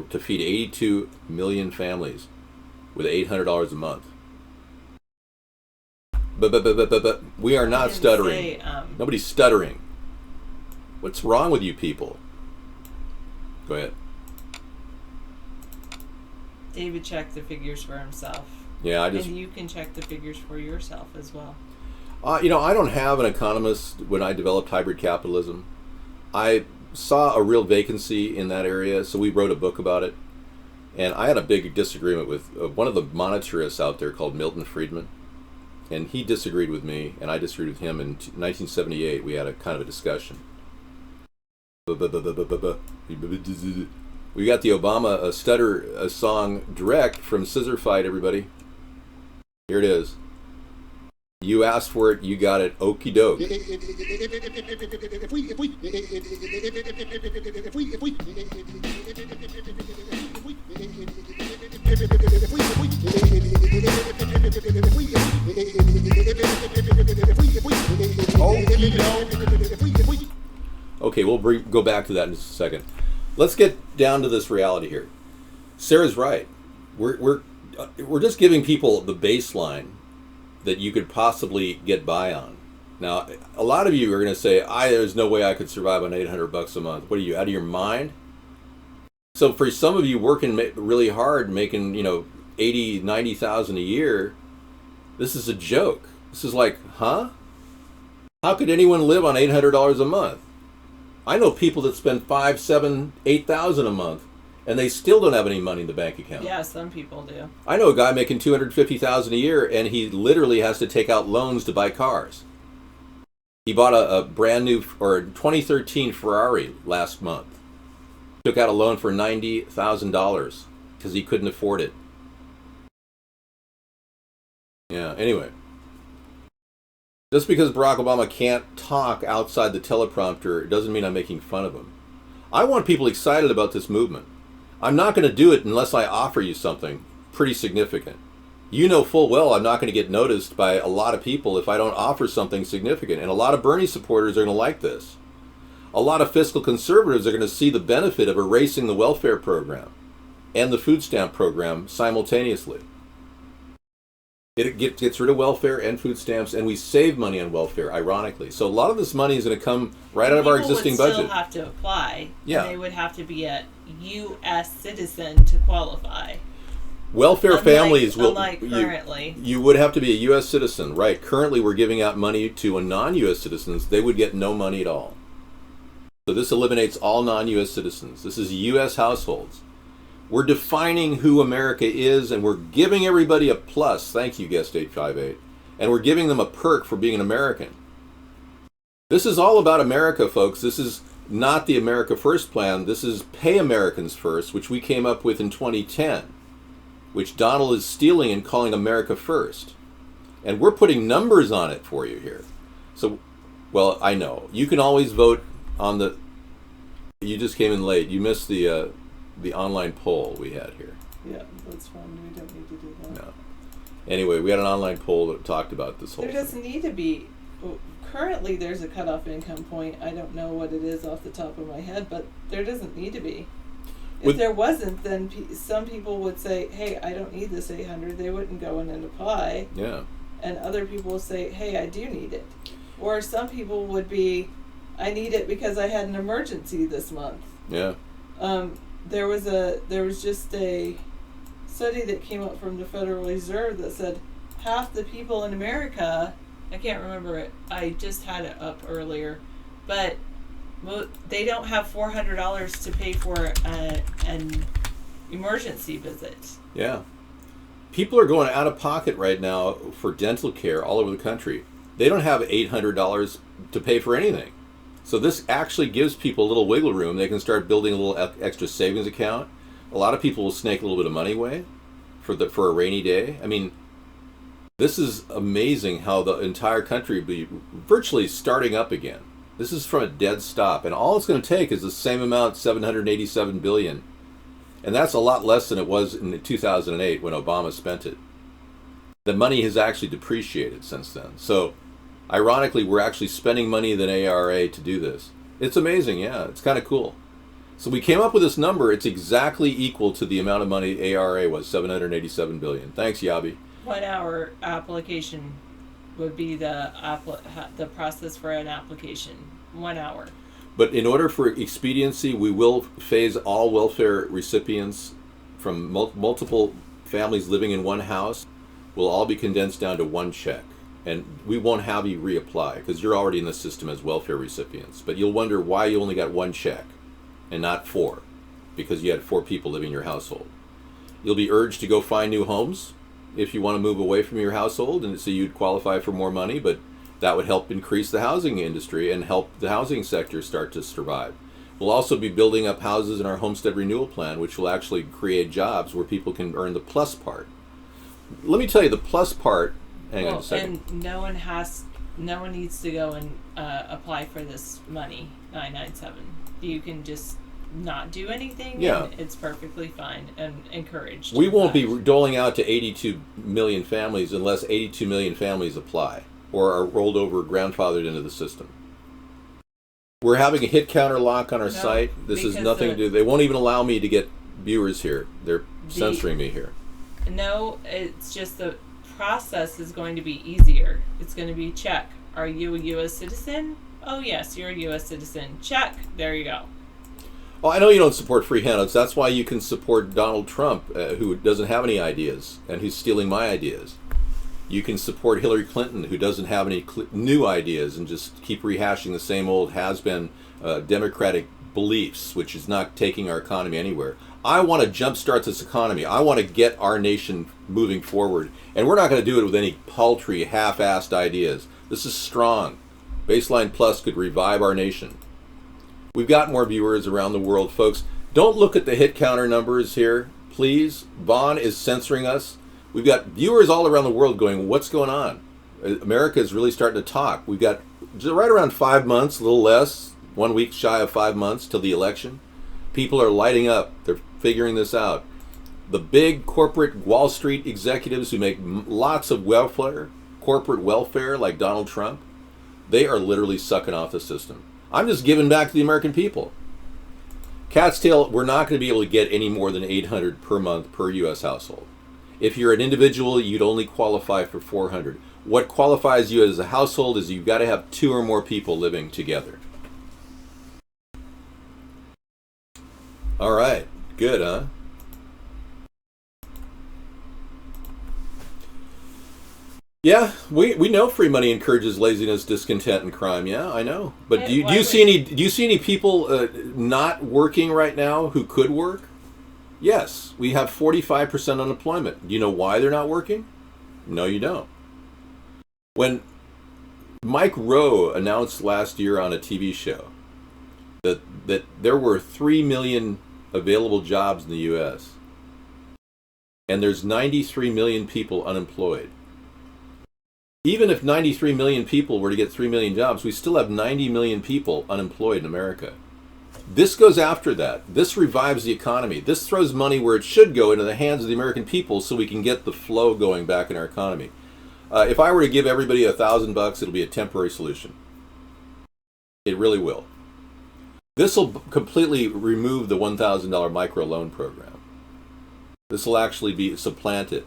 to feed 82 million families with $800 a month. But we are not stuttering. Nobody's stuttering. What's wrong with you people? Go ahead. David checked the figures for himself. Yeah, and you can check the figures for yourself as well. I don't have an economist when I developed hybrid capitalism. I saw a real vacancy in that area, so we wrote a book about it. And I had a big disagreement with one of the monetarists out there called Milton Friedman. And he disagreed with me, and I disagreed with him. In 1978, we had a kind of a discussion. We got the Obama stutter song direct from Scissor Fight, everybody. Here it is. You asked for it, you got it, okie doke. Okay, we'll go back to that in just a second. Let's get down to this reality here. Sarah's right. We're just giving people the baseline that you could possibly get by on. Now, a lot of you are going to say, there's no way I could survive on $800 a month. What are you, out of your mind? So for some of you working really hard, making, 80, 90,000 a year, this is a joke. This is like, huh? How could anyone live on $800 a month? I know people that spend 5, 7, 8,000 a month, and they still don't have any money in the bank account. Yeah, some people do. I know a guy making $250,000 a year, and he literally has to take out loans to buy cars. He bought a brand new, or 2013 Ferrari last month. Took out a loan for $90,000 because he couldn't afford it. Yeah, anyway. Just because Barack Obama can't talk outside the teleprompter doesn't mean I'm making fun of him. I want people excited about this movement. I'm not going to do it unless I offer you something pretty significant. You know full well I'm not going to get noticed by a lot of people if I don't offer something significant. And a lot of Bernie supporters are going to like this. A lot of fiscal conservatives are going to see the benefit of erasing the welfare program and the food stamp program simultaneously. It gets rid of welfare and food stamps, and we save money on welfare, ironically. So a lot of this money is going to come right out of our existing budget. People would still have to apply. Yeah. And they would have to be a U.S. citizen to qualify. Welfare families will... Unlike currently. You would have to be a U.S. citizen, right? Currently, we're giving out money to non-U.S. citizens. They would get no money at all. So this eliminates all non-U.S. citizens. This is U.S. households. We're defining who America is, and we're giving everybody a plus. Thank you, Guest 858. And we're giving them a perk for being an American. This is all about America, folks. This is not the America First plan. This is Pay Americans First, which we came up with in 2010, which Donald is stealing and calling America First. And we're putting numbers on it for you here. So, well, I know. You can always vote on the... You just came in late. You missed the online poll we had here. Yeah, that's fine. We don't need to do that. No. Anyway, we had an online poll that talked about this whole There doesn't need to be... Currently, there's a cutoff income point. I don't know what it is off the top of my head, but there doesn't need to be. If there wasn't, then some people would say, hey, I don't need this 800. They wouldn't go in and apply. Yeah. And other people will say, hey, I do need it. Or some people would be, I need it because I had an emergency this month. Yeah. There was just a study that came up from the Federal Reserve that said half the people in America, I can't remember it, I just had it up earlier, but they don't have $400 to pay for an emergency visit. Yeah. People are going out of pocket right now for dental care all over the country. They don't have $800 to pay for anything. So this actually gives people a little wiggle room. They can start building a little extra savings account. A lot of people will snake a little bit of money away for a rainy day. I mean, this is amazing how the entire country will be virtually starting up again. This is from a dead stop, and all it's going to take is the same amount, $787 billion. And that's a lot less than it was in 2008 when Obama spent it. The money has actually depreciated since then. So ironically, we're actually spending money than ARA to do this. It's amazing, yeah. It's kind of cool. So we came up with this number. It's exactly equal to the amount of money ARA was, $787 billion. Thanks, Yabi. 1 hour application would be the process for an application. 1 hour. But in order for expediency, we will phase all welfare recipients from multiple families living in one house. Will all be condensed down to one check. And we won't have you reapply because you're already in the system as welfare recipients. But you'll wonder why you only got one check and not 4, because you had 4 people living in your household. You'll be urged to go find new homes if you want to move away from your household, and so you'd qualify for more money, but that would help increase the housing industry and help the housing sector start to survive. We'll also be building up houses in our homestead renewal plan, which will actually create jobs where people can earn the plus part. Let me tell you, the plus part, hang on a second. And no one needs to go and apply for this money, 997. You can just not do anything, Yeah. and it's perfectly fine and encouraged. We won't be But doling out to 82 million families unless 82 million families apply or are rolled over, grandfathered into the system. We're having a hit counter lock on our No, site. This is because nothing to do. They won't even allow me to get viewers here. They're censoring me here. No, it's just the process is going to be easier. It's going to be check. Are you a U.S. citizen? Oh, yes, you're a U.S. citizen. Check. There you go. Well, I know you don't support free handouts. That's why you can support Donald Trump, who doesn't have any ideas and who's stealing my ideas. You can support Hillary Clinton, who doesn't have any new ideas and just keep rehashing the same old has-been Democratic beliefs, which is not taking our economy anywhere. I want to jumpstart this economy. I want to get our nation moving forward. And we're not going to do it with any paltry, half-assed ideas. This is strong. Baseline Plus could revive our nation. We've got more viewers around the world, folks. Don't look at the hit counter numbers here, please. Vaughn is censoring us. We've got viewers all around the world going, what's going on? America is really starting to talk. We've got right around 5 months, a little less, 1 week shy of 5 months till the election. People are lighting up. They're figuring this out. The big corporate Wall Street executives who make lots of welfare, corporate welfare like Donald Trump, they are literally sucking off the system. I'm just giving back to the American people. Cat's tail, we're not going to be able to get any more than $800 per month per U.S. household. If you're an individual, you'd only qualify for $400. What qualifies you as a household is you've got to have 2 or more people living together. All right, good, huh? Yeah, we know free money encourages laziness, discontent, and crime. Yeah, I know. But do you see any people not working right now who could work? Yes, we have 45% unemployment. Do you know why they're not working? No, you don't. When Mike Rowe announced last year on a TV show that there were 3 million available jobs in the U.S. and there's 93 million people unemployed. Even if 93 million people were to get 3 million jobs, we still have 90 million people unemployed in America. This goes after that. This revives the economy. This throws money where it should go, into the hands of the American people, so we can get the flow going back in our economy. If I were to give everybody $1,000, it'll be a temporary solution. It really will. This will completely remove the $1,000 micro loan program. This will actually be supplanted.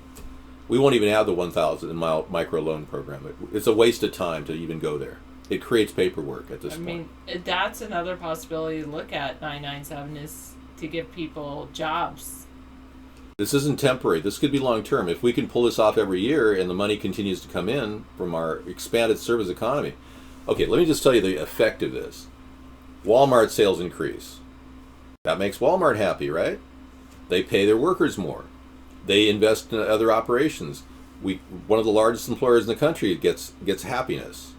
We won't even have the $1,000 micro loan program. It's a waste of time to even go there. It creates paperwork at this point. I mean, that's another possibility to look at, 997, is to give people jobs. This isn't temporary. This could be long-term. If we can pull this off every year and the money continues to come in from our expanded service economy. Okay, let me just tell you the effect of this. Walmart sales increase. That makes Walmart happy, right? They pay their workers more. They invest in other operations. One of the largest employers in the country gets happiness.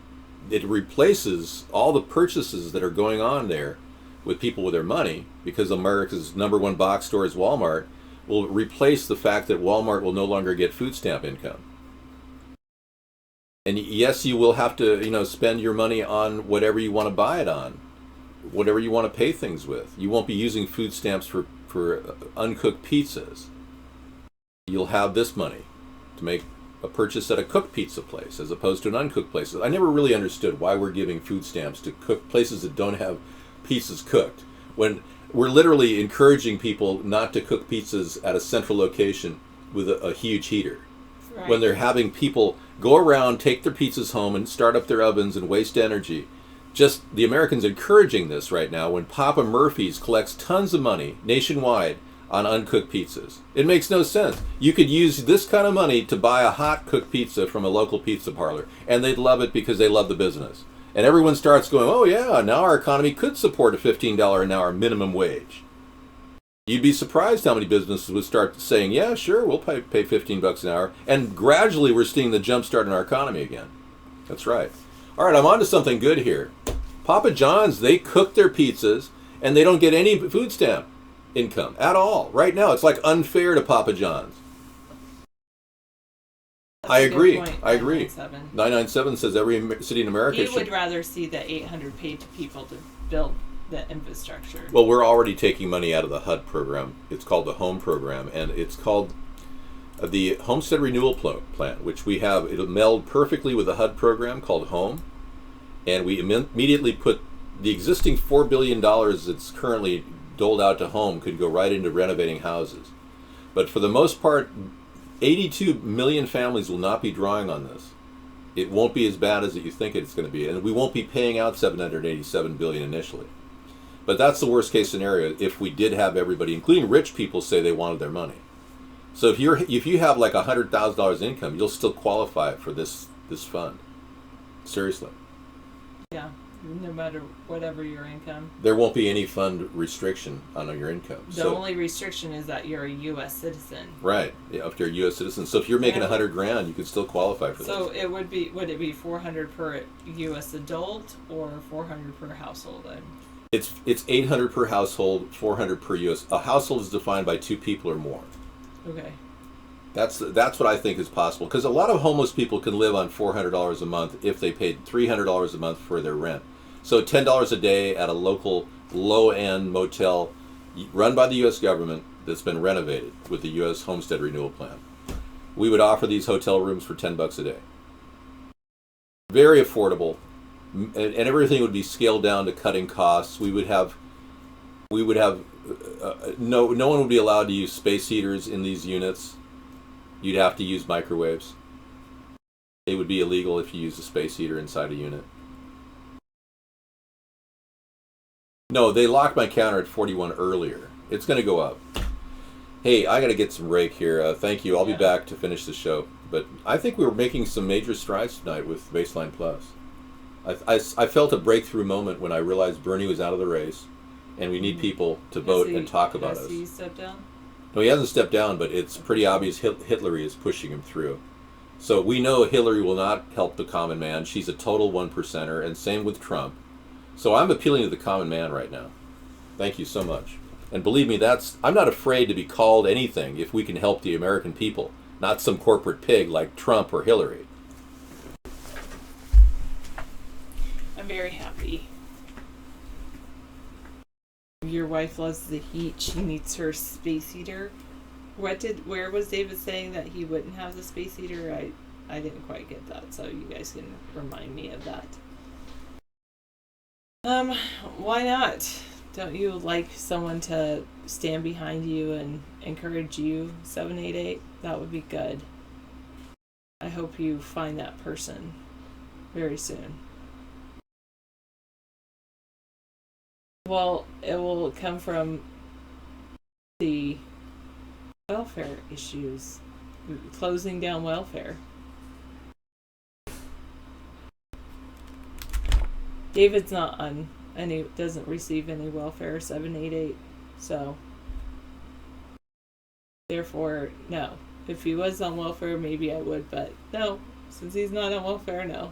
It replaces all the purchases that are going on there with people with their money, because America's #1 box store is Walmart, will replace the fact that Walmart will no longer get food stamp income. And yes, you will have to, spend your money on whatever you want to buy it on, whatever you want to pay things with. You won't be using food stamps for uncooked pizzas. You'll have this money to make a purchase at a cooked pizza place as opposed to an uncooked place. I never really understood why we're giving food stamps to cook places that don't have pizzas cooked, when we're literally encouraging people not to cook pizzas at a central location with a huge heater. Right. When they're having people go around, take their pizzas home and start up their ovens and waste energy. Just the Americans encouraging this right now, when Papa Murphy's collects tons of money nationwide on uncooked pizzas. It makes no sense. You could use this kind of money to buy a hot cooked pizza from a local pizza parlor, and they'd love it because they love the business. And everyone starts going, oh yeah, now our economy could support a $15 an hour minimum wage. You'd be surprised how many businesses would start saying, yeah, sure, we'll pay $15 an hour. And gradually we're seeing the jump start in our economy again. That's right. All right, I'm on to something good here. Papa John's, they cook their pizzas, and they don't get any food stamp income at all. Right now, it's like unfair to Papa John's. That's I agree. Point, I agree. 997 says every city in America He would rather see the 800 paid people to build the infrastructure. Well, we're already taking money out of the HUD program. It's called the HOME program, and it's called the Homestead Renewal Plan, which we have. It'll meld perfectly with the HUD program called HOME, and we immediately put the existing $4 billion that's currently doled out to HOME could go right into renovating houses. But for the most part, 82 million families will not be drawing on this. It won't be as bad as you think it's going to be, and we won't be paying out $787 billion initially. But that's the worst case scenario if we did have everybody, including rich people, say they wanted their money. So if you have like $100,000 income, you'll still qualify for this fund. Seriously. Yeah, no matter whatever your income. There won't be any fund restriction on your income. The only restriction is that you're a U.S. citizen. Right. Yeah, if you're a U.S. citizen. So if you're making $100,000, you can still qualify for So this. would it be $400 per U.S. adult or $400 per household? It's $800 per household, $400 per U.S. A household is defined by 2 people or more. Okay. That's what I think is possible, because a lot of homeless people can live on $400 a month if they paid $300 a month for their rent. So $10 a day at a local low-end motel run by the U.S. government that's been renovated with the U.S. Homestead Renewal Plan. We would offer these hotel rooms for $10 a day. Very affordable, and everything would be scaled down to cutting costs. We would have no one would be allowed to use space heaters in these units. You'd have to use microwaves. It would be illegal if you use a space heater inside a unit. No, they locked my counter at 41 earlier. It's going to go up. Hey, I got to get some break here. Thank you. I'll be back to finish the show. But I think we were making some major strides tonight with Baseline Plus. I felt a breakthrough moment when I realized Bernie was out of the race, and we need people to vote and talk about us. Has he stepped down? No, he hasn't stepped down, but it's pretty obvious Hillary is pushing him through. So we know Hillary will not help the common man. She's a total one-percenter, and same with Trump. So I'm appealing to the common man right now. Thank you so much. And believe me, I'm not afraid to be called anything if we can help the American people, not some corporate pig like Trump or Hillary. I'm very happy. Your wife loves the heat. She needs her space heater. Where was David saying that he wouldn't have the space heater? I didn't quite get that, so you guys can remind me of that. Why not? Don't you like someone to stand behind you and encourage you? 788, that would be good. I hope you find that person very soon. Well, it will come from the welfare issues, closing down welfare. David's not on any, doesn't receive any welfare, 788, so therefore, no. If he was on welfare, maybe I would, but no, since he's not on welfare, no.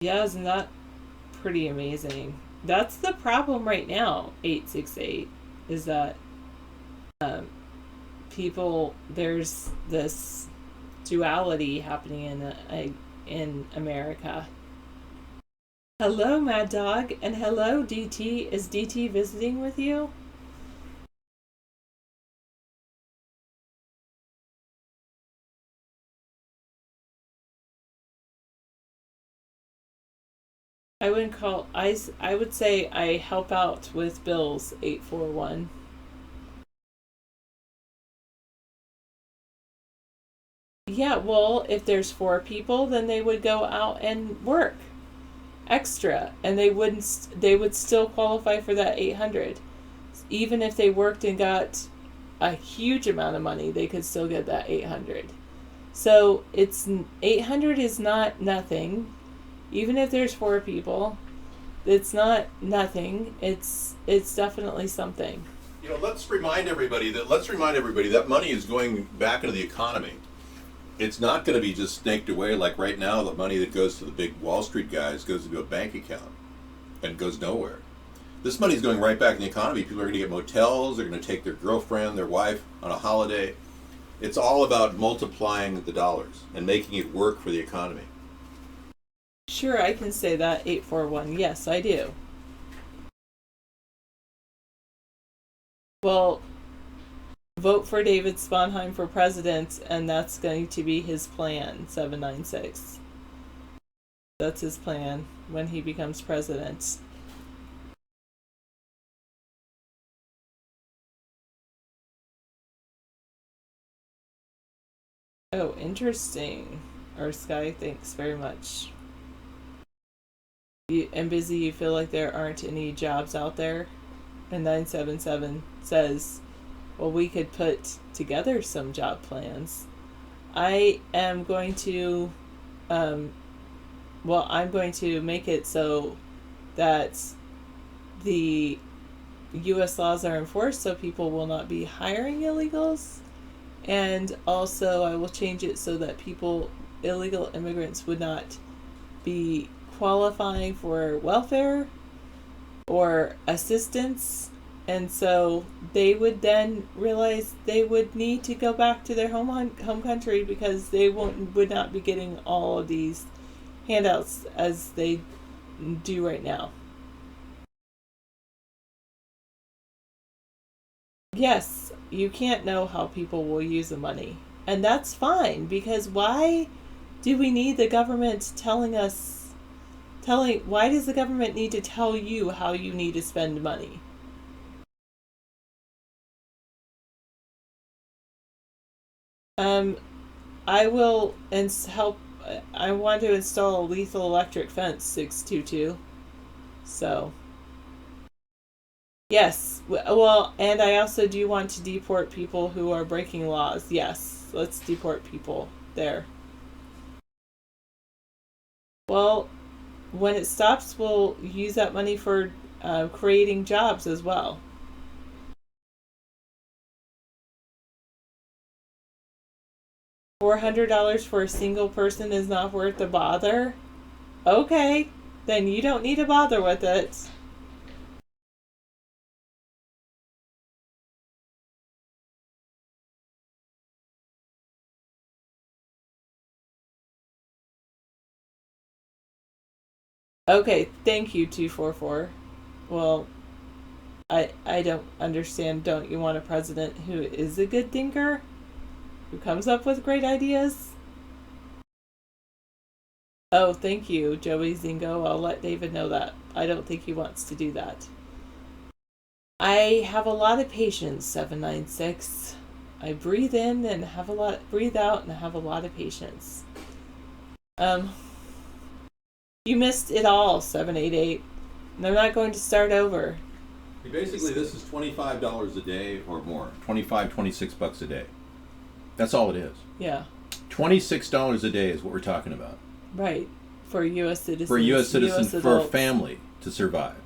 Yeah, isn't that pretty amazing? That's the problem right now, 868, is that people, there's this duality happening in America. Hello, Mad Dog, and hello, DT. Is DT visiting with you? I wouldn't call, I would say I help out with bills, 841. Yeah, well, if there's 4 people, then they would go out and work extra, and they would still qualify for that 800. Even if they worked and got a huge amount of money, they could still get that 800. So it's 800 is not nothing. Even if there's 4 people, it's not nothing. It's definitely something. You know, let's remind everybody that money is going back into the economy. It's not going to be just snaked away like right now. The money that goes to the big Wall Street guys goes into a bank account and goes nowhere. This money is going right back in the economy. People are going to get motels. They're going to take their girlfriend, their wife on a holiday. It's all about multiplying the dollars and making it work for the economy. sure I can say that, 841. Yes, I do. Well, vote for David Sponheim for president, and that's going to be his plan, 796. That's his plan when he becomes president. Oh, interesting. Our Sky, thanks very much. And Busy, you feel like there aren't any jobs out there? And 977 says, well, we could put together some job plans. I am going to, I'm going to make it so that the U.S. laws are enforced so people will not be hiring illegals. And also I will change it so that illegal immigrants would not be qualifying for welfare or assistance. And so they would then realize they would need to go back to their home country because they would not be getting all of these handouts as they do right now. Yes, you can't know how people will use the money. And that's fine, because why do we need the government why does the government need to tell you how you need to spend money? I will I want to install a lethal electric fence, 622. So, yes. Well, and I also do want to deport people who are breaking laws. Yes, let's deport people there. Well, when it stops, we'll use that money for creating jobs as well. $400 for a single person is not worth the bother? Okay, then you don't need to bother with it. Okay, thank you, 244. Well, I don't understand. Don't you want a president who is a good thinker? Who comes up with great ideas? Oh, thank you, Joey Zingo. I'll let David know that. I don't think he wants to do that. I have a lot of patience, 796. I breathe in and breathe out and have a lot of patience. You missed it all, 788. They're not going to start over. Basically, this is $25 a day or more. $26 a day. That's all it is. Yeah. $26 a day is what we're talking about. Right. For U.S. citizens. For a U.S. citizen, US for a family to survive.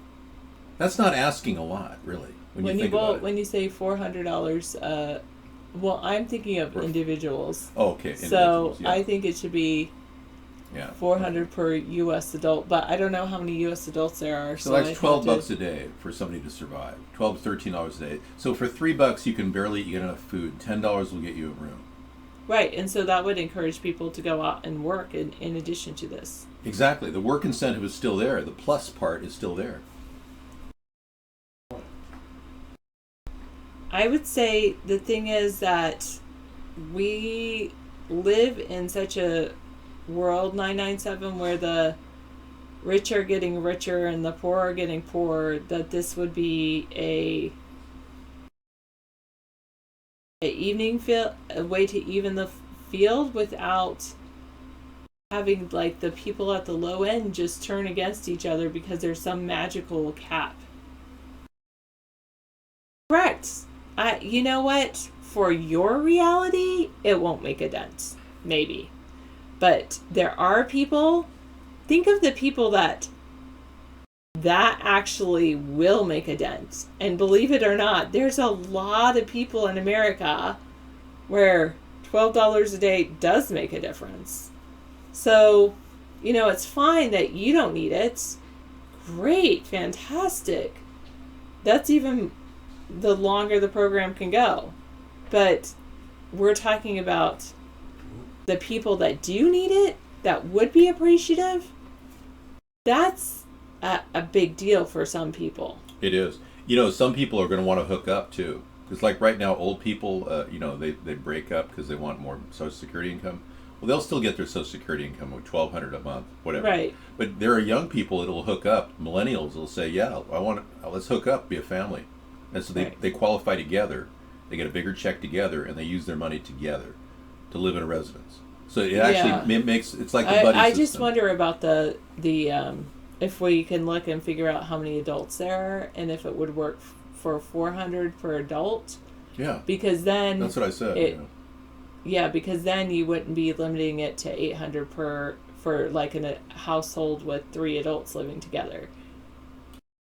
That's not asking a lot, really, when you think about it. When you say $400, well, I'm thinking of individuals. Oh, okay. So yeah. I think it should be $400 per U.S. adult, but I don't know how many U.S. adults there are. So that's $12 a day for somebody to survive. $12 to $13 a day. So for $3, you can barely get enough food. $10 will get you a room. Right, and so that would encourage people to go out and work in addition to this. Exactly. The work incentive is still there. The plus part is still there. I would say the thing is that we live in such a world, 997, where the rich are getting richer and the poor are getting poorer, that this would be a way to even the field without having like the people at the low end just turn against each other because there's some magical cap. Correct. You know what? For your reality, it won't make a dent. Maybe. But there are people, think of the people that actually will make a dent. And believe it or not, there's a lot of people in America where $12 a day does make a difference. So, it's fine that you don't need it. Great, fantastic. That's even the longer the program can go. But we're talking about the people that do need it, that would be appreciative. That's a big deal for some people. It is. You know, some people are going to want to hook up too. Because like right now, old people, you know, they break up because they want more Social Security income. Well, they'll still get their Social Security income of $1,200 a month, whatever. Right. But there are young people that'll hook up. Millennials will say, "Yeah, let's hook up, be a family," and so they qualify together. They get a bigger check together, and they use their money together to live in a residence. So it actually makes it's like a buddy I system. just wonder about the if we can look and figure out how many adults there are, and if it would work for $400 per adult. Yeah. Because then That's what I said. Yeah, because then you wouldn't be limiting it to $800 for like in a household with 3 adults living together.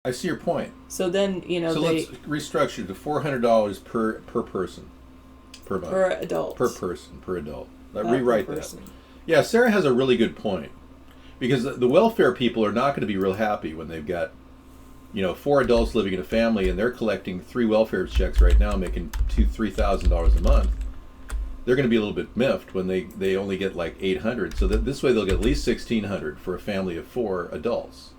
I see your point. So then, you know, So let's restructure to $400 per person per month. per adult. Per person, per adult. Not Rewrite per that. person. Yeah, Sarah has a really good point. Because the welfare people are not going to be real happy when they've got, you know, 4 adults living in a family and they're collecting 3 welfare checks right now, making $3,000 a month. They're going to be a little bit miffed when they only get like $800. So that this way they'll get at least $1,600 for a family of 4 adults.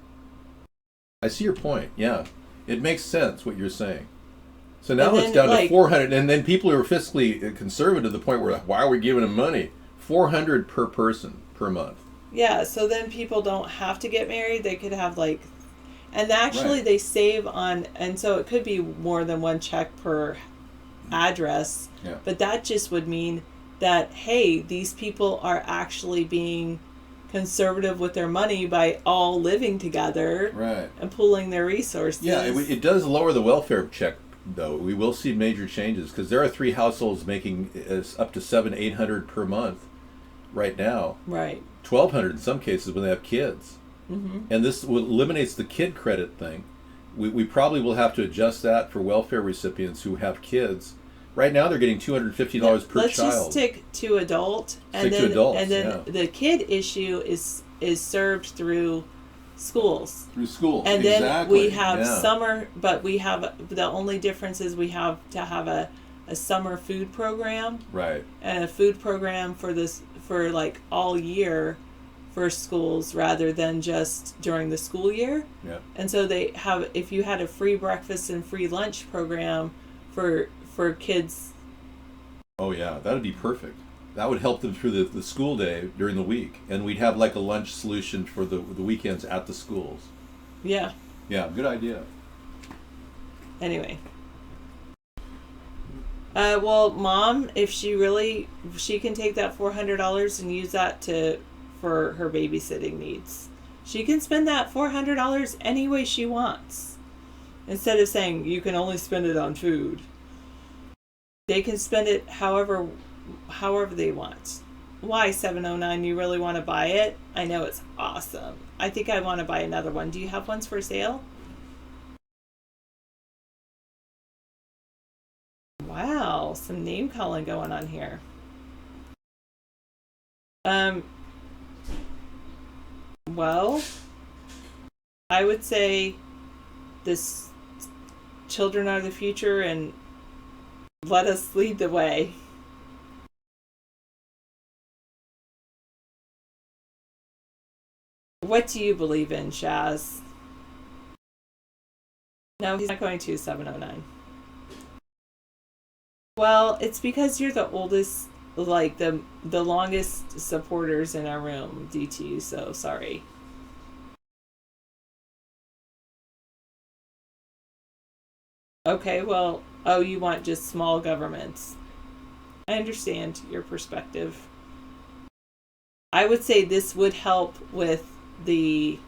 I see your point. Yeah, it makes sense what you're saying. So now it's down to $400, and then people who are fiscally conservative to the point where why are we giving them money? $400 per person per month. Yeah, so then people don't have to get married. They could have like, and actually they save on, and so it could be more than 1 check per address. Yeah. But that just would mean that, hey, these people are actually being conservative with their money by all living together. Right. And pooling their resources. Yeah, it does lower the welfare check, though. We will see major changes because there are 3 households making up to $700-800 per month right now. Right. $1,200 in some cases when they have kids. Mm-hmm. And this eliminates the kid credit thing. We probably will have to adjust that for welfare recipients who have kids. Right now they're getting $250 per Let's child. just stick to adult, and Stick to adults, and then the kid issue is served through schools. Through school. And exactly. then we have summer, but we have, the only difference is we have to have a summer food program. Right. And a food program for like all year for schools rather than just during the school year. Yeah. And so they have, if you had a free breakfast and free lunch program for kids. Oh yeah, that'd be perfect. That would help them through the school day during the week. And we'd have like a lunch solution for the weekends at the schools. Yeah. Yeah, good idea. Anyway. Well, Mom, if she can take that $400 and use that for her babysitting needs. She can spend that $400 any way she wants. Instead of saying you can only spend it on food. They can spend it however they want. Why, 709? You really want to buy it? I know it's awesome. I think I want to buy another one. Do you have ones for sale? Wow, some name calling going on here. Well, I would say this children are the future and let us lead the way. What do you believe in, Shaz? No, he's not going to 709. Well, it's because you're the oldest, like the longest supporters in our room, DT, so sorry. Okay, well, you want just small governments. I understand your perspective. I would say this would help with the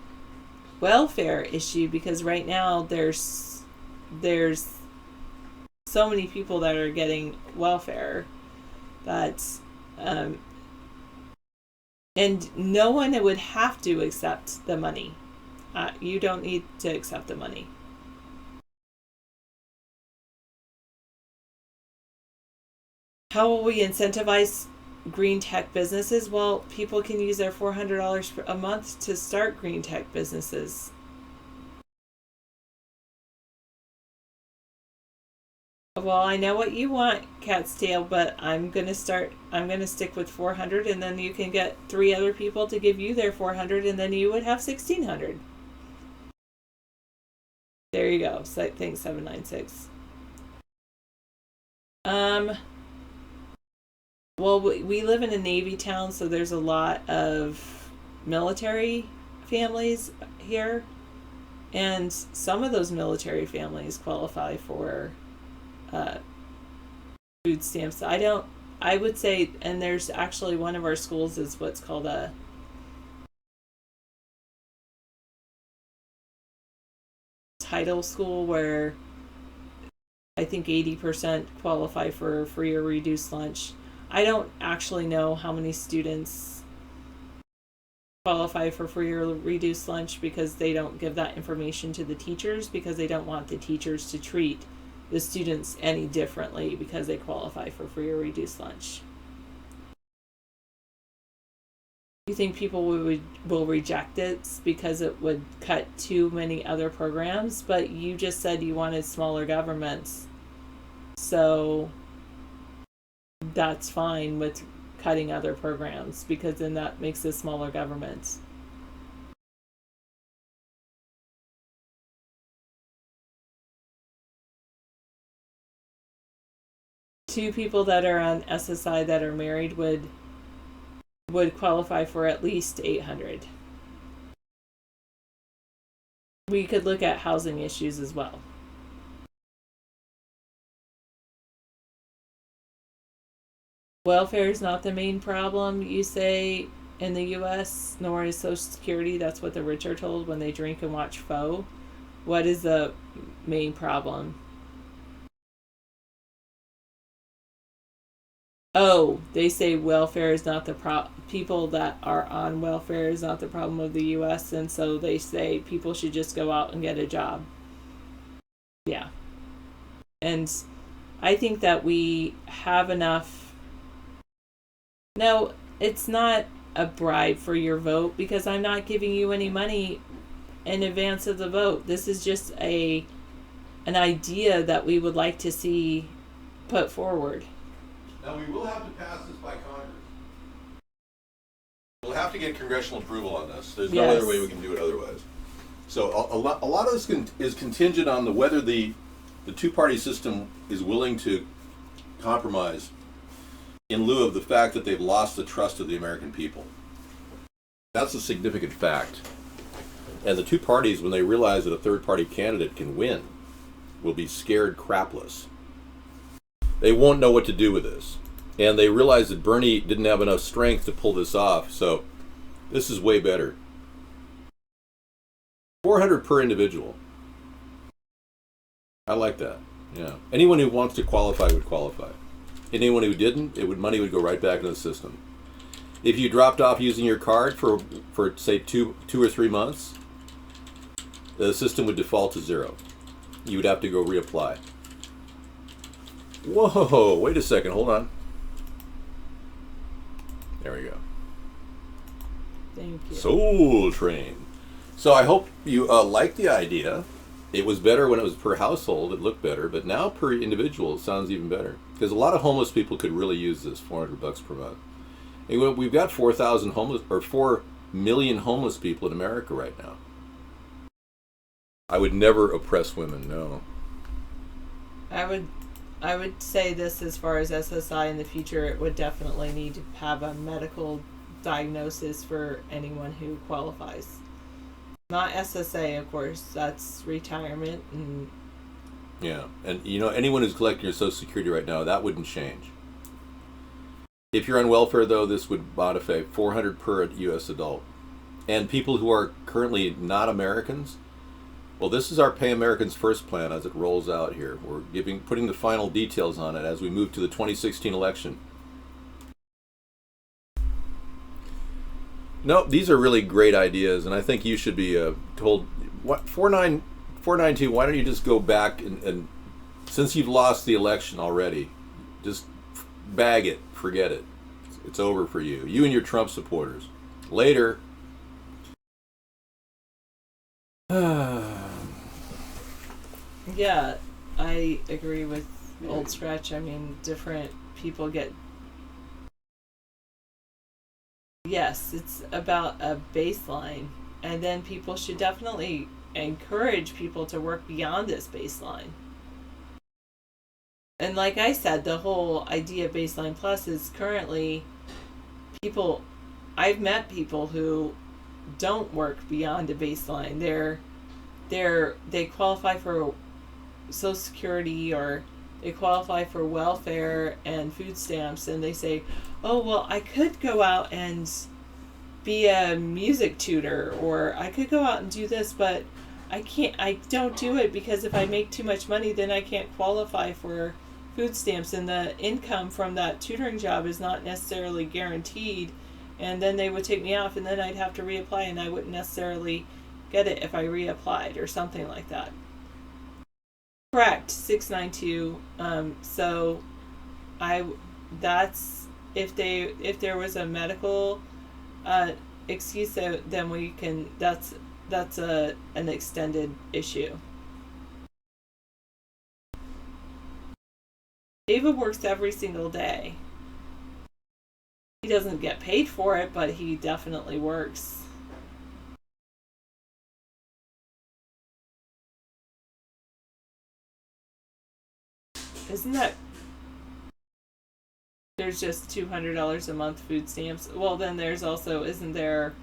welfare issue because right now there's so many people that are getting welfare that and no one would have to accept the money. You don't need to accept the money. How will we incentivize green tech businesses? Well, people can use their $400 a month to start green tech businesses. Well, I know what you want, Cat's Tail, but I'm gonna stick with 400, and then you can get 3 other people to give you their 400, and then you would have 1,600. There you go. Site thing 796. Well, we live in a Navy town, so there's a lot of military families here, and some of those military families qualify for food stamps. I would say, and there's actually one of our schools is what's called a title school, where I think 80% qualify for free or reduced lunch. I don't actually know how many students qualify for free or reduced lunch, because they don't give that information to the teachers, because they don't want the teachers to treat the students any differently because they qualify for free or reduced lunch. You think people will reject it because it would cut too many other programs, but you just said you wanted smaller governments. So that's fine with cutting other programs, because then that makes a smaller government. Two people that are on SSI that are married would qualify for at least 800. We could look at housing issues as well. Welfare is not the main problem, you say, in the US, nor is Social Security. That's what the rich are told when they drink and watch Faux. What is the main problem? Oh, they say welfare is not the people that are on welfare is not the problem of the US, and so they say people should just go out and get a job. Yeah. And I think that we have enough. No, it's not a bribe for your vote, because I'm not giving you any money in advance of the vote. This is just an idea that we would like to see put forward. Now, we will have to pass this by Congress. We'll have to get congressional approval on this. There's no other way we can do it otherwise. So a lot of this is contingent on whether the two-party system is willing to compromise in lieu of the fact that they've lost the trust of the American people. That's a significant fact. And the two parties, when they realize that a third-party candidate can win, will be scared crapless. They won't know what to do with this. And they realize that Bernie didn't have enough strength to pull this off, so this is way better. 400 per individual. I like that. Yeah. Anyone who wants to qualify would qualify. Anyone who didn't, money would go right back into the system. If you dropped off using your card for say two or 3 months, the system would default to 0. You would have to go reapply. Whoa, wait a second, hold on. There we go. Thank you. Soul Train. So I hope you like the idea. It was better when it was per household, it looked better, but now per individual it sounds even better. Because a lot of homeless people could really use this, $400 per month. And we've got 4,000 homeless, or 4 million homeless people in America right now. I would never oppress women, no. I would say this as far as SSI in the future, it would definitely need to have a medical diagnosis for anyone who qualifies. Not SSA, of course, that's retirement. And yeah, and anyone who's collecting your Social Security right now, that wouldn't change. If you're on welfare, though, this would modify 400 per U.S. adult. And people who are currently not Americans, well, this is our Pay Americans First plan as it rolls out here. We're putting the final details on it as we move to the 2016 election. No, these are really great ideas, and I think you should be told, 492, why don't you just go back and since you've lost the election already, just bag it, forget it. It's over for you. You and your Trump supporters. Later. yeah, I agree with old scratch. I mean, different people get. Yes, it's about a baseline, and then people should definitely encourage people to work beyond this baseline. And like I said, the whole idea of Baseline Plus is currently people. I've met people who don't work beyond a baseline. They qualify for Social Security, or they qualify for welfare and food stamps, and they say, "Oh well, I could go out and be a music tutor, or I could go out and do this, but I can't. I don't do it because if I make too much money, then I can't qualify for food stamps, and the income from that tutoring job is not necessarily guaranteed, and then they would take me off, and then I'd have to reapply, and I wouldn't necessarily get it if I reapplied," or something like that. Correct, 692. So that's if there was a medical excuse, then we can. That's an extended issue. David works every single day. He doesn't get paid for it, but he definitely works. Isn't that... There's just $200 a month food stamps. Well, then there's also, isn't there...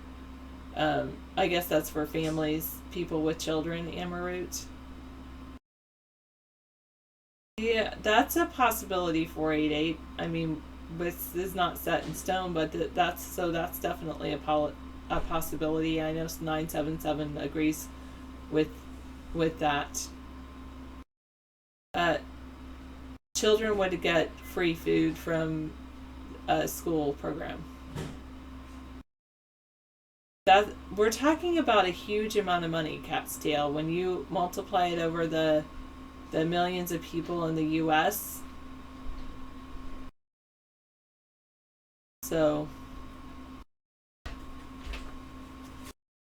I guess that's for families, people with children, Amaroot. Yeah, that's a possibility, 488. I mean, this is not set in stone, but that's definitely a possibility. I know 977 agrees with that. Children would get free food from a school program. That we're talking about a huge amount of money, Cat's Tail. When you multiply it over the millions of people in the U.S. So,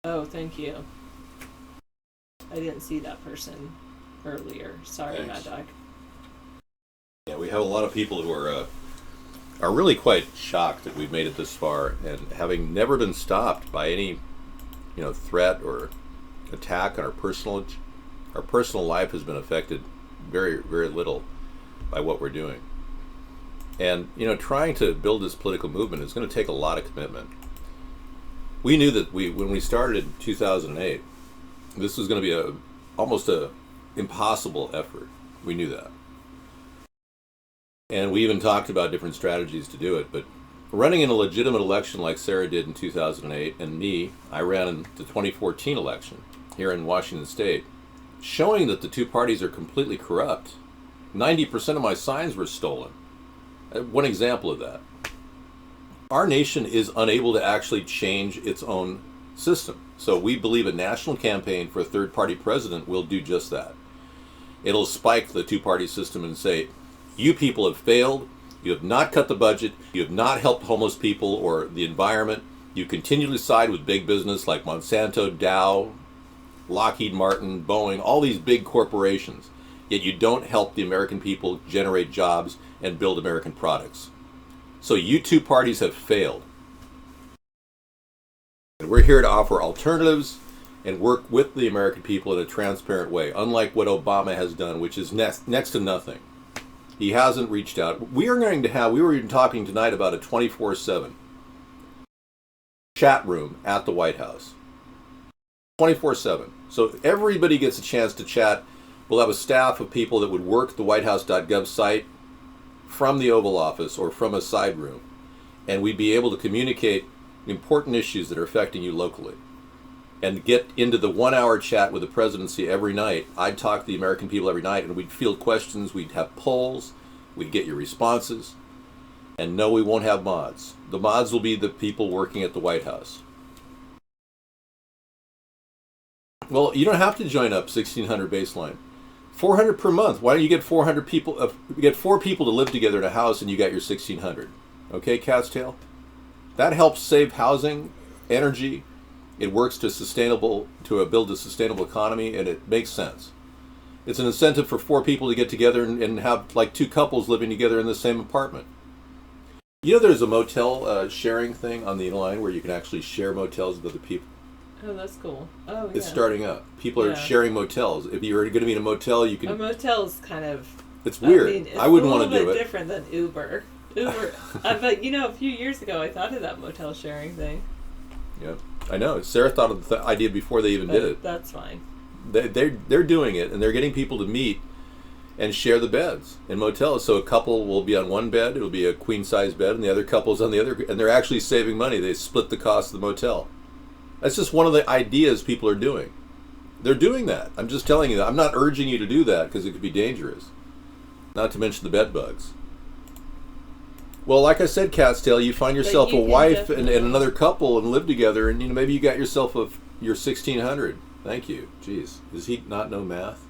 oh, thank you. I didn't see that person earlier. Sorry, Thanks. Mad Dog. Yeah, we have a lot of people who are really quite shocked that we've made it this far, and having never been stopped by any, threat or attack on our personal life has been affected very, very little by what we're doing. And trying to build this political movement is going to take a lot of commitment. We knew that when we started in 2008, this was going to be almost a impossible effort. We knew that. And we even talked about different strategies to do it. But running in a legitimate election like Sarah did in 2008, and I ran in the 2014 election here in Washington State, showing that the two parties are completely corrupt. 90% of my signs were stolen. One example of that. Our nation is unable to actually change its own system. So we believe a national campaign for a third-party president will do just that. It'll spike the two-party system and say, you people have failed, you have not cut the budget, you have not helped homeless people or the environment, you continually side with big business like Monsanto, Dow, Lockheed Martin, Boeing, all these big corporations, yet you don't help the American people generate jobs and build American products. So you two parties have failed. And we're here to offer alternatives and work with the American people in a transparent way, unlike what Obama has done, which is next to nothing. He hasn't reached out. We were even talking tonight about a 24/7 chat room at the White House. 24/7. So everybody gets a chance to chat. We'll have a staff of people that would work the whitehouse.gov site from the Oval Office or from a side room. And we'd be able to communicate important issues that are affecting you locally. And get into the 1 hour chat with the presidency every night. I'd talk to the American people every night, and we'd field questions, we'd have polls, we'd get your responses. And no, we won't have mods. The mods will be the people working at the White House. Well, you don't have to join up 1,600 baseline. 400 per month. Why don't you get 400 people? You get 4 people to live together in a house, and you got your 1,600. Okay, Cat's Tail? That helps save housing, energy. It works to build a sustainable economy, and it makes sense. It's an incentive for 4 people to get together and have like 2 couples living together in the same apartment. You know, there's a motel sharing thing on the line where you can actually share motels with other people. Oh, that's cool. Oh, yeah. It's starting up. People are Yeah. sharing motels. If you're going to be in a motel, you A can. motel is kind of. It's weird. I mean, it's I wouldn't a want to little do bit it. different than Uber. Uber, but you know, a few years ago, I thought of that motel sharing thing. Yep, I know. Sarah thought of the idea before they even But did it. that's fine. They're doing it, and they're getting people to meet and share the beds in motels. So a couple will be on one bed, it'll be a queen size bed, and the other couple's on the other, and they're actually saving money. They split the cost of the motel. That's just one of the ideas people are doing. They're doing that. I'm just telling you that. I'm not urging you to do that because it could be dangerous. Not to mention the bed bugs. Well, like I said, Catstail, you find yourself you a can wife and definitely- another couple and live together, and maybe you got yourself your 1600. Thank you. Jeez, does he not know math?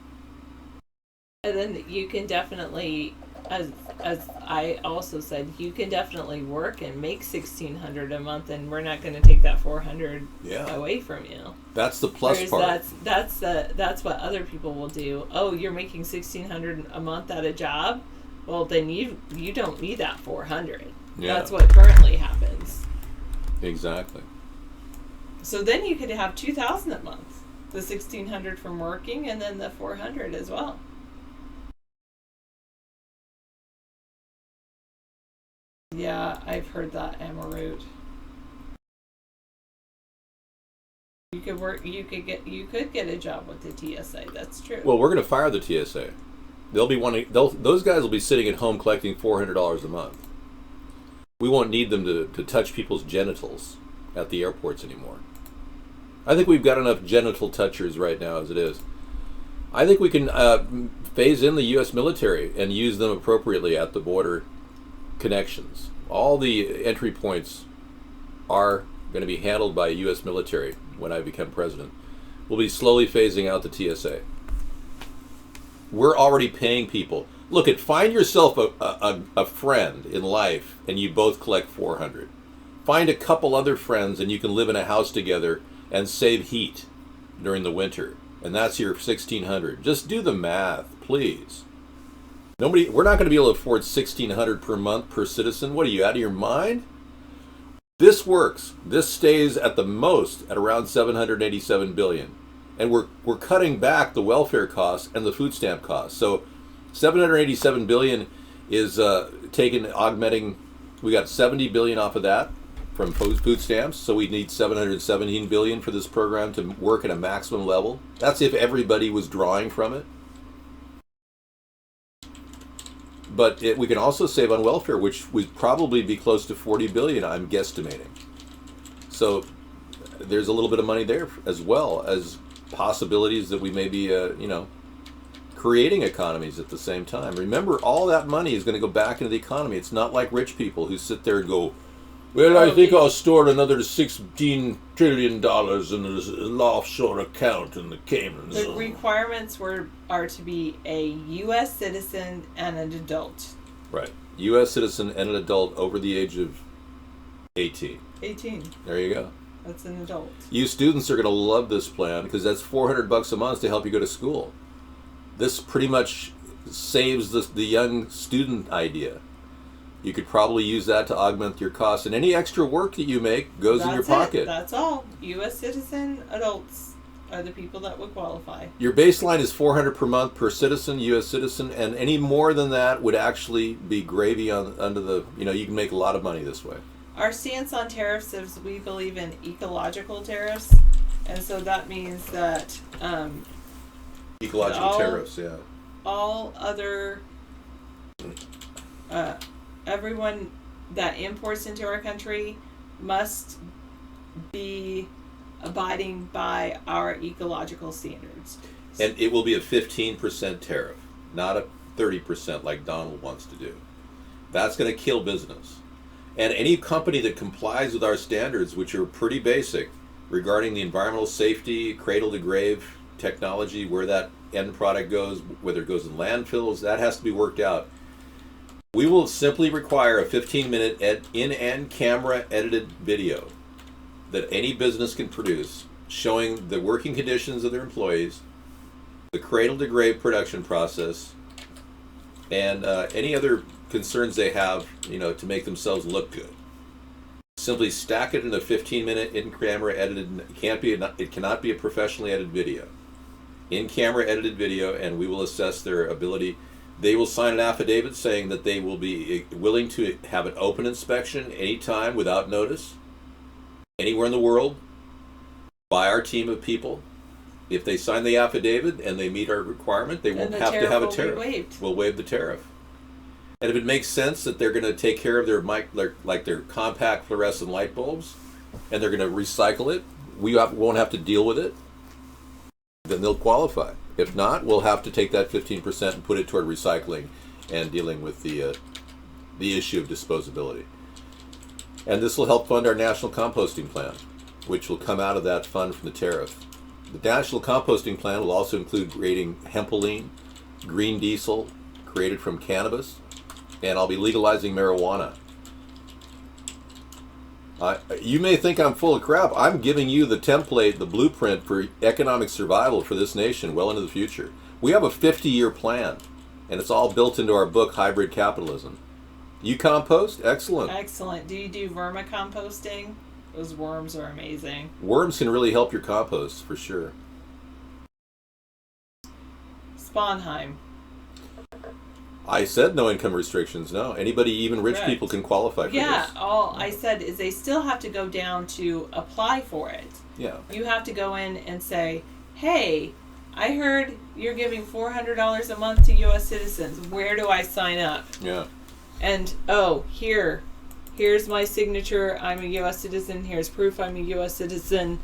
And then you can definitely, as I also said, you can definitely work and make $1,600 a month, and we're not going to take that $400 Yeah. away from you. That's the plus Whereas part. that's what other people will do. Oh, you're making $1,600 a month at a job. Well, then you don't need that $400. Yeah. That's what currently happens. Exactly. So then you could have $2,000 a month, the $1,600 from working, and then the $400 as well. Yeah, I've heard that, Amaroot. You could get a job with the TSA. That's true. Well, we're going to fire the TSA. Those guys will be sitting at home collecting $400 a month. We won't need them to touch people's genitals at the airports anymore. I think we've got enough genital touchers right now as it is. I think we can phase in the U.S. military and use them appropriately at the border connections. All the entry points are going to be handled by U.S. military when I become president. We'll be slowly phasing out the TSA. We're already paying people. Look, find yourself a friend in life, and you both collect $400. Find a couple other friends, and you can live in a house together and save heat during the winter, and that's your $1,600. Just do the math, please. We're not going to be able to afford $1,600 per month per citizen. What are you, out of your mind? This works. This stays at the most at around $787 billion. And we're cutting back the welfare costs and the food stamp costs. So $787 billion is augmenting. We got $70 billion off of that from food stamps. So we need $717 billion for this program to work at a maximum level. That's if everybody was drawing from it. But we can also save on welfare, which would probably be close to $40 billion, I'm guesstimating. So there's a little bit of money there, as well as possibilities that we may be, creating economies at the same time. Remember, all that money is going to go back into the economy. It's not like rich people who sit there and go, well, I think I'll store another $16 trillion in an offshore account in the Caymans. The requirements are to be a U.S. citizen and an adult. Right. U.S. citizen and an adult over the age of 18. 18. There you go. That's an adult. You students are going to love this plan because that's $400 a month to help you go to school. This pretty much saves the young student idea. You could probably use that to augment your costs, and any extra work that you make goes in your pocket. That's all. U.S. citizen adults are the people that would qualify. Your baseline is $400 per month per citizen, U.S. citizen, and any more than that would actually be gravy under the. You can make a lot of money this way. Our stance on tariffs is we believe in ecological tariffs, and so that means that Ecological tariffs, yeah. all other everyone that imports into our country must be abiding by our ecological standards. And it will be a 15% tariff, not a 30% like Donald wants to do. That's going to kill business. And any company that complies with our standards, which are pretty basic, regarding the environmental safety, cradle-to-grave technology, where that end product goes, whether it goes in landfills, that has to be worked out. We will simply require a 15-minute in-end camera edited video that any business can produce showing the working conditions of their employees the cradle-to-grave production process, and any other concerns they have, to make themselves look good. Simply stack it in a 15-minute in-camera edited. It cannot be a professionally edited video. In-camera edited video, and we will assess their ability. They will sign an affidavit saying that they will be willing to have an open inspection anytime without notice, anywhere in the world, by our team of people. If they sign the affidavit and they meet our requirement, they won't have to have a tariff. We'll waive the tariff. And if it makes sense that they're going to take care of their compact fluorescent light bulbs, and they're going to recycle it, we won't have to deal with it, then they'll qualify. If not, we'll have to take that 15% and put it toward recycling and dealing with the issue of disposability. And this will help fund our national composting plan, which will come out of that fund from the tariff. The national composting plan will also include creating hempoline, green diesel created from cannabis, and I'll be legalizing marijuana. You may think I'm full of crap. I'm giving you the template, the blueprint for economic survival for this nation well into the future. We have a 50-year plan, and it's all built into our book, Hybrid Capitalism. You compost? Excellent. Excellent. Do you do vermicomposting? Those worms are amazing. Worms can really help your compost, for sure. Sponheim. I said no income restrictions. No, anybody, even rich people, can qualify for this. Yeah, all I said is they still have to go down to apply for it. Yeah. You have to go in and say, hey, I heard you're giving $400 a month to U.S. citizens. Where do I sign up? Yeah. And, here's my signature. I'm a U.S. citizen. Here's proof I'm a U.S. citizen.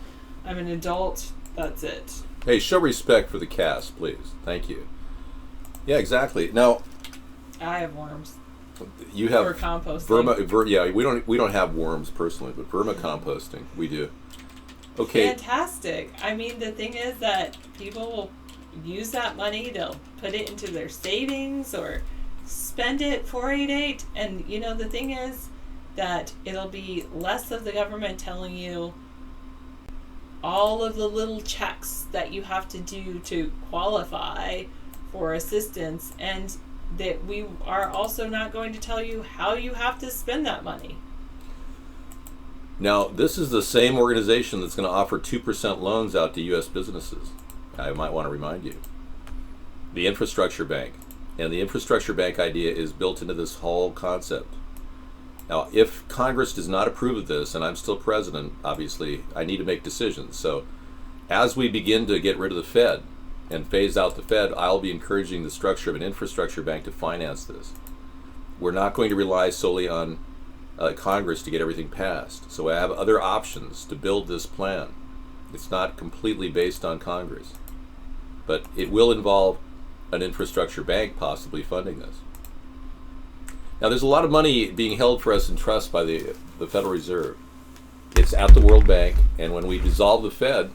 I'm an adult. That's it. Hey, show respect for the cast, please. Thank you. Yeah, exactly. Now, I have worms. You have for composting. Yeah, we don't have worms personally, but vermicomposting we do. Okay. Fantastic. I mean, the thing is that people will use that money. They'll put it into their savings or spend it 488. And the thing is that it'll be less of the government telling you all of the little checks that you have to do to qualify for assistance, and that we are also not going to tell you how you have to spend that money. Now, this is the same organization that's going to offer 2% loans out to U.S. businesses. I might want to remind you. The Infrastructure Bank. And the Infrastructure Bank idea is built into this whole concept. Now, if Congress does not approve of this, and I'm still president, obviously, I need to make decisions. So, as we begin to get rid of the Fed and phase out the Fed, I'll be encouraging the structure of an infrastructure bank to finance this. We're not going to rely solely on Congress to get everything passed. So I have other options to build this plan. It's not completely based on Congress, but it will involve an infrastructure bank possibly funding this. Now, there's a lot of money being held for us in trust by the Federal Reserve. It's at the World Bank, and when we dissolve the Fed,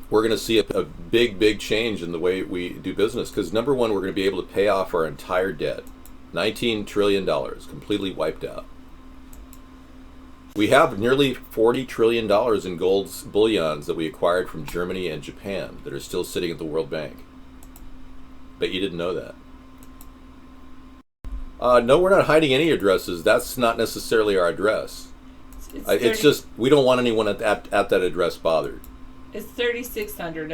we're going to see a big change in the way we do business. Because number one, we're going to be able to pay off our entire debt. $19 trillion, completely wiped out. We have nearly $40 trillion in gold bullions that we acquired from Germany and Japan that are still sitting at the World Bank. But you didn't know that. No, we're not hiding any addresses. That's not necessarily our address. It's just we don't want anyone at that address bothered. It's 3,600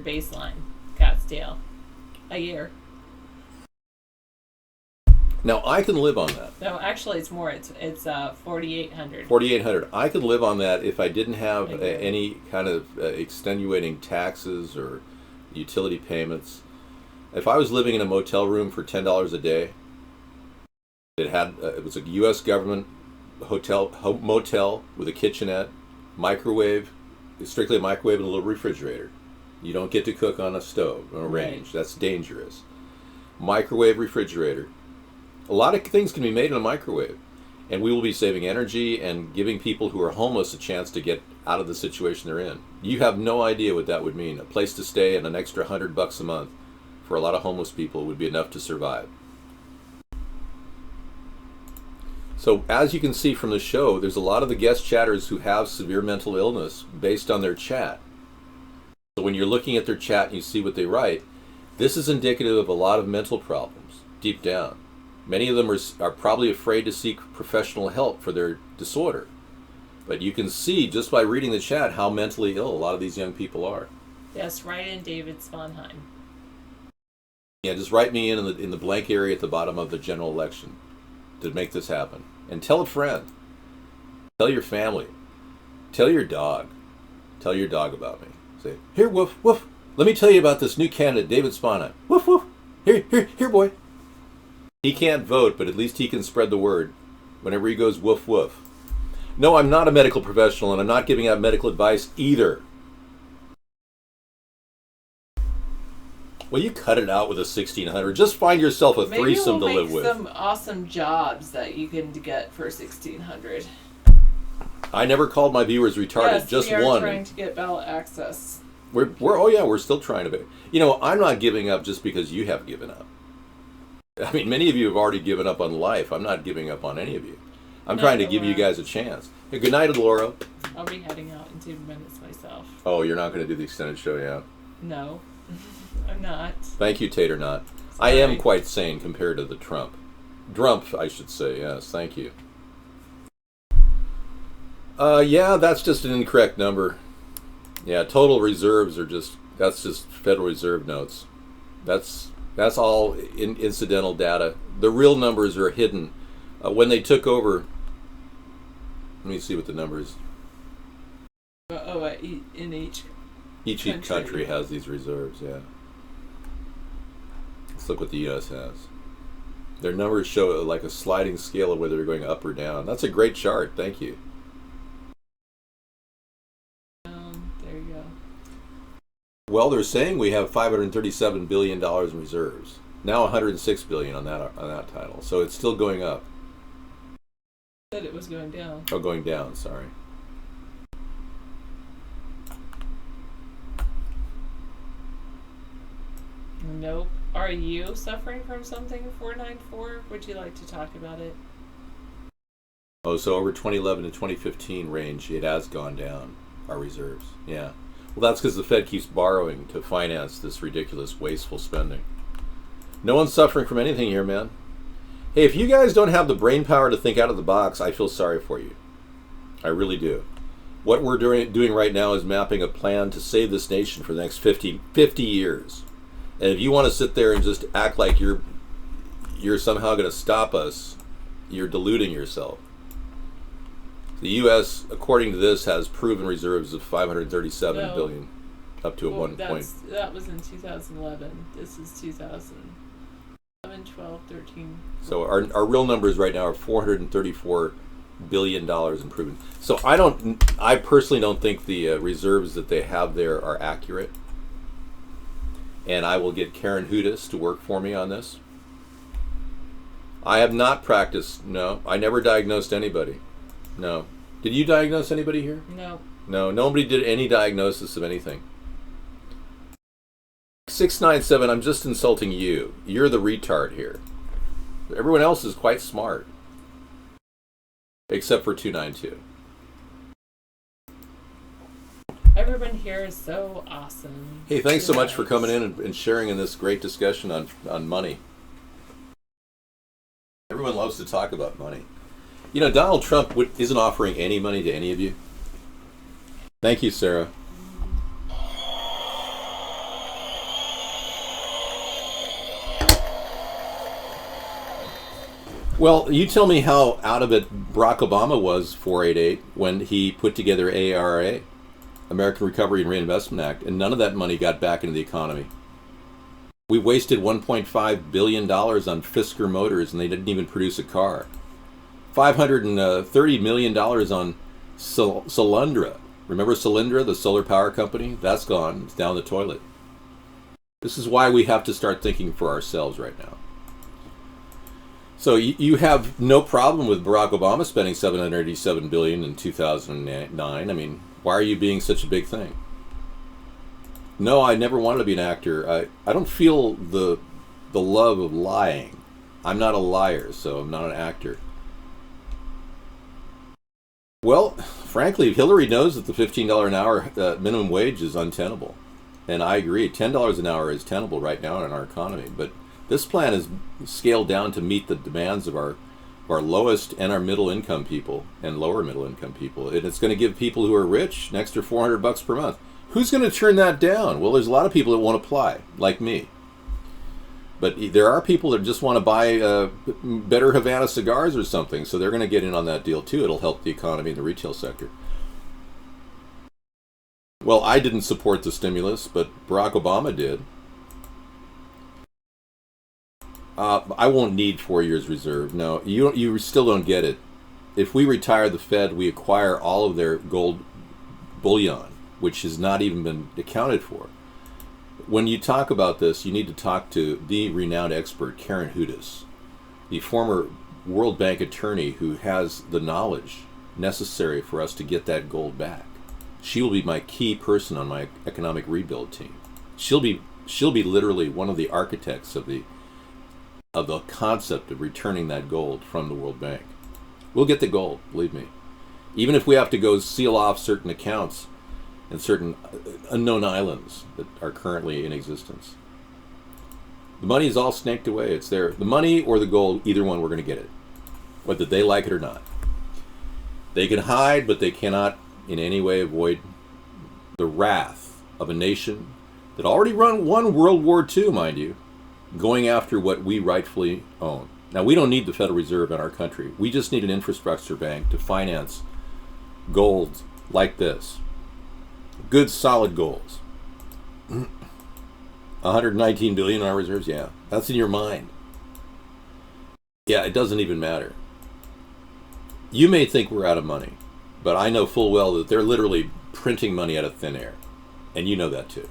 baseline, Scottsdale, a year. Now, I can live on that. No, actually, it's more. It's 4,800. 4,800. I could live on that if I didn't have any kind of extenuating taxes or utility payments. If I was living in a motel room for $10 a day, it was a U.S. government motel with a kitchenette, microwave, strictly a microwave and a little refrigerator. You don't get to cook on a stove or a range. That's dangerous. Microwave, refrigerator. A lot of things can be made in a microwave, and we will be saving energy and giving people who are homeless a chance to get out of the situation they're in. You have no idea what that would mean. A place to stay and an extra $100 a month for a lot of homeless people would be enough to survive. So as you can see from the show, there's a lot of the guest chatters who have severe mental illness based on their chat. So when you're looking at their chat and you see what they write, this is indicative of a lot of mental problems deep down. Many of them are probably afraid to seek professional help for their disorder. But you can see just by reading the chat how mentally ill a lot of these young people are. Yes, write in David Sponheim. Yeah, just write me in the blank area at the bottom of the general election to make this happen. And tell a friend. Tell your family. Tell your dog. Tell your dog about me. Say, here, woof, woof. Let me tell you about this new candidate, David Sponheim. Woof, woof. Here, boy. He can't vote, but at least he can spread the word whenever he goes woof, woof. No, I'm not a medical professional, and I'm not giving out medical advice either. Well, you cut it out with a 1600. Just find yourself a threesome to live with. Maybe we'll make some awesome jobs that you can get for 1600. I never called my viewers retarded. Yes, just we are one. trying to get ballot access. We're still trying to be. You know, I'm not giving up just because you have given up. I mean, many of you have already given up on life. I'm not giving up on any of you. I'm trying to give you guys a chance. Hey, good night, Laura. I'll be heading out in 2 minutes myself. Oh, you're not going to do the extended show, yeah? No, I'm not. Thank you, Tater Not. I Sorry. am quite sane compared to the Drump, I should say. Yes, thank you. Yeah, that's just an incorrect number. Yeah, total reserves are that's just Federal Reserve notes. That's all incidental data. The real numbers are hidden. When they took over, let me see what the numbers. In each country has these reserves, yeah. Let's look what the U.S. has. Their numbers show like a sliding scale of whether they're going up or down. That's a great chart. Thank you. There you go. Well, they're saying we have $537 billion in reserves. Now $106 billion on that title. So it's still going up. Said it was going down. Oh, going down, sorry. Nope. Are you suffering from something, 494? Would you like to talk about it? Oh, so over 2011 to 2015 range, it has gone down, our reserves. Yeah. Well, that's because the Fed keeps borrowing to finance this ridiculous, wasteful spending. No one's suffering from anything here, man. Hey, if you guys don't have the brain power to think out of the box, I feel sorry for you. I really do. What we're doing right now is mapping a plan to save this nation for the next 50 years. And if you want to sit there and just act like you're somehow going to stop us, you're deluding yourself. The U.S., according to this, has proven reserves of $537 billion, up to one point. That was in 2011. This is 2011, 12, 13. So our real numbers right now are $434 billion in proven. So I personally don't think the reserves that they have there are accurate. And I will get Karen Hudis to work for me on this. I have not practiced. No, I never diagnosed anybody. No. Did you diagnose anybody here? No. No, nobody did any diagnosis of anything. 697, I'm just insulting you. You're the retard here. Everyone else is quite smart. Except for 292. Everyone here is so awesome. Hey, thanks so much for coming in and sharing in this great discussion on money. Everyone loves to talk about money. You know, Donald Trump isn't offering any money to any of you. Thank you, Sarah. Well, you tell me how out of it Barack Obama was 488 when he put together ARA, American Recovery and Reinvestment Act, and none of that money got back into the economy. We wasted $1.5 billion on Fisker Motors, and they didn't even produce a car. $530 million on Solyndra. Remember Solyndra, the solar power company? That's gone. It's down the toilet. This is why we have to start thinking for ourselves right now. So you have no problem with Barack Obama spending $787 billion in 2009. I mean, why are you being such a big thing? No, I never wanted to be an actor. I don't feel the love of lying. I'm not a liar, so I'm not an actor. Well, frankly, Hillary knows that the $15 an hour minimum wage is untenable. And I agree, $10 an hour is tenable right now in our economy. But this plan is scaled down to meet the demands of our lowest and our middle income people and lower middle income people. And it's going to give people who are rich an extra $400 per month. Who's going to turn that down? Well, there's a lot of people that won't apply, like me. But there are people that just want to buy better Havana cigars or something, so they're going to get in on that deal too. It'll help the economy and the retail sector. Well, I didn't support the stimulus, but Barack Obama did. I won't need 4 years reserve. No, you still don't get it. If we retire the Fed, we acquire all of their gold bullion, which has not even been accounted for. When you talk about this, you need to talk to the renowned expert, Karen Hudes, the former World Bank attorney who has the knowledge necessary for us to get that gold back. She will be my key person on my economic rebuild team. She'll be literally one of the architects of the concept of returning that gold from the World Bank. We'll get the gold, believe me. Even if we have to go seal off certain accounts and certain unknown islands that are currently in existence. The money is all snaked away. It's there. The money or the gold, either one, we're going to get it, whether they like it or not. They can hide, but they cannot in any way avoid the wrath of a nation that already won World War II, mind you, going after what we rightfully own. Now, we don't need the Federal Reserve in our country. We just need an infrastructure bank to finance gold like this. Good, solid goals. 119 billion in our reserves? Yeah, that's in your mind. Yeah, it doesn't even matter. You may think we're out of money, but I know full well that they're literally printing money out of thin air. And you know that too.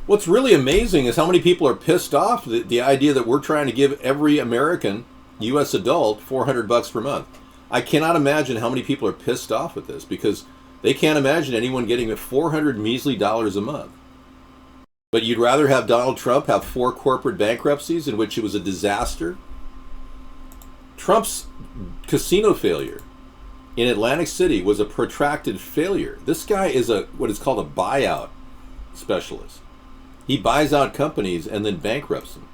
What's really amazing is how many people are pissed off at the idea that we're trying to give every American U.S. adult $400 per month. I cannot imagine how many people are pissed off with this because they can't imagine anyone getting $400 measly a month. But you'd rather have Donald Trump have 4 corporate bankruptcies in which it was a disaster? Trump's casino failure in Atlantic City was a protracted failure. This guy is what is called a buyout specialist. He buys out companies and then bankrupts them.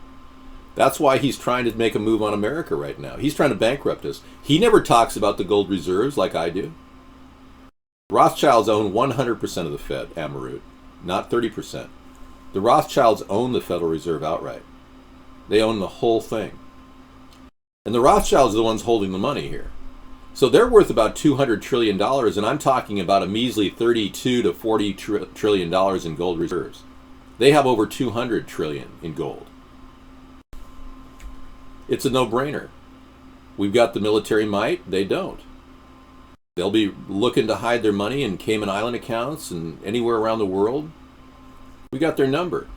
That's why he's trying to make a move on America right now. He's trying to bankrupt us. He never talks about the gold reserves like I do. Rothschilds own 100% of the Fed, Amarut, not 30%. The Rothschilds own the Federal Reserve outright. They own the whole thing. And the Rothschilds are the ones holding the money here. So they're worth about $200 trillion, and I'm talking about a measly $32 to $40 trillion in gold reserves. They have over $200 trillion in gold. It's a no-brainer. We've got the military might. They don't. They'll be looking to hide their money in Cayman Island accounts and anywhere around the world. We got their number.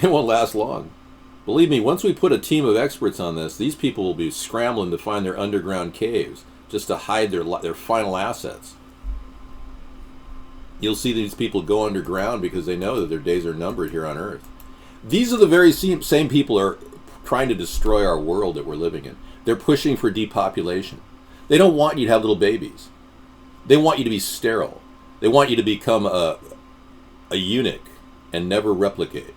It won't last long. Believe me, once we put a team of experts on this, these people will be scrambling to find their underground caves just to hide their final assets. You'll see these people go underground because they know that their days are numbered here on Earth. These are the very same people who are trying to destroy our world that we're living in. They're pushing for depopulation. They don't want you to have little babies. They want you to be sterile. They want you to become a eunuch and never replicate.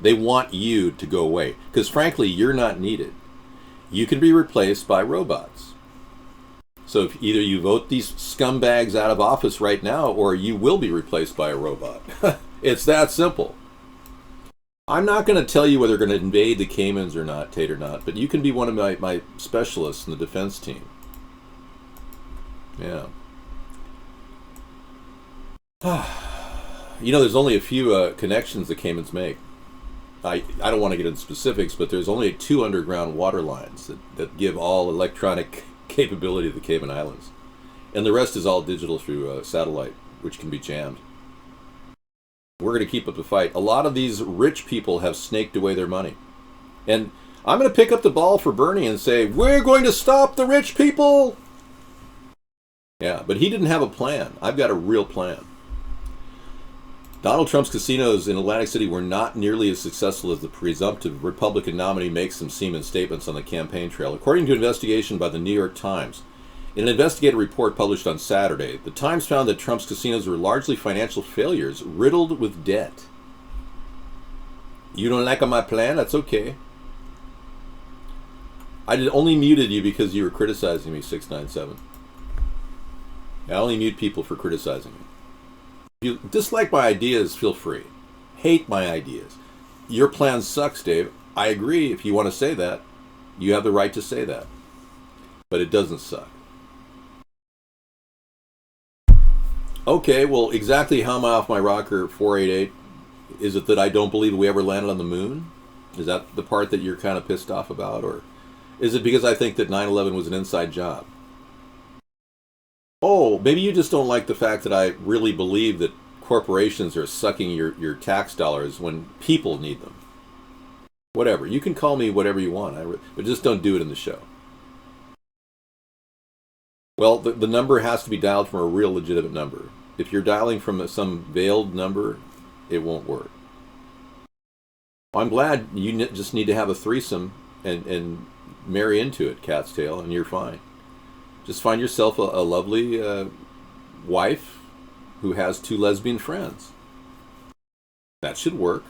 They want you to go away because frankly, you're not needed. You can be replaced by robots. So if either you vote these scumbags out of office right now or you will be replaced by a robot. It's that simple. I'm not going to tell you whether they're going to invade the Caymans or not, Tate or not, but you can be one of my specialists in the defense team. Yeah. You know, there's only a few connections the Caymans make. I don't want to get into specifics, but there's only 2 underground water lines that give all electronic capability to the Cayman Islands. And the rest is all digital through satellite, which can be jammed. We're going to keep up the fight. A lot of these rich people have snaked away their money. And I'm going to pick up the ball for Bernie and say, we're going to stop the rich people! Yeah, but he didn't have a plan. I've got a real plan. Donald Trump's casinos in Atlantic City were not nearly as successful as the presumptive Republican nominee makes them seem in statements on the campaign trail. According to an investigation by the New York Times, In an investigative report published on Saturday, the Times found that Trump's casinos were largely financial failures, riddled with debt. You don't like my plan? That's okay. I only muted you because you were criticizing me, 697. I only mute people for criticizing me. If you dislike my ideas, feel free. Hate my ideas. Your plan sucks, Dave. I agree. If you want to say that, you have the right to say that. But it doesn't suck. Okay, well, exactly how am I off my rocker, 488? Is it that I don't believe we ever landed on the moon? Is that the part that you're kind of pissed off about? Or is it because I think that 9/11 was an inside job? Oh, maybe you just don't like the fact that I really believe that corporations are sucking your tax dollars when people need them. Whatever. You can call me whatever you want, but just don't do it in the show. Well, the number has to be dialed from a real legitimate number. If you're dialing from some veiled number, it won't work. I'm glad you just need to have a threesome and marry into it, cat's tail, and you're fine. Just find yourself a lovely wife who has 2 lesbian friends. That should work.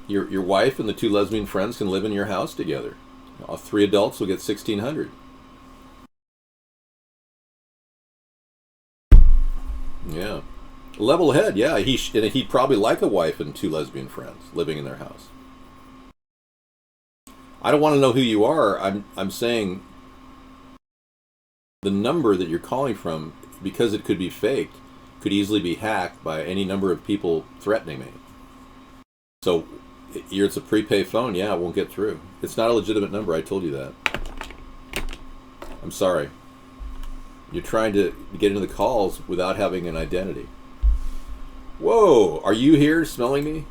Your wife and the 2 lesbian friends can live in your house together. 3 adults will get $1,600. Yeah. Level head, yeah. He'd probably like a wife and 2 lesbian friends living in their house. I don't want to know who you are. I'm saying the number that you're calling from, because it could be faked, could easily be hacked by any number of people threatening me. So it's a prepay phone. Yeah, it won't get through. It's not a legitimate number. I told you that. I'm sorry. You're trying to get into the calls without having an identity. Whoa, are you here smelling me?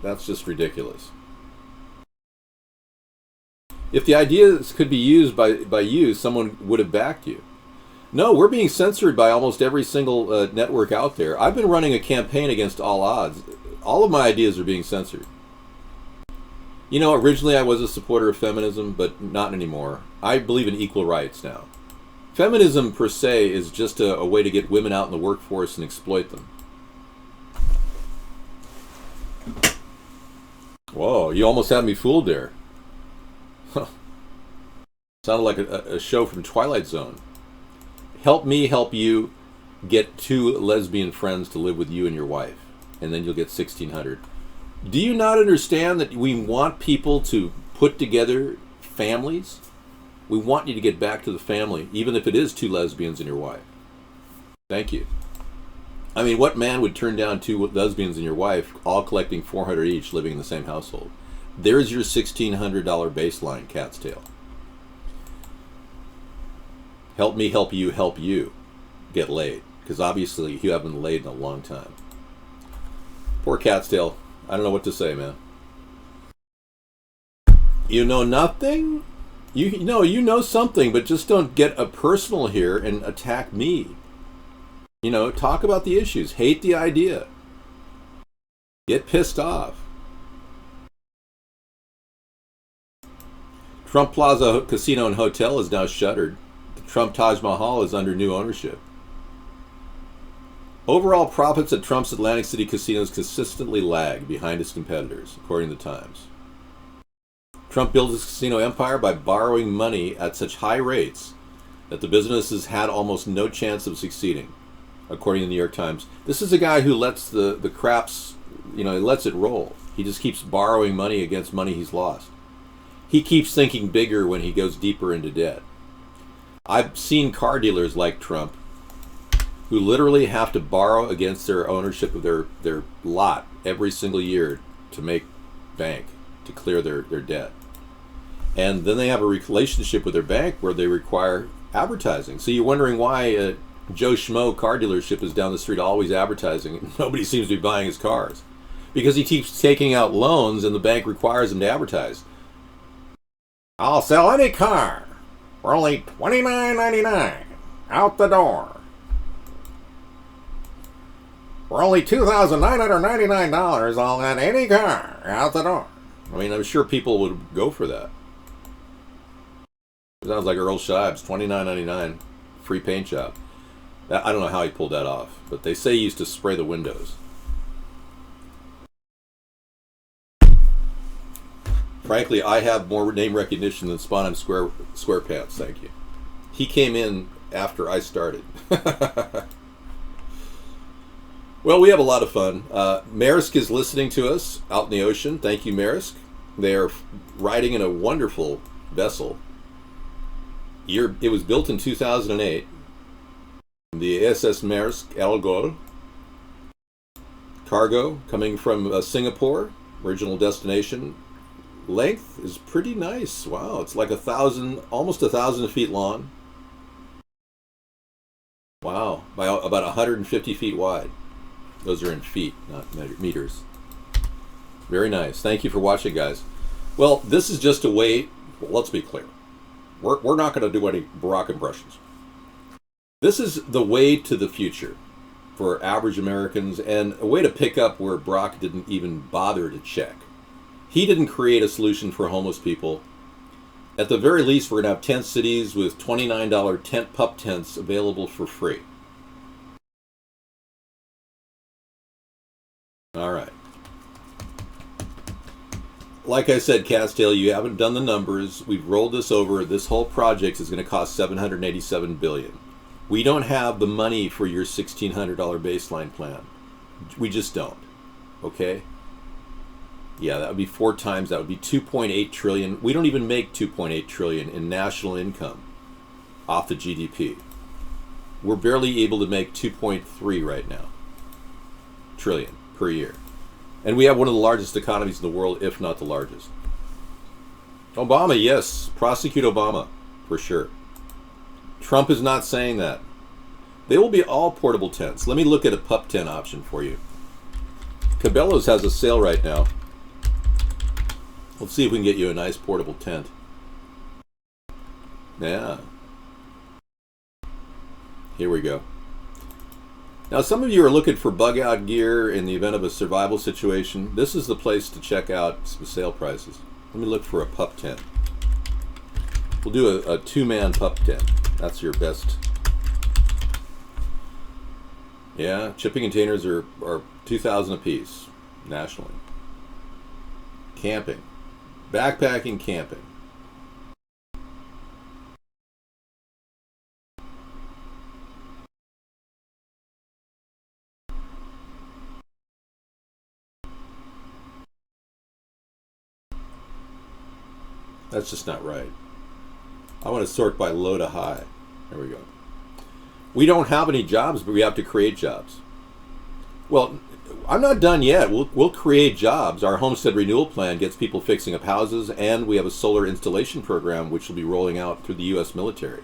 That's just ridiculous. If the ideas could be used by you, someone would have backed you. No, we're being censored by almost every single network out there. I've been running a campaign against all odds. All of my ideas are being censored. You know, originally I was a supporter of feminism, but not anymore. I believe in equal rights now. Feminism per se is just a way to get women out in the workforce and exploit them. Whoa, you almost had me fooled there. Sounded like a show from Twilight Zone. Help me help you get 2 lesbian friends to live with you and your wife, and then you'll get $1,600. Do you not understand that we want people to put together families? We want you to get back to the family, even if it is 2 lesbians and your wife. Thank you. I mean, what man would turn down 2 lesbians and your wife, all collecting $400 each, living in the same household? There's your $1,600 baseline, cat's tail. Help me help you get laid, because obviously you haven't been laid in a long time. Poor cat's tail. I don't know what to say, man. You know nothing? You know something, but just don't get a personal here and attack me. You know, talk about the issues. Hate the idea. Get pissed off. Trump Plaza Casino and Hotel is now shuttered. The Trump Taj Mahal is under new ownership. Overall profits at Trump's Atlantic City casinos consistently lag behind its competitors, according to the Times. Trump built his casino empire by borrowing money at such high rates that the businesses had almost no chance of succeeding, according to the New York Times. This is a guy who lets the craps, he lets it roll. He just keeps borrowing money against money he's lost. He keeps thinking bigger when he goes deeper into debt. I've seen car dealers like Trump who literally have to borrow against their ownership of their lot every single year to make bank, to clear their debt. And then they have a relationship with their bank where they require advertising. So you're wondering why Joe Schmo car dealership is down the street always advertising and nobody seems to be buying his cars. Because he keeps taking out loans and the bank requires him to advertise. I'll sell any car for only $29.99 out the door. For only $2,999, I'll get any car out the door. I mean, I'm sure people would go for that. Sounds like Earl Shives, $29.99, free paint job. I don't know how he pulled that off, but they say he used to spray the windows. Frankly, I have more name recognition than Spawn SquarePants, thank you. He came in after I started. Well, we have a lot of fun. Maersk is listening to us out in the ocean. Thank you, Maersk. They are riding in a wonderful vessel. It was built in 2008. The SS Maersk Algol. Cargo coming from Singapore. Original destination. Length is pretty nice. Wow, it's like almost 1,000 feet long. Wow, by about 150 feet wide. Those are in feet, not meters. Very nice. Thank you for watching, guys. Well, this is just a way. Well, let's be clear. We're not going to do any Barack impressions. This is the way to the future for average Americans, and a way to pick up where Barack didn't even bother to check. He didn't create a solution for homeless people. At the very least, we're going to have tent cities with $29 tent pup tents available for free. All right. Like I said, Castail, you haven't done the numbers. We've rolled this over. This whole project is going to cost $787 billion. We don't have the money for your $1,600 baseline plan. We just don't. Okay? Yeah, that would be 4 times. That would be $2.8 trillion. We don't even make $2.8 trillion in national income off the GDP. We're barely able to make 2.3 right now trillion per year. And we have one of the largest economies in the world, if not the largest. Obama, yes. Prosecute Obama, for sure. Trump is not saying that. They will be all portable tents. Let me look at a pup tent option for you. Cabela's has a sale right now. Let's see if we can get you a nice portable tent. Yeah. Here we go. Now, some of you are looking for bug out gear in the event of a survival situation. This is the place to check out some sale prices. Let me look for a pup tent. We'll do a 2-man pup tent. That's your best. Yeah, shipping containers are $2,000 a piece nationally. Camping. Backpacking, camping. That's just not right. I want to sort by low to high. There we go. We don't have any jobs, but we have to create jobs. Well, I'm not done yet. We'll create jobs. Our homestead renewal plan gets people fixing up houses, and we have a solar installation program which will be rolling out through the U.S. military.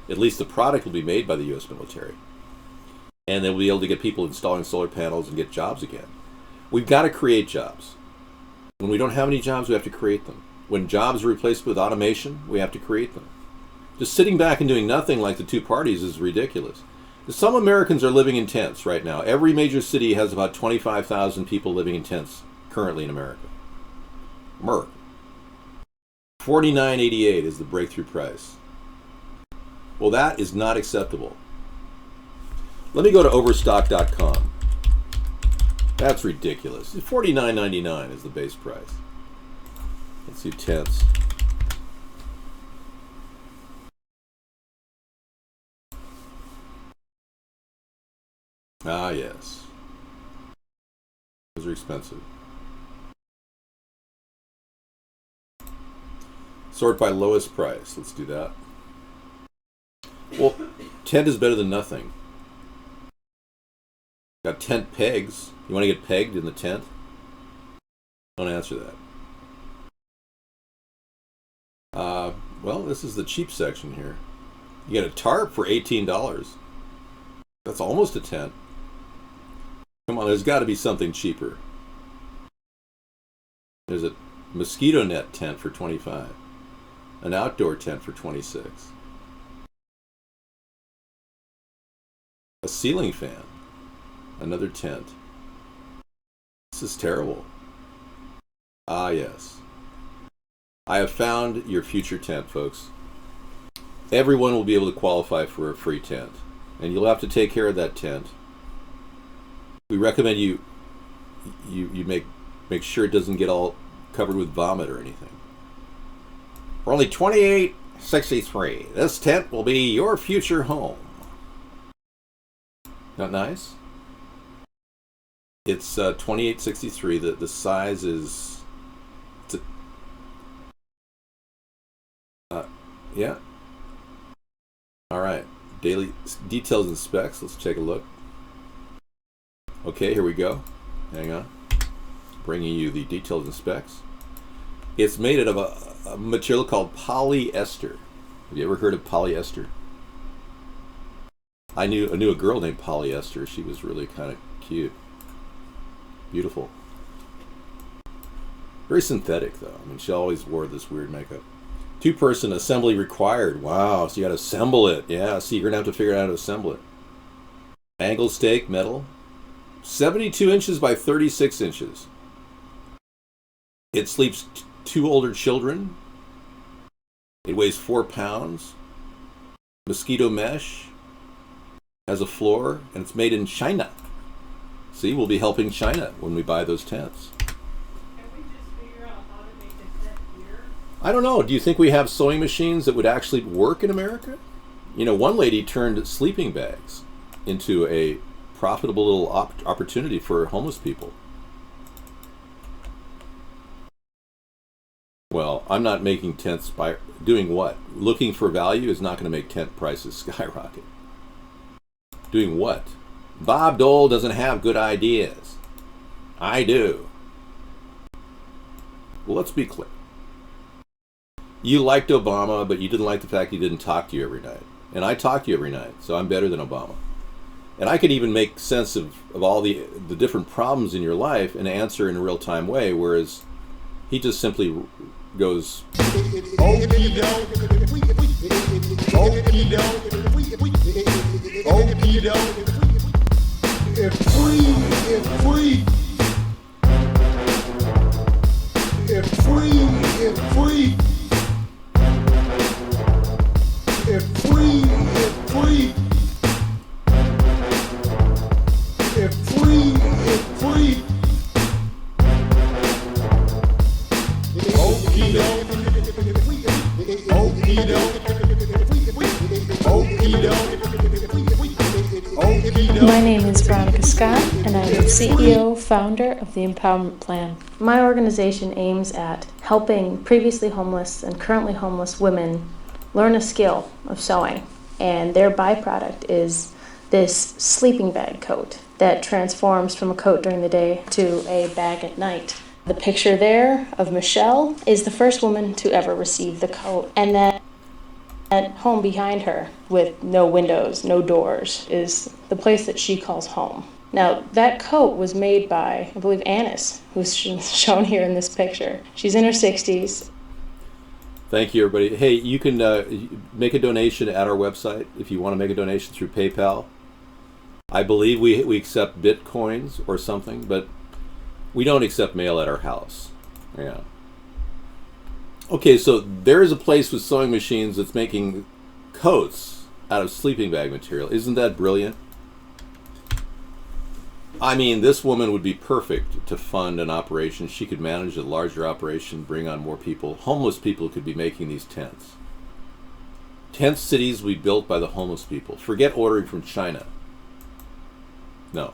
At least the product will be made by the U.S. military. And then we'll be able to get people installing solar panels and get jobs again. We've got to create jobs. When we don't have any jobs, we have to create them. When jobs are replaced with automation, we have to create them. Just sitting back and doing nothing like the two parties is ridiculous. Some Americans are living in tents right now. Every major city has about 25,000 people living in tents currently in America. Merc. $49.88 is the breakthrough price. Well, that is not acceptable. Let me go to Overstock.com. That's ridiculous. $49.99 is the base price. Let's see tents. Ah, yes. Those are expensive. Sort by lowest price. Let's do that. Well, tent is better than nothing. Got tent pegs. You want to get pegged in the tent? Don't answer that. Well, this is the cheap section here. You get a tarp for $18. That's almost a tent. Come on, there's got to be something cheaper. There's a mosquito net tent for $25. An outdoor tent for $26. A ceiling fan. Another tent. This is terrible. Ah, yes. I have found your future tent, folks. everyone will be able to qualify for a free tent. And you'll have to take care of that tent. We recommend you make sure it doesn't get all covered with vomit or anything. For only $28.63, this tent will be your future home. Not nice? It's $28.63. The size is... yeah. All right. Daily details and specs. Let's take a look. Okay, here we go. Hang on. Bringing you the details and specs. It's made out of a material called polyester. Have you ever heard of polyester? I knew a girl named Polyester. She was really kind of cute. Beautiful. Very synthetic, though. I mean, she always wore this weird makeup. 2-person assembly required. Wow, so you gotta assemble it. Yeah, so you're gonna have to figure out how to assemble it. Angle stake, metal. 72 inches by 36 inches. It sleeps 2 older children. It weighs 4 pounds. Mosquito mesh. Has a floor, and it's made in China. See, we'll be helping China when we buy those tents. I don't know. Do you think we have sewing machines that would actually work in America? You know, one lady turned sleeping bags into a profitable little opportunity for homeless people. Well, I'm not making tents by doing what? Looking for value is not going to make tent prices skyrocket. Doing what? Bob Dole doesn't have good ideas. I do. Well, let's be clear. You liked Obama, but you didn't like the fact he didn't talk to you every night. And I talk to you every night, so I'm better than Obama. And I can even make sense of all the different problems in your life and answer in a real-time way, whereas he just simply goes... Okie doke. Okie doke. Okie doke. If free. If free. If free. If free. If free. If free. If free. Okie doke. Okie doke. Okie doke. My name is Veronica Scott, and I'm the CEO, founder of the Empowerment Plan. My organization aims at helping previously homeless and currently homeless women learn a skill of sewing, and their byproduct is this sleeping bag coat that transforms from a coat during the day to a bag at night. The picture there of Michelle is the first woman to ever receive the coat, and that home behind her with no windows, no doors, is the place that she calls home. Now, that coat was made by, I believe, Annis, who's shown here in this picture. She's in her 60s. Thank you, everybody. Hey, you can make a donation at our website if you want to make a donation through PayPal. I believe we accept Bitcoins or something, but we don't accept mail at our house. Yeah. Okay, so there is a place with sewing machines that's making coats out of sleeping bag material. Isn't that brilliant? I mean, this woman would be perfect to fund an operation. She could manage a larger operation, bring on more people. Homeless people could be making these tents. Tent cities we built by the homeless people. Forget ordering from China. No.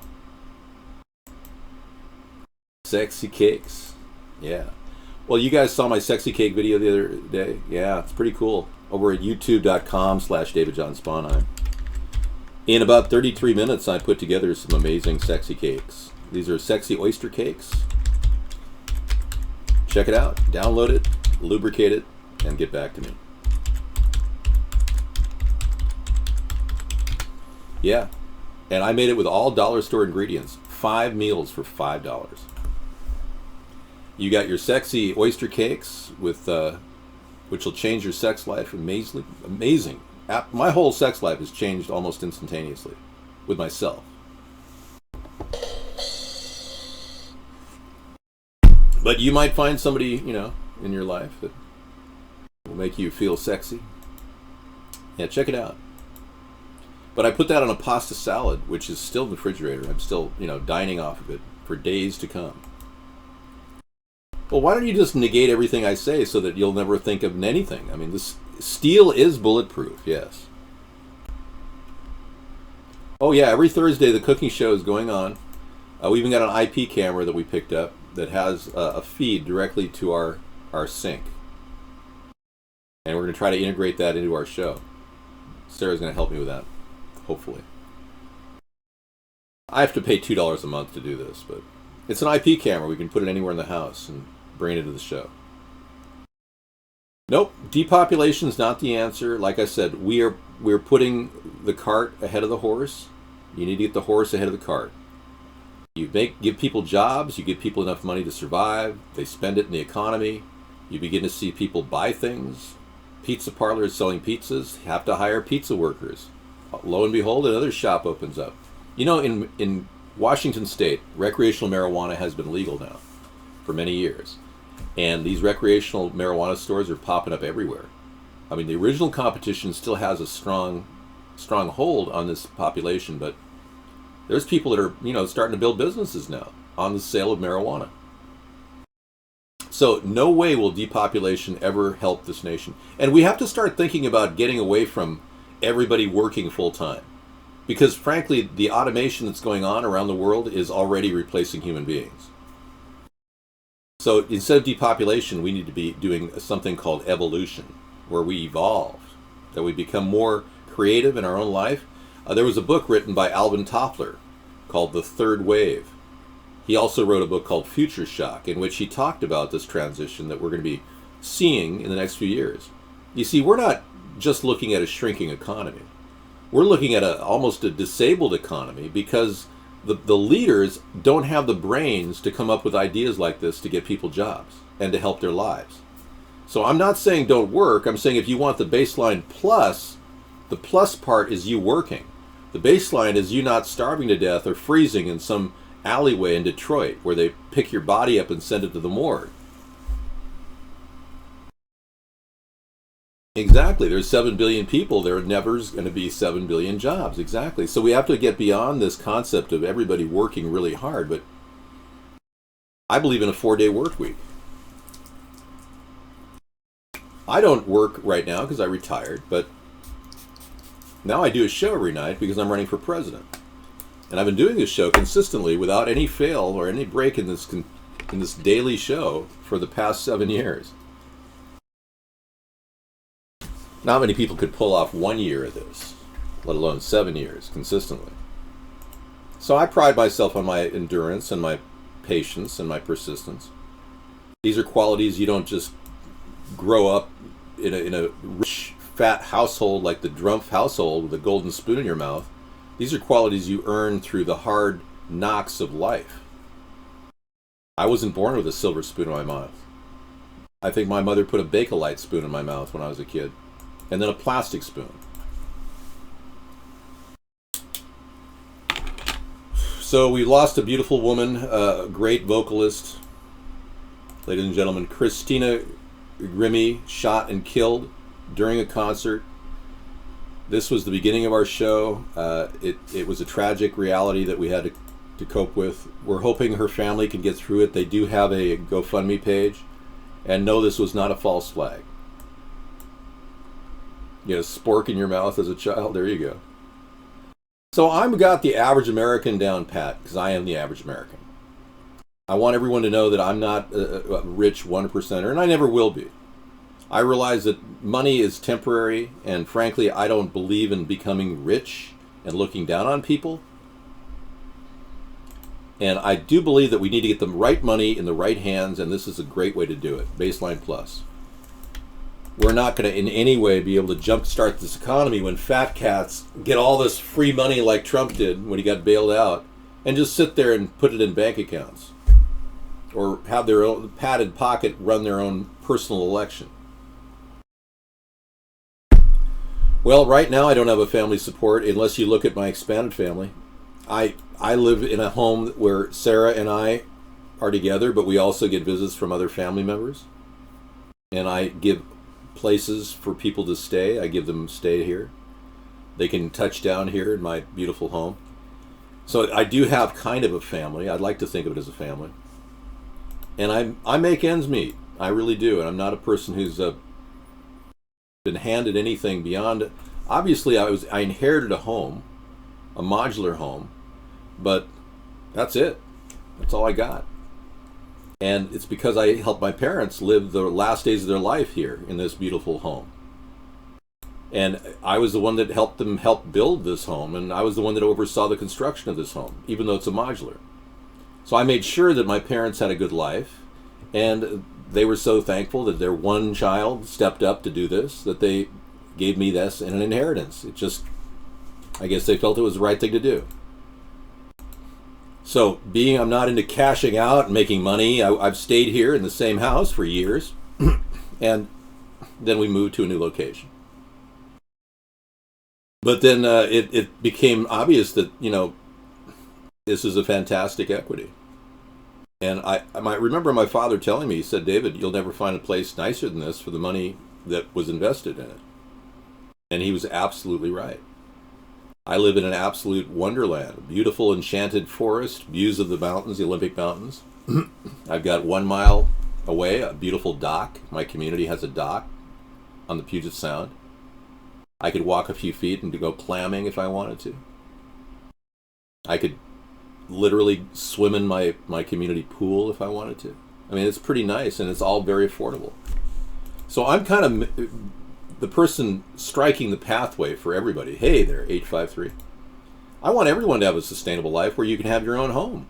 Sexy cakes. Yeah. Well, you guys saw my sexy cake video the other day. Yeah, it's pretty cool. Over at youtube.com/David John Sponheim. In about 33 minutes, I put together some amazing sexy cakes. These are sexy oyster cakes. Check it out, download it, lubricate it, and get back to me. Yeah, and I made it with all dollar store ingredients. 5 meals for $5. You got your sexy oyster cakes with, which will change your sex life amazing. My whole sex life has changed almost instantaneously with myself. But you might find somebody, in your life that will make you feel sexy. Yeah, check it out. But I put that on a pasta salad, which is still in the refrigerator. I'm still, dining off of it for days to come. Well, why don't you just negate everything I say so that you'll never think of anything? I mean, this steel is bulletproof, yes. Oh yeah, every Thursday the cooking show is going on. We even got an IP camera that we picked up that has a feed directly to our sink. And we're going to try to integrate that into our show. Sarah's going to help me with that, hopefully. I have to pay $2 a month to do this, but it's an IP camera. We can put it anywhere in the house and bring it into the show. Nope, depopulation is not the answer. Like I said, we're putting the cart ahead of the horse. You need to get the horse ahead of the cart. You give people jobs, you give people enough money to survive, they spend it in the economy, you begin to see people buy things. Pizza parlors selling pizzas have to hire pizza workers. Lo and behold, another shop opens up. In Washington State, recreational marijuana has been legal now for many years. And these recreational marijuana stores are popping up everywhere. I mean, the original competition still has a strong hold on this population, but there's people that are, starting to build businesses now on the sale of marijuana. So no way will depopulation ever help this nation. And we have to start thinking about getting away from everybody working full time. Because frankly, the automation that's going on around the world is already replacing human beings. So instead of depopulation, we need to be doing something called evolution, where we evolve, that we become more creative in our own life. There was a book written by Alvin Toffler called The Third Wave. He also wrote a book called Future Shock, in which he talked about this transition that we're going to be seeing in the next few years. You see, we're not just looking at a shrinking economy. We're looking at almost a disabled economy because the leaders don't have the brains to come up with ideas like this to get people jobs and to help their lives. So I'm not saying don't work. I'm saying if you want the baseline plus, the plus part is you working. The baseline is you not starving to death or freezing in some alleyway in Detroit where they pick your body up and send it to the morgue. Exactly. There's 7 billion people. There are never going to be 7 billion jobs. Exactly. So we have to get beyond this concept of everybody working really hard. But I believe in a 4-day work week. I don't work right now because I retired, but now I do a show every night because I'm running for president. And I've been doing this show consistently without any fail or any break in this daily show for the past 7 years. Not many people could pull off 1 year of this, let alone 7 years consistently. So I pride myself on my endurance and my patience and my persistence. These are qualities you don't just grow up in a rich, fat household like the Drumpf household with a golden spoon in your mouth. These are qualities you earn through the hard knocks of life. I wasn't born with a silver spoon in my mouth. I think my mother put a Bakelite spoon in my mouth when I was a kid. And then a plastic spoon. So we lost a beautiful woman, a great vocalist. Ladies and gentlemen, Christina Grimmie, shot and killed during a concert. This was the beginning of our show. It was a tragic reality that we had to cope with. We're hoping her family can get through it. They do have a GoFundMe page. And no, this was not a false flag. You had a spork in your mouth as a child? There you go. So I've got the average American down pat, because I am the average American. I want everyone to know that I'm not a rich 1%er, and I never will be. I realize that money is temporary, and frankly, I don't believe in becoming rich and looking down on people. And I do believe that we need to get the right money in the right hands, and this is a great way to do it. Baseline Plus. We're not going to in any way be able to jumpstart this economy when fat cats get all this free money like Trump did when he got bailed out and just sit there and put it in bank accounts or have their own padded pocket run their own personal election. Well, right now I don't have a family support unless you look at my expanded family. I live in a home where Sarah and I are together, but we also get visits from other family members. And I give places for people to stay. I give them stay here. They can touch down here in my beautiful home. So I do have kind of a family. I'd like to think of it as a family. And I make ends meet. I really do. And I'm not a person who's been handed anything beyond. Obviously, I inherited a home, a modular home, but that's it. That's all I got. And it's because I helped my parents live the last days of their life here in this beautiful home. And I was the one that helped them help build this home, and I was the one that oversaw the construction of this home, even though it's a modular. So I made sure that my parents had a good life, and they were so thankful that their one child stepped up to do this, that they gave me this in an inheritance. It just, I guess they felt it was the right thing to do. So being I'm not into cashing out and making money, I've stayed here in the same house for years, and then we moved to a new location. But then it became obvious that, this is a fantastic equity. And I remember my father telling me, he said, David, you'll never find a place nicer than this for the money that was invested in it. And he was absolutely right. I live in an absolute wonderland, a beautiful enchanted forest, views of the mountains, the Olympic Mountains. I've got 1 mile away a beautiful dock. My community has a dock on the Puget Sound. I could walk a few feet and go clamming if I wanted to. I could literally swim in my community pool if I wanted to. I mean, it's pretty nice, and it's all very affordable. So I'm kind of the person striking the pathway for everybody. Hey there, 853. I want everyone to have a sustainable life where you can have your own home.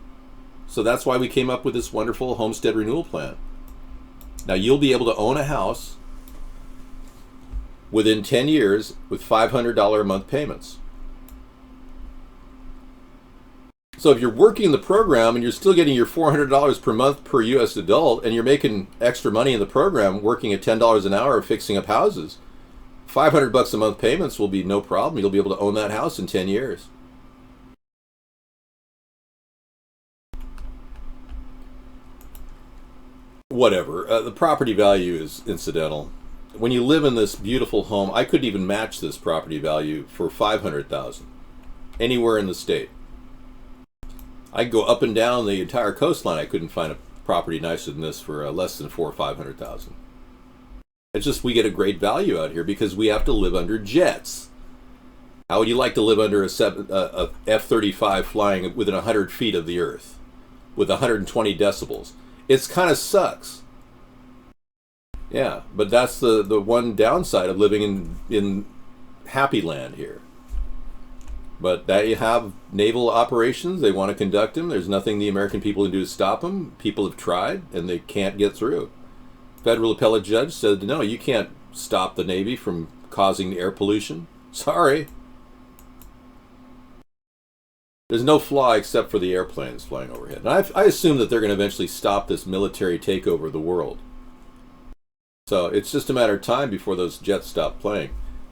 So that's why we came up with this wonderful homestead renewal plan. Now you'll be able to own a house within 10 years with $500 a month payments. So if you're working the program and you're still getting your $400 per month per U.S. adult, and you're making extra money in the program working at $10 an hour fixing up houses, $500 a month payments will be no problem. You'll be able to own that house in 10 years. Whatever. The property value is incidental. When you live in this beautiful home, I couldn't even match this property value for $500,000 anywhere in the state. I could go up and down the entire coastline. I couldn't find a property nicer than this for less than $400,000 or $500,000. It's just we get a great value out here because we have to live under jets. How would you like to live under a F-35 flying within 100 feet of the earth with 120 decibels? It's kind of sucks. Yeah, but that's the one downside of living in happy land here. But they have naval operations. They want to conduct them. There's nothing the American people can do to stop them. People have tried, and they can't get through. Federal appellate judge said, no, you can't stop the Navy from causing air pollution. Sorry. There's no flaw except for the airplanes flying overhead. And I assume that they're going to eventually stop this military takeover of the world. So it's just a matter of time before those jets stop flying.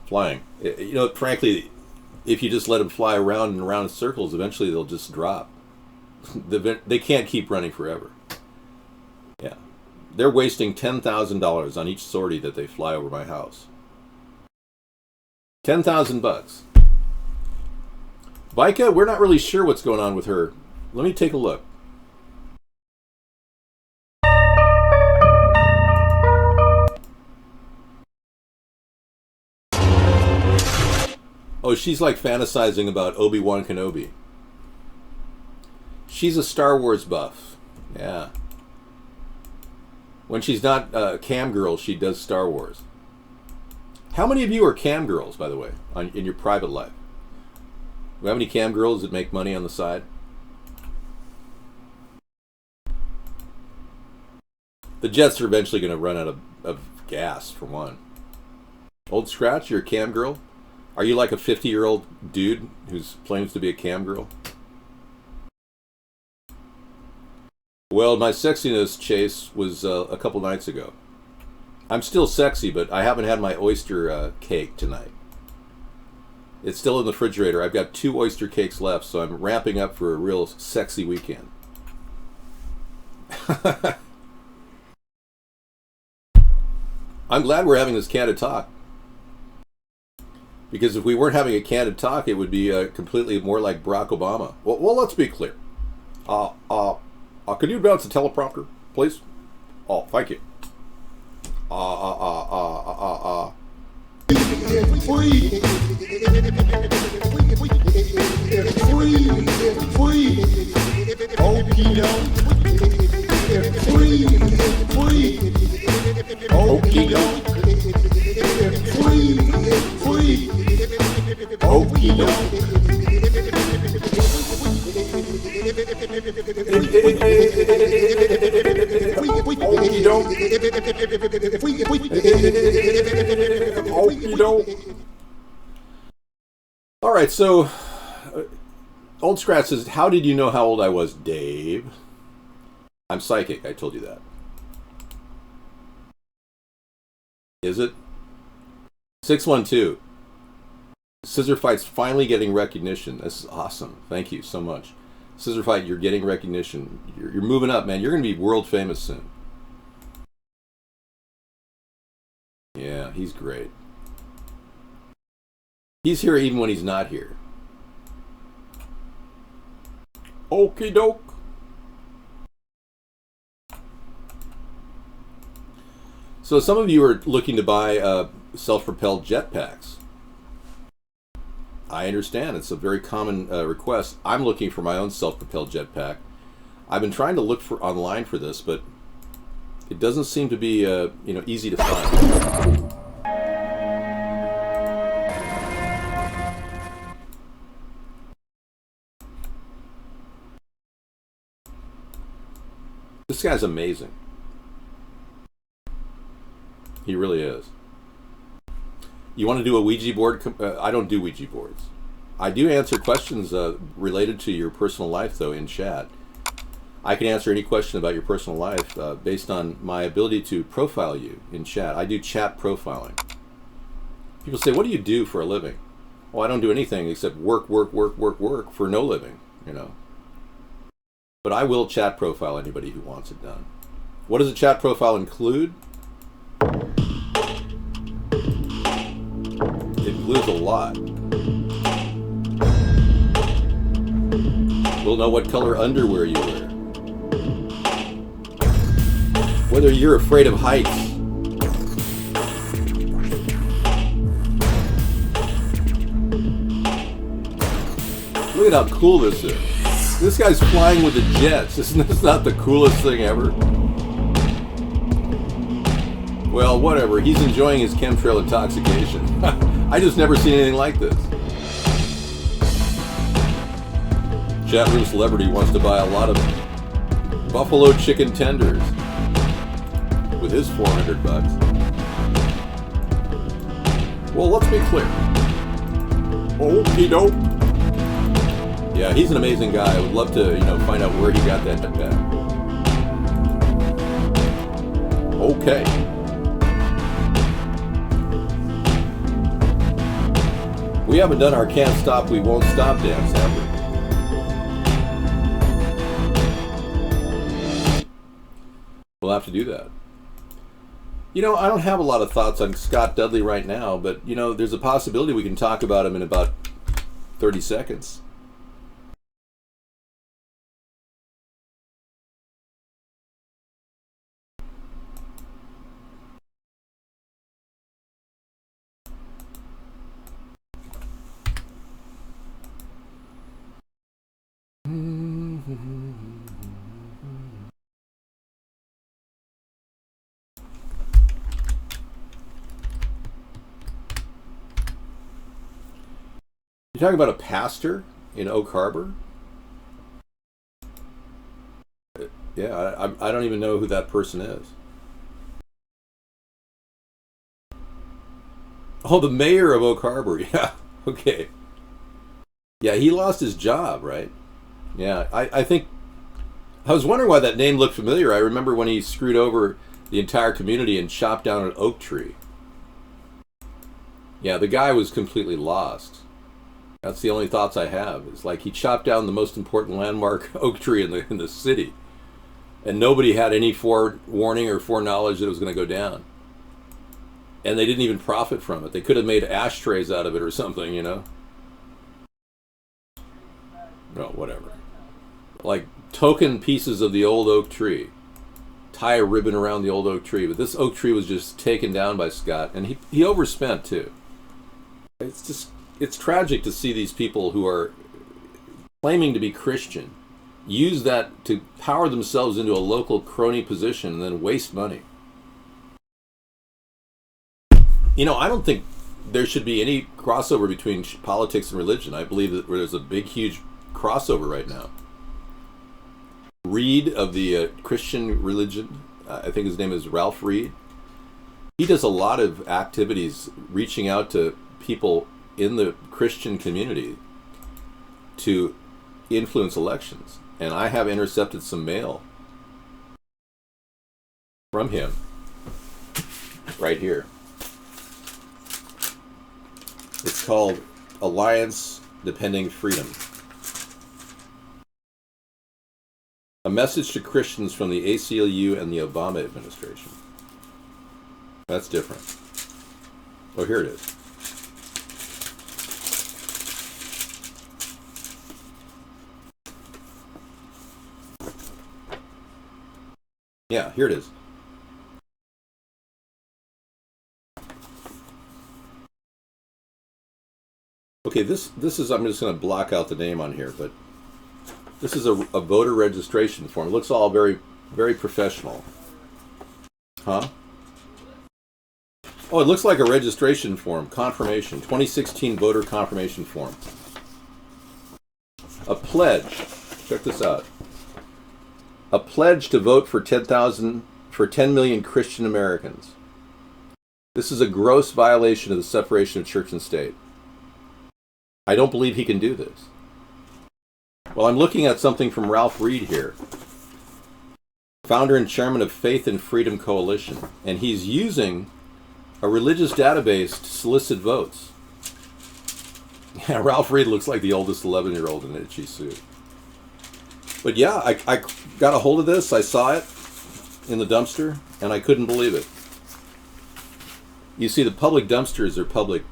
Frankly, if you just let them fly around and around in circles, eventually they'll just drop. They can't keep running forever. Yeah. They're wasting $10,000 on each sortie that they fly over my house. $10,000. Vika, we're not really sure what's going on with her. Let me take a look. Oh, she's like fantasizing about Obi-Wan Kenobi. She's a Star Wars buff. Yeah. When she's not cam girl, she does Star Wars. How many of you are cam girls, by the way, in your private life? Do you have any cam girls that make money on the side? The jets are eventually going to run out of gas, for one. Old Scratch, you're a cam girl? Are you like a 50-year-old dude who claims to be a cam girl? Well, my sexiness chase was a couple nights ago. I'm still sexy, but I haven't had my oyster cake tonight. It's still in the refrigerator. I've got 2 oyster cakes left, so I'm ramping up for a real sexy weekend. I'm glad we're having this candid talk. Because if we weren't having a candid talk, it would be completely more like Barack Obama. Well, let's be clear. Could you bounce the teleprompter, please? Oh, thank you. All right, so Old Scratch says, how did you know how old I was, Dave? I'm psychic, I told you that. Is it? 612. Scissor Fight's finally getting recognition. This is awesome. Thank you so much. Scissor Fight, you're getting recognition. You're moving up, man. You're going to be world famous soon. Yeah, he's great. He's here even when he's not here. Okie doke. So some of you are looking to buy self-propelled jetpacks. I understand. It's a very common request. I'm looking for my own self-propelled jetpack. I've been trying to look for online for this, but it doesn't seem to be easy to find. This guy's amazing. He really is. You want to do a Ouija board? I don't do Ouija boards. I do answer questions related to your personal life, though, in chat. I can answer any question about your personal life based on my ability to profile you in chat. I do chat profiling. People say, what do you do for a living? Well, I don't do anything except work for no living, you know. But I will chat profile anybody who wants it done. What does a chat profile include? It includes a lot. We'll know what color underwear you wear. Whether you're afraid of heights. Look at how cool this is. This guy's flying with the jets. Isn't this not the coolest thing ever? Well, whatever. He's enjoying his chemtrail intoxication. I just never seen anything like this. Chat room celebrity wants to buy a lot of buffalo chicken tenders with his $400. Well, let's be clear. Okie doke. Yeah, he's an amazing guy. I would love to, find out where he got that jetpack. Okay. We haven't done our can't stop, we won't stop dance, have we? We'll have to do that. I don't have a lot of thoughts on Scott Dudley right now, but, there's a possibility we can talk about him in about 30 seconds. You're talking about a pastor in Oak Harbor? Yeah, I don't even know who that person is. Oh, the mayor of Oak Harbor. Yeah, okay. Yeah, he lost his job, right? Yeah, I think... I was wondering why that name looked familiar. I remember when he screwed over the entire community and chopped down an oak tree. Yeah, the guy was completely lost. That's the only thoughts I have. It's like he chopped down the most important landmark oak tree in the city. And nobody had any forewarning or foreknowledge that it was going to go down. And they didn't even profit from it. They could have made ashtrays out of it or something, you know? No, whatever. Like token pieces of the old oak tree. Tie a ribbon around the old oak tree. But this oak tree was just taken down by Scott, and he overspent too. It's tragic to see these people who are claiming to be Christian use that to power themselves into a local crony position and then waste money. You know, I don't think there should be any crossover between politics and religion. I believe that there's a big, huge crossover right now. Reed of the Christian religion, I think his name is Ralph Reed. He does a lot of activities reaching out to people in the Christian community to influence elections. And I have intercepted some mail from him right here. It's called Alliance Defending Freedom. A message to Christians from the ACLU and the Obama administration. That's different. Oh, here it is. Yeah, here it is. Okay, this is, I'm just going to block out the name on here, but this is a voter registration form. It looks all very, very professional. Huh? Oh, it looks like a registration form, confirmation, 2016 voter confirmation form. A pledge. Check this out. A pledge to vote for 10 million Christian Americans. This is a gross violation of the separation of church and state. I don't believe he can do this. Well, I'm looking at something from Ralph Reed here, founder and chairman of Faith and Freedom Coalition, and he's using a religious database to solicit votes. Yeah, Ralph Reed looks like the oldest 11-year-old in an itchy suit. But yeah, I got a hold of this. I saw it in the dumpster, and I couldn't believe it. You see, the public dumpsters are public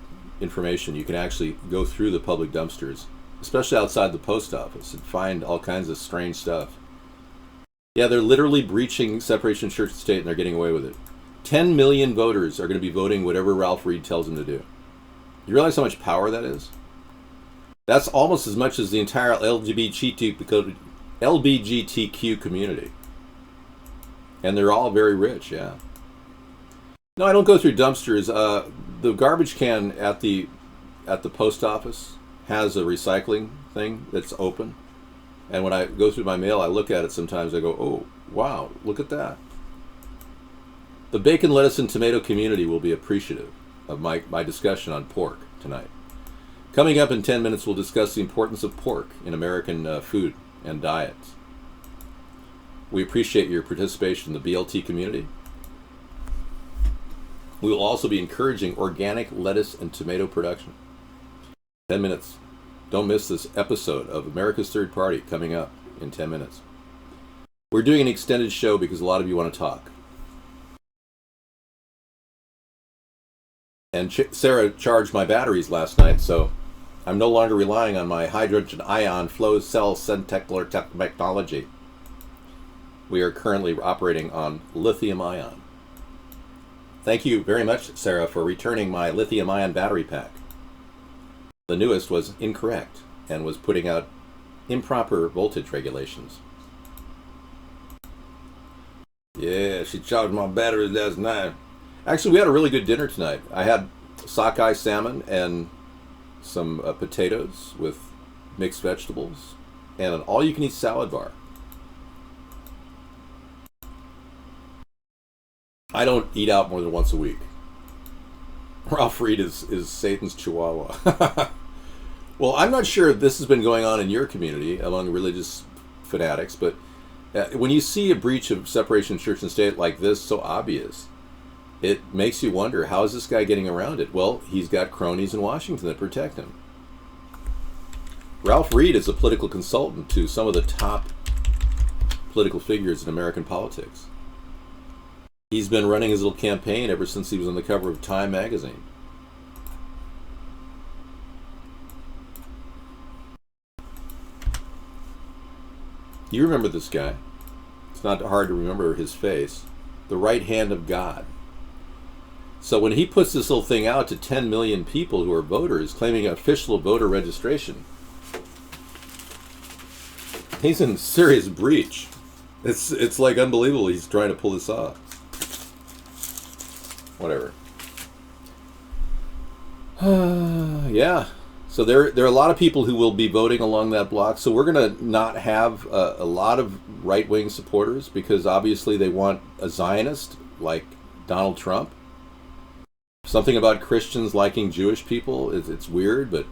information. You can actually go through the public dumpsters, especially outside the post office, and find all kinds of strange stuff. Yeah, they're literally breaching separation of church and state, and they're getting away with it. 10 million voters are going to be voting whatever Ralph Reed tells them to do. You realize how much power that is? That's almost as much as the entire LGBTQ community. And they're all very rich, yeah. No, I don't go through dumpsters. The garbage can at the post office has a recycling thing that's open. And when I go through my mail, I look at it sometimes. I go, oh, wow, look at that. The bacon, lettuce, and tomato community will be appreciative of my discussion on pork tonight. Coming up in 10 minutes, we'll discuss the importance of pork in American food and diets. We appreciate your participation in the BLT community. We will also be encouraging organic lettuce and tomato production. 10 minutes. Don't miss this episode of America's Third Party coming up in 10 minutes. We're doing an extended show because a lot of you want to talk. And Sarah charged my batteries last night, so I'm no longer relying on my hydrogen ion flow cell Centeclar technology. We are currently operating on lithium ion. Thank you very much, Sarah, for returning my lithium ion battery pack. The newest was incorrect and was putting out improper voltage regulations. Yeah, she charged my batteries last night. Actually, we had a really good dinner tonight. I had sockeye salmon and some potatoes with mixed vegetables and an all-you-can-eat salad bar. I don't eat out more than once a week. Ralph Reed is Satan's chihuahua. Well, I'm not sure if this has been going on in your community among religious fanatics, but when you see a breach of separation of church and state like this so obvious, it makes you wonder, how is this guy getting around it? Well, he's got cronies in Washington that protect him. Ralph Reed is a political consultant to some of the top political figures in American politics. He's been running his little campaign ever since he was on the cover of Time magazine. You remember this guy. It's not hard to remember his face. The right hand of God. So when he puts this little thing out to 10 million people who are voters, claiming official voter registration, he's in serious breach. It's like unbelievable he's trying to pull this off. Whatever. Yeah. So there are a lot of people who will be voting along that block. So we're going to not have a lot of right-wing supporters because obviously they want a Zionist like Donald Trump. Something about Christians liking Jewish people, it's weird, but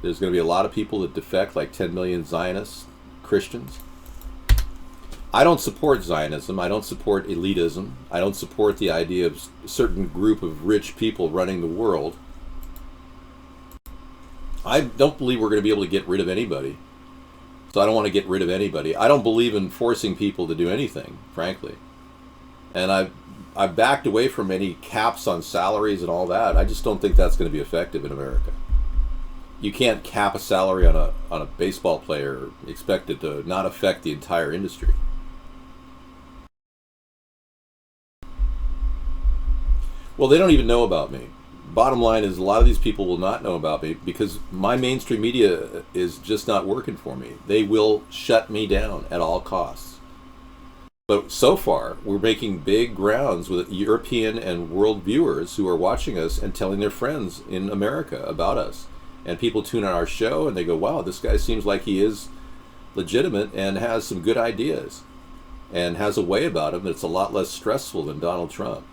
there's going to be a lot of people that defect, like 10 million Zionist Christians. I don't support Zionism. I don't support elitism. I don't support the idea of a certain group of rich people running the world. I don't believe we're going to be able to get rid of anybody. So I don't want to get rid of anybody. I don't believe in forcing people to do anything, frankly. And I've backed away from any caps on salaries and all that. I just don't think that's going to be effective in America. You can't cap a salary on a baseball player, expect it to not affect the entire industry. Well, they don't even know about me. Bottom line is a lot of these people will not know about me because my mainstream media is just not working for me. They will shut me down at all costs. But so far, we're making big grounds with European and world viewers who are watching us and telling their friends in America about us. And people tune on our show and they go, wow, this guy seems like he is legitimate and has some good ideas and has a way about him that's a lot less stressful than Donald Trump.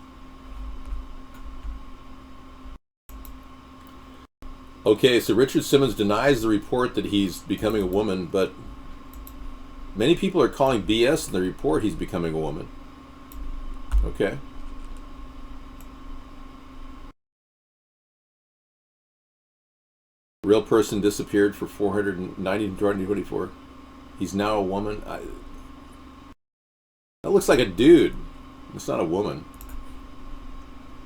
Okay, so Richard Simmons denies the report that he's becoming a woman, but many people are calling BS in the report he's becoming a woman. Okay. Real person disappeared for 490. He's now a woman. That looks like a dude. It's not a woman.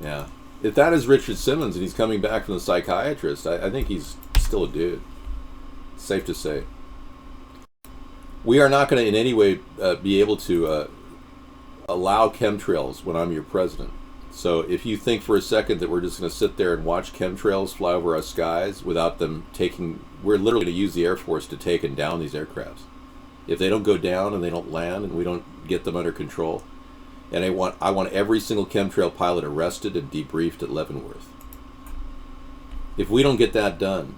Yeah. If that is Richard Simmons and he's coming back from the psychiatrist, I think he's still a dude. Safe to say. We are not going to in any way be able to allow chemtrails when I'm your president. So if you think for a second that we're just going to sit there and watch chemtrails fly over our skies without them taking, we're literally going to use the Air Force to take and down these aircrafts. If they don't go down and they don't land and we don't get them under control, and I want every single chemtrail pilot arrested and debriefed at Leavenworth. If we don't get that done,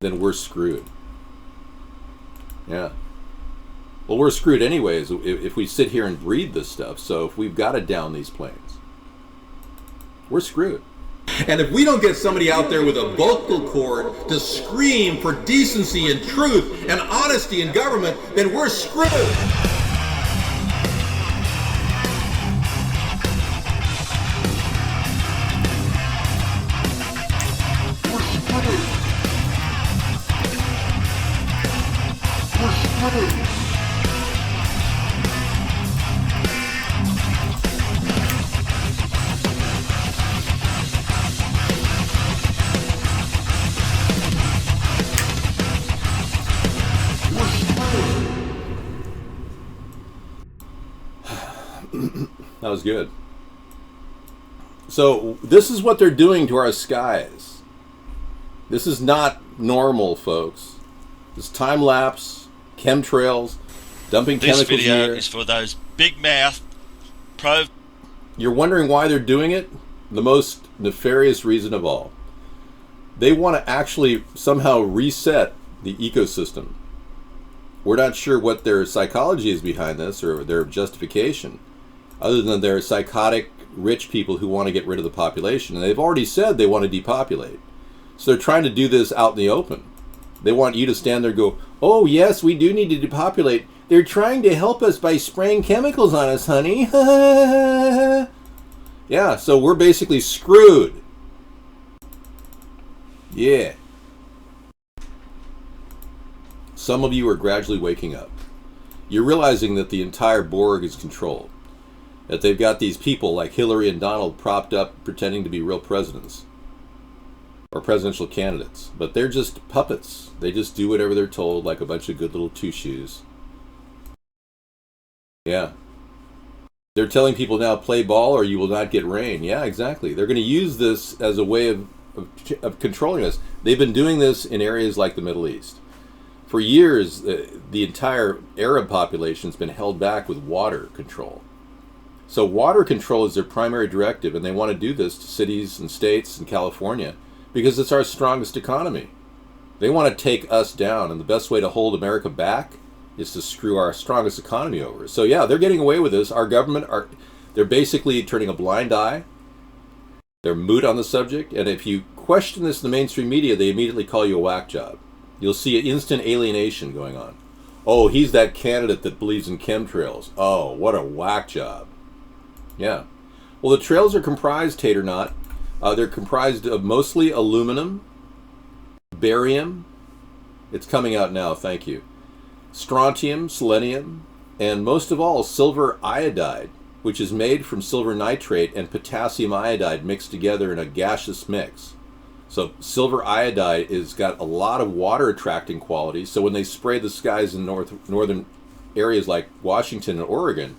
then we're screwed. Yeah. Well, we're screwed anyways if we sit here and breathe this stuff. So if we've got to down these planes, we're screwed. And if we don't get somebody out there with a vocal cord to scream for decency and truth and honesty in government, then we're screwed. That was good. So this is what they're doing to our skies. This is not normal, folks. This time lapse, chemtrails, dumping chemicals in the This video air. is for those big mouth pro. You're wondering why they're doing it? The most nefarious reason of all. They want to actually somehow reset the ecosystem. We're not sure what their psychology is behind this or their justification, other than they're psychotic rich people who want to get rid of the population. And they've already said they want to depopulate. So they're trying to do this out in the open. They want you to stand there and go, oh yes, we do need to depopulate. They're trying to help us by spraying chemicals on us, honey. Yeah, so we're basically screwed. Yeah. Some of you are gradually waking up. You're realizing that the entire Borg is controlled. that they've got these people like Hillary and Donald propped up pretending to be real presidents or presidential candidates. But they're just puppets. They just do whatever they're told, like a bunch of good little two-shoes. Yeah. They're telling people now, play ball or you will not get rain. Yeah, exactly. They're going to use this as a way of controlling us. They've been doing this in areas like the Middle East. For years, the entire Arab population has been held back with water control. So water control is their primary directive, and they want to do this to cities and states in California because it's our strongest economy. They want to take us down, and the best way to hold America back is to screw our strongest economy over. So yeah, they're getting away with this. Our government, they're basically turning a blind eye. They're moot on the subject, and if you question this in the mainstream media, they immediately call you a whack job. You'll see an instant alienation going on. Oh, he's that candidate that believes in chemtrails. Oh, what a whack job. Yeah. Well, the trails are comprised, Tater Knot. They're comprised of mostly aluminum, barium. It's coming out now, thank you. Strontium, selenium, and most of all, silver iodide, which is made from silver nitrate and potassium iodide mixed together in a gaseous mix. So silver iodide has got a lot of water attracting qualities. So when they spray the skies in northern areas like Washington and Oregon,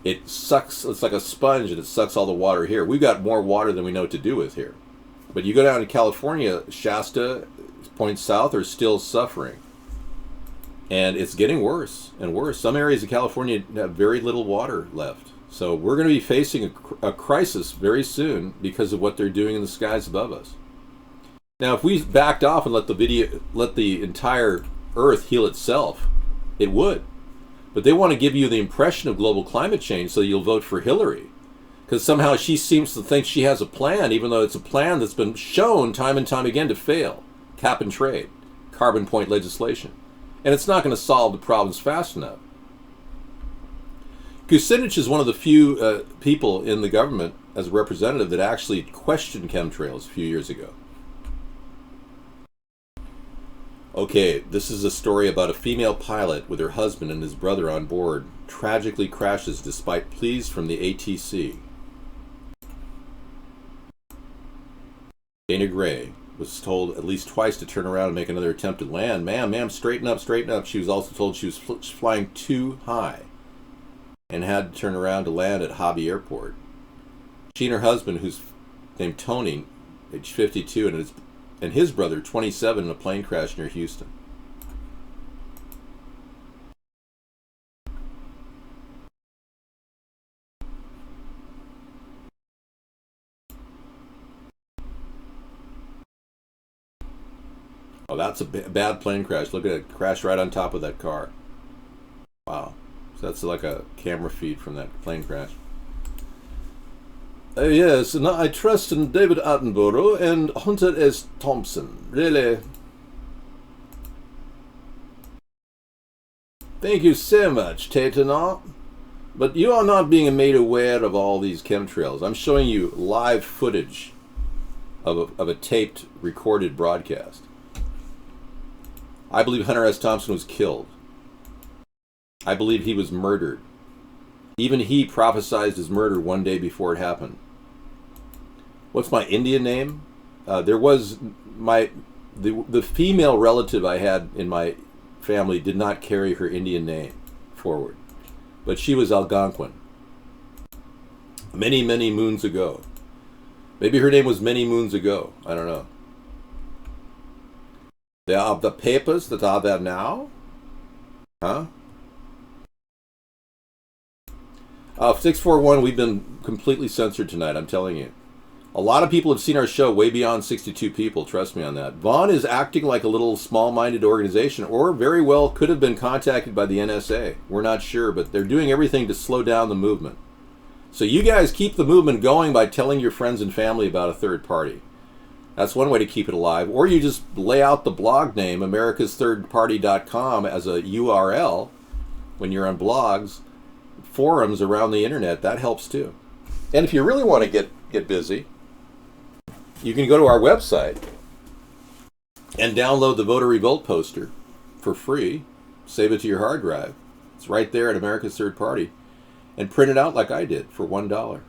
it sucks, it's like a sponge, and it sucks all the water here. We've got more water than we know what to do with here. But you go down to California, Shasta, points south, are still suffering. And it's getting worse and worse. Some areas of California have very little water left. So we're going to be facing a crisis very soon because of what they're doing in the skies above us. Now, if we backed off and let the entire Earth heal itself, it would. But they want to give you the impression of global climate change so you'll vote for Hillary. Because somehow she seems to think she has a plan, even though it's a plan that's been shown time and time again to fail. Cap and trade, carbon point legislation. And it's not going to solve the problems fast enough. Kucinich is one of the few people in the government as a representative that actually questioned chemtrails a few years ago. Okay, this is a story about a female pilot with her husband and his brother on board tragically crashes despite pleas from the ATC. Dana Gray was told at least twice to turn around and make another attempt to land. Ma'am, straighten up, straighten up. She was also told she was flying too high and had to turn around to land at Hobby Airport. She and her husband, who's named Tony, age 52, and his brother, 27, in a plane crash near Houston. Oh, that's a bad plane crash. Look at it, crash right on top of that car. Wow. So that's like a camera feed from that plane crash. Yes, and I trust in David Attenborough and Hunter S. Thompson. Really. Thank you so much, Tater Knot. But you are not being made aware of all these chemtrails. I'm showing you live footage of a taped, recorded broadcast. I believe Hunter S. Thompson was killed. I believe he was murdered. Even he prophesized his murder one day before it happened. What's my Indian name? There was the female relative I had in my family did not carry her Indian name forward, but she was Algonquin. Many, many moons ago. Maybe her name was many moons ago. I don't know. They are the papers that are there now? Huh? 641, we've been completely censored tonight, I'm telling you. A lot of people have seen our show, way beyond 62 people, trust me on that. Vaughn is acting like a little small-minded organization, or very well could have been contacted by the NSA. We're not sure, but they're doing everything to slow down the movement. So you guys keep the movement going by telling your friends and family about a third party. That's one way to keep it alive. Or you just lay out the blog name, americasthirdparty.com, as a URL when you're on blogs, forums around the internet. That helps too. And if you really want to get busy, you can go to our website and download the Voter Revolt poster for free. Save it to your hard drive. It's right there at America's Third Party. and print it out like I did for $1.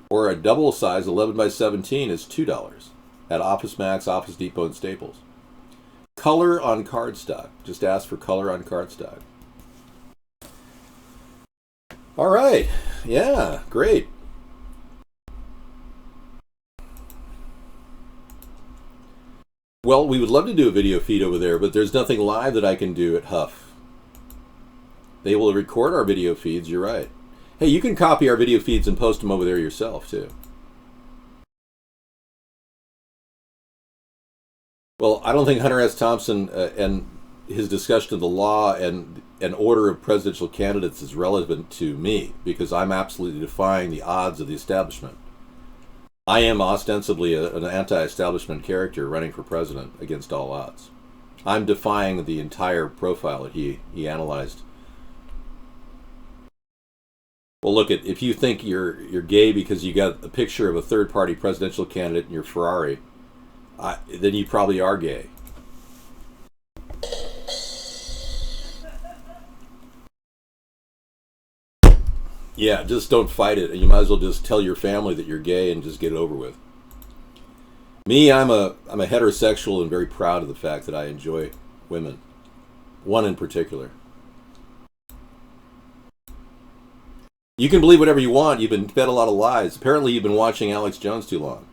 Or a double size 11 by 17 is $2 at Office Max, Office Depot, and Staples. Color on cardstock. Just ask for color on cardstock. All right. Yeah, great. Well, we would love to do a video feed over there, but there's nothing live that I can do at Huff. They will record our video feeds, you're right. Hey, you can copy our video feeds and post them over there yourself, too. Well, I don't think Hunter S. Thompson and his discussion of the law and an order of presidential candidates is relevant to me, because I'm absolutely defying the odds of the establishment. I am ostensibly an anti-establishment character running for president against all odds. I'm defying the entire profile that he analyzed. Well, look, if you think you're gay because you got a picture of a third-party presidential candidate in your Ferrari, then you probably are gay. Yeah, just don't fight it. You might as well just tell your family that you're gay and just get it over with. Me, I'm a heterosexual and very proud of the fact that I enjoy women. One in particular. You can believe whatever you want. You've been fed a lot of lies. Apparently you've been watching Alex Jones too long.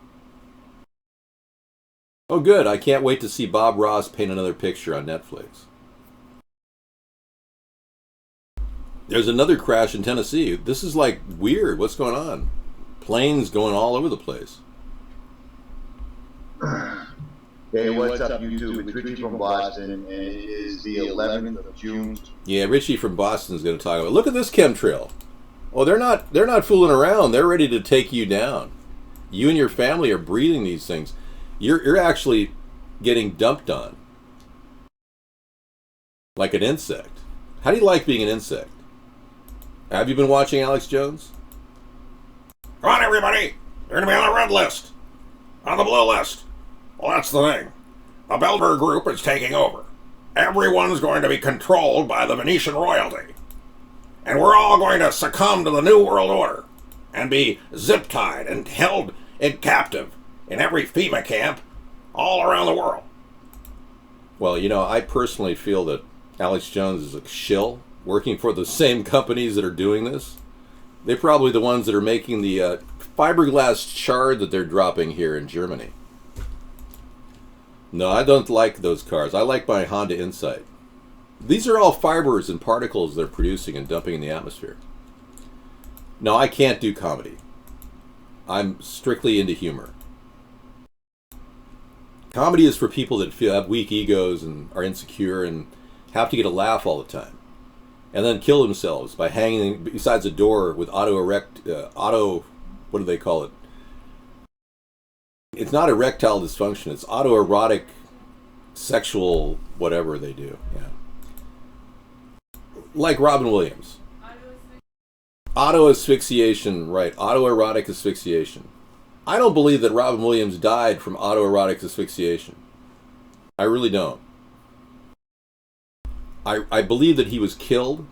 Oh good, I can't wait to see Bob Ross paint another picture on Netflix. There's another crash in Tennessee. This is like weird. What's going on? Planes going all over the place. Hey, what's up, YouTube? It's Richie from Boston, and it is the 11th of June. Yeah, Richie from Boston is going to talk about. Look at this chemtrail. Oh, they're not fooling around. They're ready to take you down. You and your family are breathing these things. You're actually getting dumped on, like an insect. How do you like being an insect? Have you been watching Alex Jones? Come on, everybody. You're going to be on the red list. On the blue list. Well, that's the thing. The Bilderberg Group is taking over. Everyone's going to be controlled by the Venetian royalty. And we're all going to succumb to the New World Order and be zip-tied and held in captive in every FEMA camp all around the world. Well, you know, I personally feel that Alex Jones is a shill working for the same companies that are doing this. They're probably the ones that are making the fiberglass shard that they're dropping here in Germany. No, I don't like those cars. I like my Honda Insight. These are all fibers and particles they're producing and dumping in the atmosphere. No, I can't do comedy. I'm strictly into humor. Comedy is for people that have weak egos and are insecure and have to get a laugh all the time. And then kill themselves by hanging besides a door with what do they call it? It's not erectile dysfunction. It's autoerotic sexual whatever they do. Yeah. Like Robin Williams. Auto asphyxiation, right. Autoerotic asphyxiation. I don't believe that Robin Williams died from autoerotic asphyxiation. I really don't. I believe that he was killed.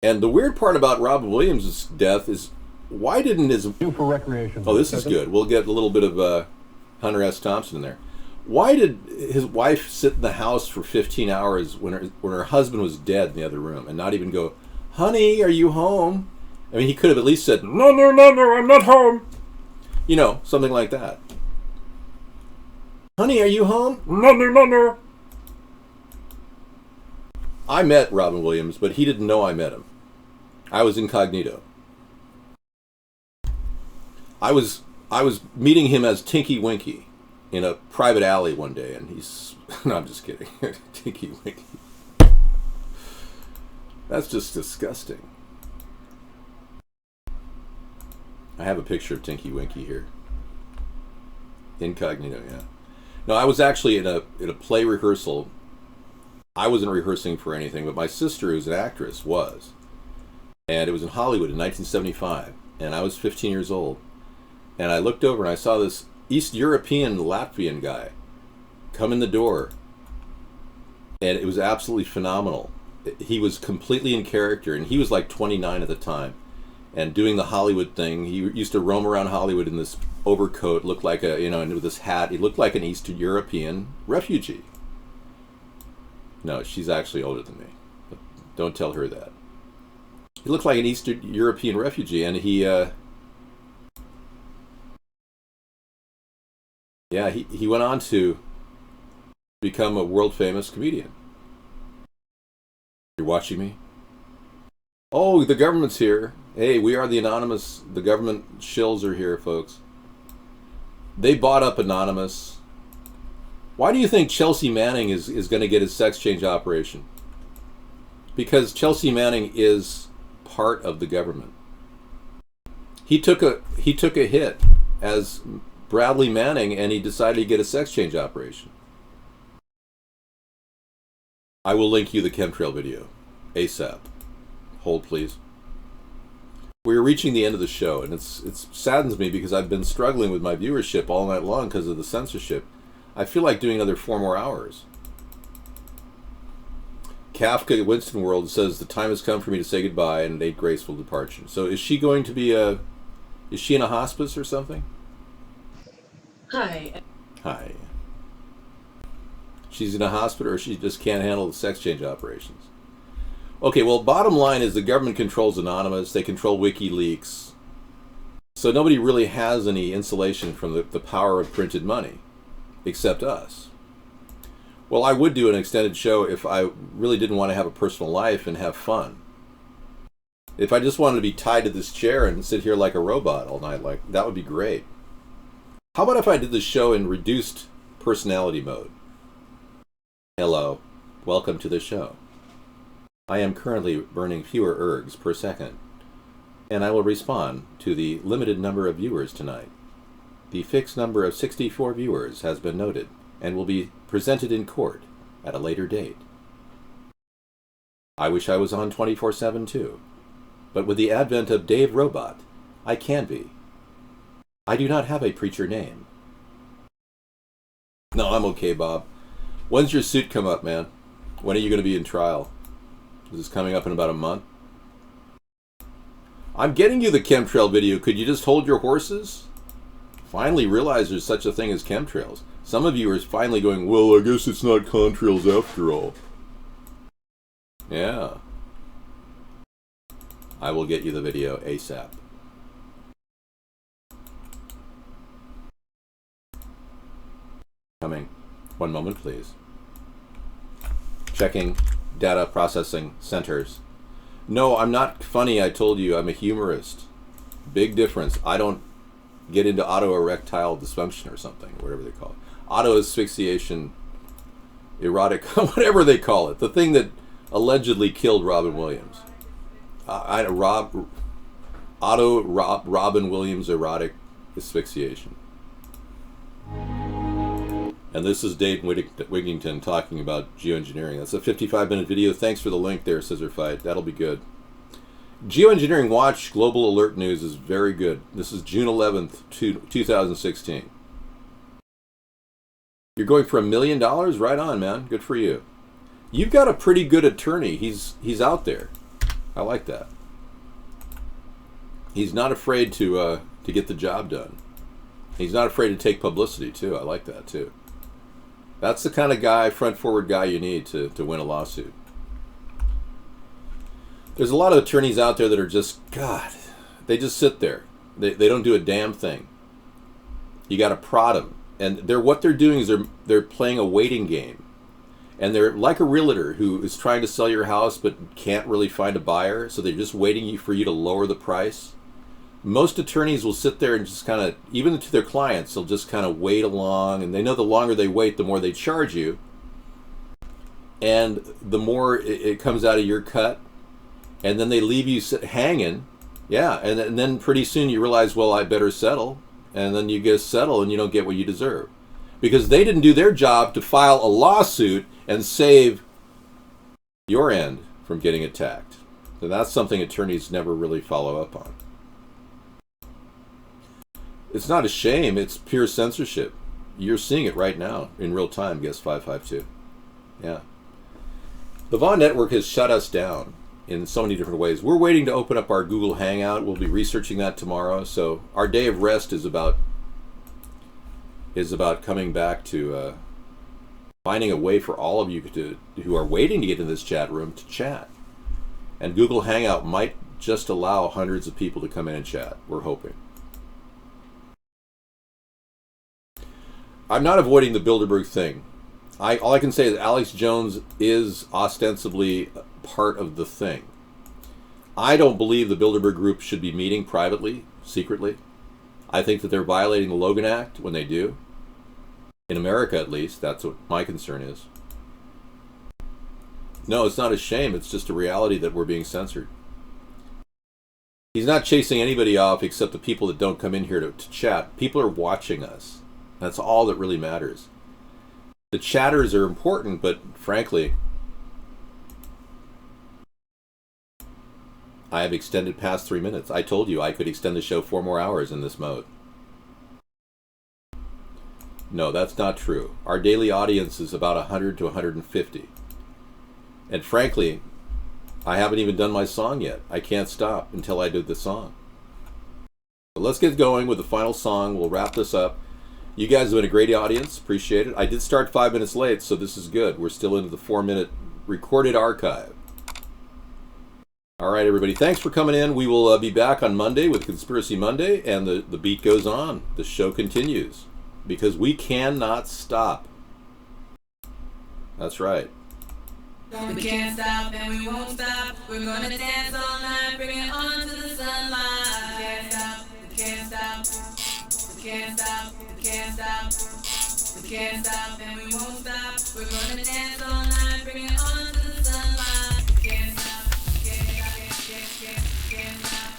And the weird part about Robin Williams' death is, why didn't his... For recreation. Oh, this is good. We'll get a little bit of Hunter S. Thompson in there. Why did his wife sit in the house for 15 hours when her husband was dead in the other room and not even go, honey, are you home? I mean, he could have at least said, no, I'm not home. You know, something like that. Honey, are you home? No. I met Robin Williams, but he didn't know I met him. I was incognito. I was meeting him as Tinky Winky in a private alley one day, and he's... No, I'm just kidding. Tinky Winky. That's just disgusting. I have a picture of Tinky Winky here. Incognito, yeah. No, I was actually in a play rehearsal. I wasn't rehearsing for anything, but my sister, who's an actress, was. And it was in Hollywood in 1975, and I was 15 years old. And I looked over and I saw this East European Latvian guy come in the door. And it was absolutely phenomenal. he was completely in character, and he was like 29 at the time, and doing the Hollywood thing. He used to roam around Hollywood in this overcoat, looked like a, and with this hat, he looked like an Eastern European refugee. No, she's actually older than me. But don't tell her that. He looked like an Eastern European refugee, and he went on to become a world famous comedian. You're watching me? Oh, the government's here. Hey, we are the Anonymous. The government shills are here, folks. They bought up Anonymous. Why do you think Chelsea Manning is going to get his sex change operation? Because Chelsea Manning is part of the government. He took a hit as Bradley Manning, and he decided to get a sex change operation. I will link you the chemtrail video ASAP. Hold, please. We're reaching the end of the show, and it saddens me because I've been struggling with my viewership all night long because of the censorship. I feel like doing another 4 more hours. Kafka Winston World says the time has come for me to say goodbye and a graceful departure. So is she going to be is she in a hospice or something? Hi. Hi. She's in a hospital, or she just can't handle the sex change operations. Okay, well, bottom line is the government controls Anonymous. They control WikiLeaks. So nobody really has any insulation from the power of printed money, except us. Well, I would do an extended show if I really didn't want to have a personal life and have fun. If I just wanted to be tied to this chair and sit here like a robot all night, like that would be great. How about if I did the show in reduced personality mode? Hello, welcome to the show. I am currently burning fewer ergs per second, and I will respond to the limited number of viewers tonight. The fixed number of 64 viewers has been noted and will be presented in court at a later date. I wish I was on 24/7 too, but with the advent of Dave Robot, I can be. I do not have a preacher name. No, I'm okay, Bob. When's your suit come up, man? When are you going to be in trial? Is this coming up in about a month? I'm getting you the chemtrail video. Could you just hold your horses? Finally realize there's such a thing as chemtrails. Some of you are finally going, well, I guess it's not contrails after all. Yeah. I will get you the video ASAP. Coming. One moment, please. Checking data processing centers. No, I'm not funny, I told you. I'm a humorist. Big difference. I don't get into autoerectile dysfunction or something, whatever they call it. Auto asphyxiation, erotic, whatever they call it. The thing that allegedly killed Robin Williams. Robin Williams erotic asphyxiation. And this is Dave Wigington talking about geoengineering. That's a 55-minute video. Thanks for the link there, Scissorfight. That'll be good. Geoengineering Watch Global Alert News is very good. This is June 11th, 2016. You're going for $1 million? Right on, man. Good for you. You've got a pretty good attorney. He's out there. I like that. He's not afraid to get the job done. He's not afraid to take publicity, too. I like that, too. That's the kind of guy, front-forward guy you need to win a lawsuit. There's a lot of attorneys out there that are just, God, they just sit there. They don't do a damn thing. You got to prod them. And what they're doing is they're playing a waiting game. And they're like a realtor who is trying to sell your house but can't really find a buyer, so they're just waiting for you to lower the price. Most attorneys will sit there and just kind of, even to their clients, they'll just kind of wait along, and they know the longer they wait, the more they charge you. And the more it comes out of your cut, and then they leave you hanging. Yeah, and then pretty soon you realize, well, I better settle. And then you get settled and you don't get what you deserve. Because they didn't do their job to file a lawsuit and save your end from getting attacked. So that's something attorneys never really follow up on. It's not a shame, it's pure censorship. You're seeing it right now in real time, Guest 552. Yeah. The Vaughn Network has shut us down in so many different ways. We're waiting to open up our Google Hangout. We'll be researching that tomorrow. So our day of rest is about coming back to finding a way for all of you who are waiting to get in this chat room to chat. And Google Hangout might just allow hundreds of people to come in and chat. We're hoping. I'm not avoiding the Bilderberg thing. All I can say is Alex Jones is ostensibly part of the thing. I don't believe the Bilderberg group should be meeting privately, secretly. I think that they're violating the Logan Act when they do. In America, at least, that's what my concern is. No, it's not a shame. It's just a reality that we're being censored. He's not chasing anybody off except the people that don't come in here to chat. People are watching us. That's all that really matters. The chatters are important, but frankly, I have extended past 3 minutes. I told you I could extend the show 4 more hours in this mode. No, that's not true. Our daily audience is about 100 to 150. And frankly, I haven't even done my song yet. I can't stop until I do the song. But let's get going with the final song. We'll wrap this up. You guys have been a great audience. Appreciate it. I did start 5 minutes late, so this is good. We're still into the 4-minute recorded archive. All right, everybody. Thanks for coming in. We will be back on Monday with Conspiracy Monday, and the beat goes on. The show continues because we cannot stop. That's right. We can't stop and we won't stop. We're gonna dance all night, bring it on to the sunlight. We can't stop, we can't stop, we can't stop, we can't stop and we won't stop. We're gonna dance all night, bring it on to the sunlight. We can't stop, can't stop.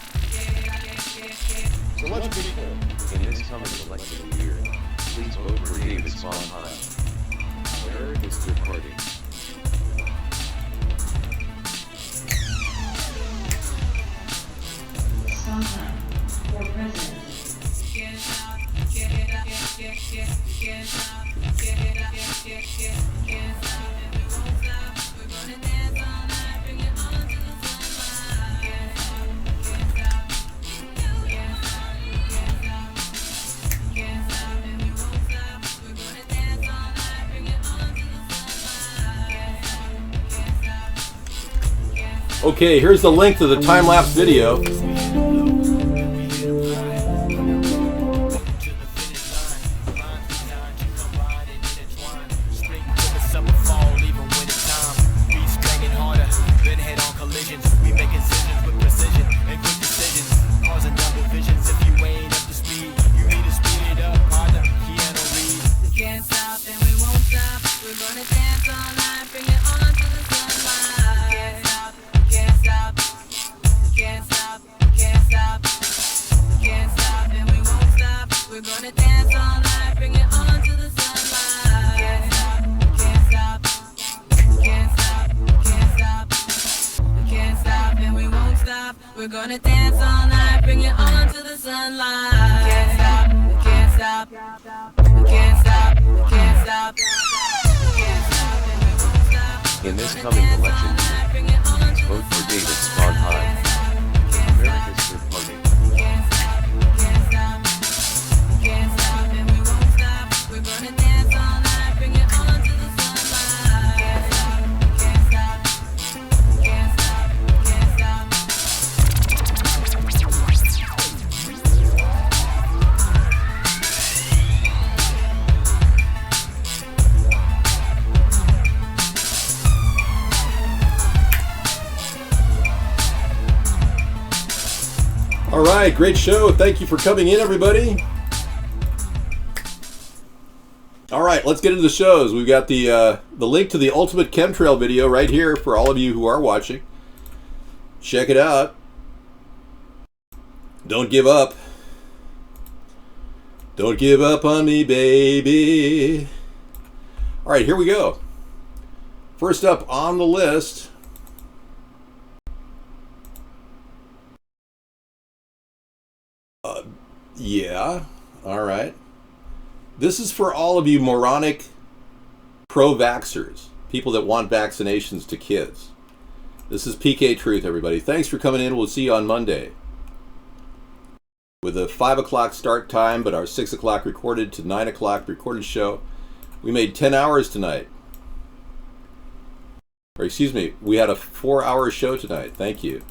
So much people in this coming election year, please vote for David Sondheim. Where is the party? Sondheim for president. Can't stop, can't stop, can't stop, can't stop, and we won't stop. We're gonna dance all night, bring it on to the sunlight. Can't stop, can't stop, can't stop, and we won't stop. We're gonna dance all night, bring it on to the sunlight. Can't stop. Okay, here's the link to the time-lapse video. We're gonna dance all night, bring it on to the sunlight. Can't stop, we can't stop, we can't stop, we can't stop, we can't stop, and we won't stop. In this coming election year, please vote for David Sondheim. America's third party. Can't stop, can't stop, can't stop, and we won't stop. We're gonna dance all night, bring it on to the sunlight. Can't stop, can't stop, can't stop, can't stop. All right, great show. Thank you for coming in, everybody. All right, let's get into the shows. We've got the link to the Ultimate Chemtrail video right here for all of you who are watching. Check it out. Don't give up. Don't give up on me, baby. All right, here we go. First up on the list. Yeah, all right. This is for all of you moronic pro-vaxxers. people that want vaccinations to kids. This is PK Truth, everybody. Thanks for coming in. We'll see you on Monday with a 5 o'clock start time, but our 6 o'clock recorded to 9 o'clock recorded show. We made 10 hours tonight. Or excuse me, we had a 4-hour show tonight. Thank you.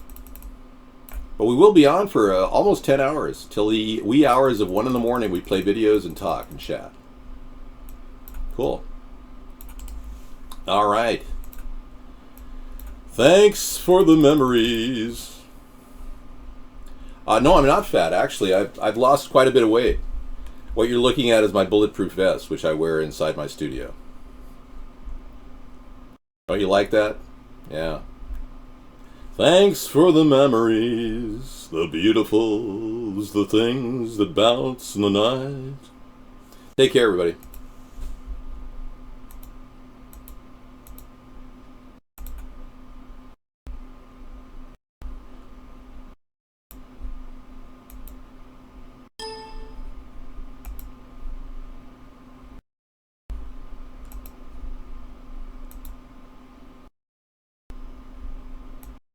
But we will be on for almost 10 hours. Till the wee hours of 1 in the morning, we play videos and talk and chat. Cool. All right. Thanks for the memories. No, I'm not fat, actually. I've lost quite a bit of weight. What you're looking at is my bulletproof vest, which I wear inside my studio. Don't you like that? Yeah. Thanks for the memories, the beautifuls, the things that bounce in the night. Take care, everybody.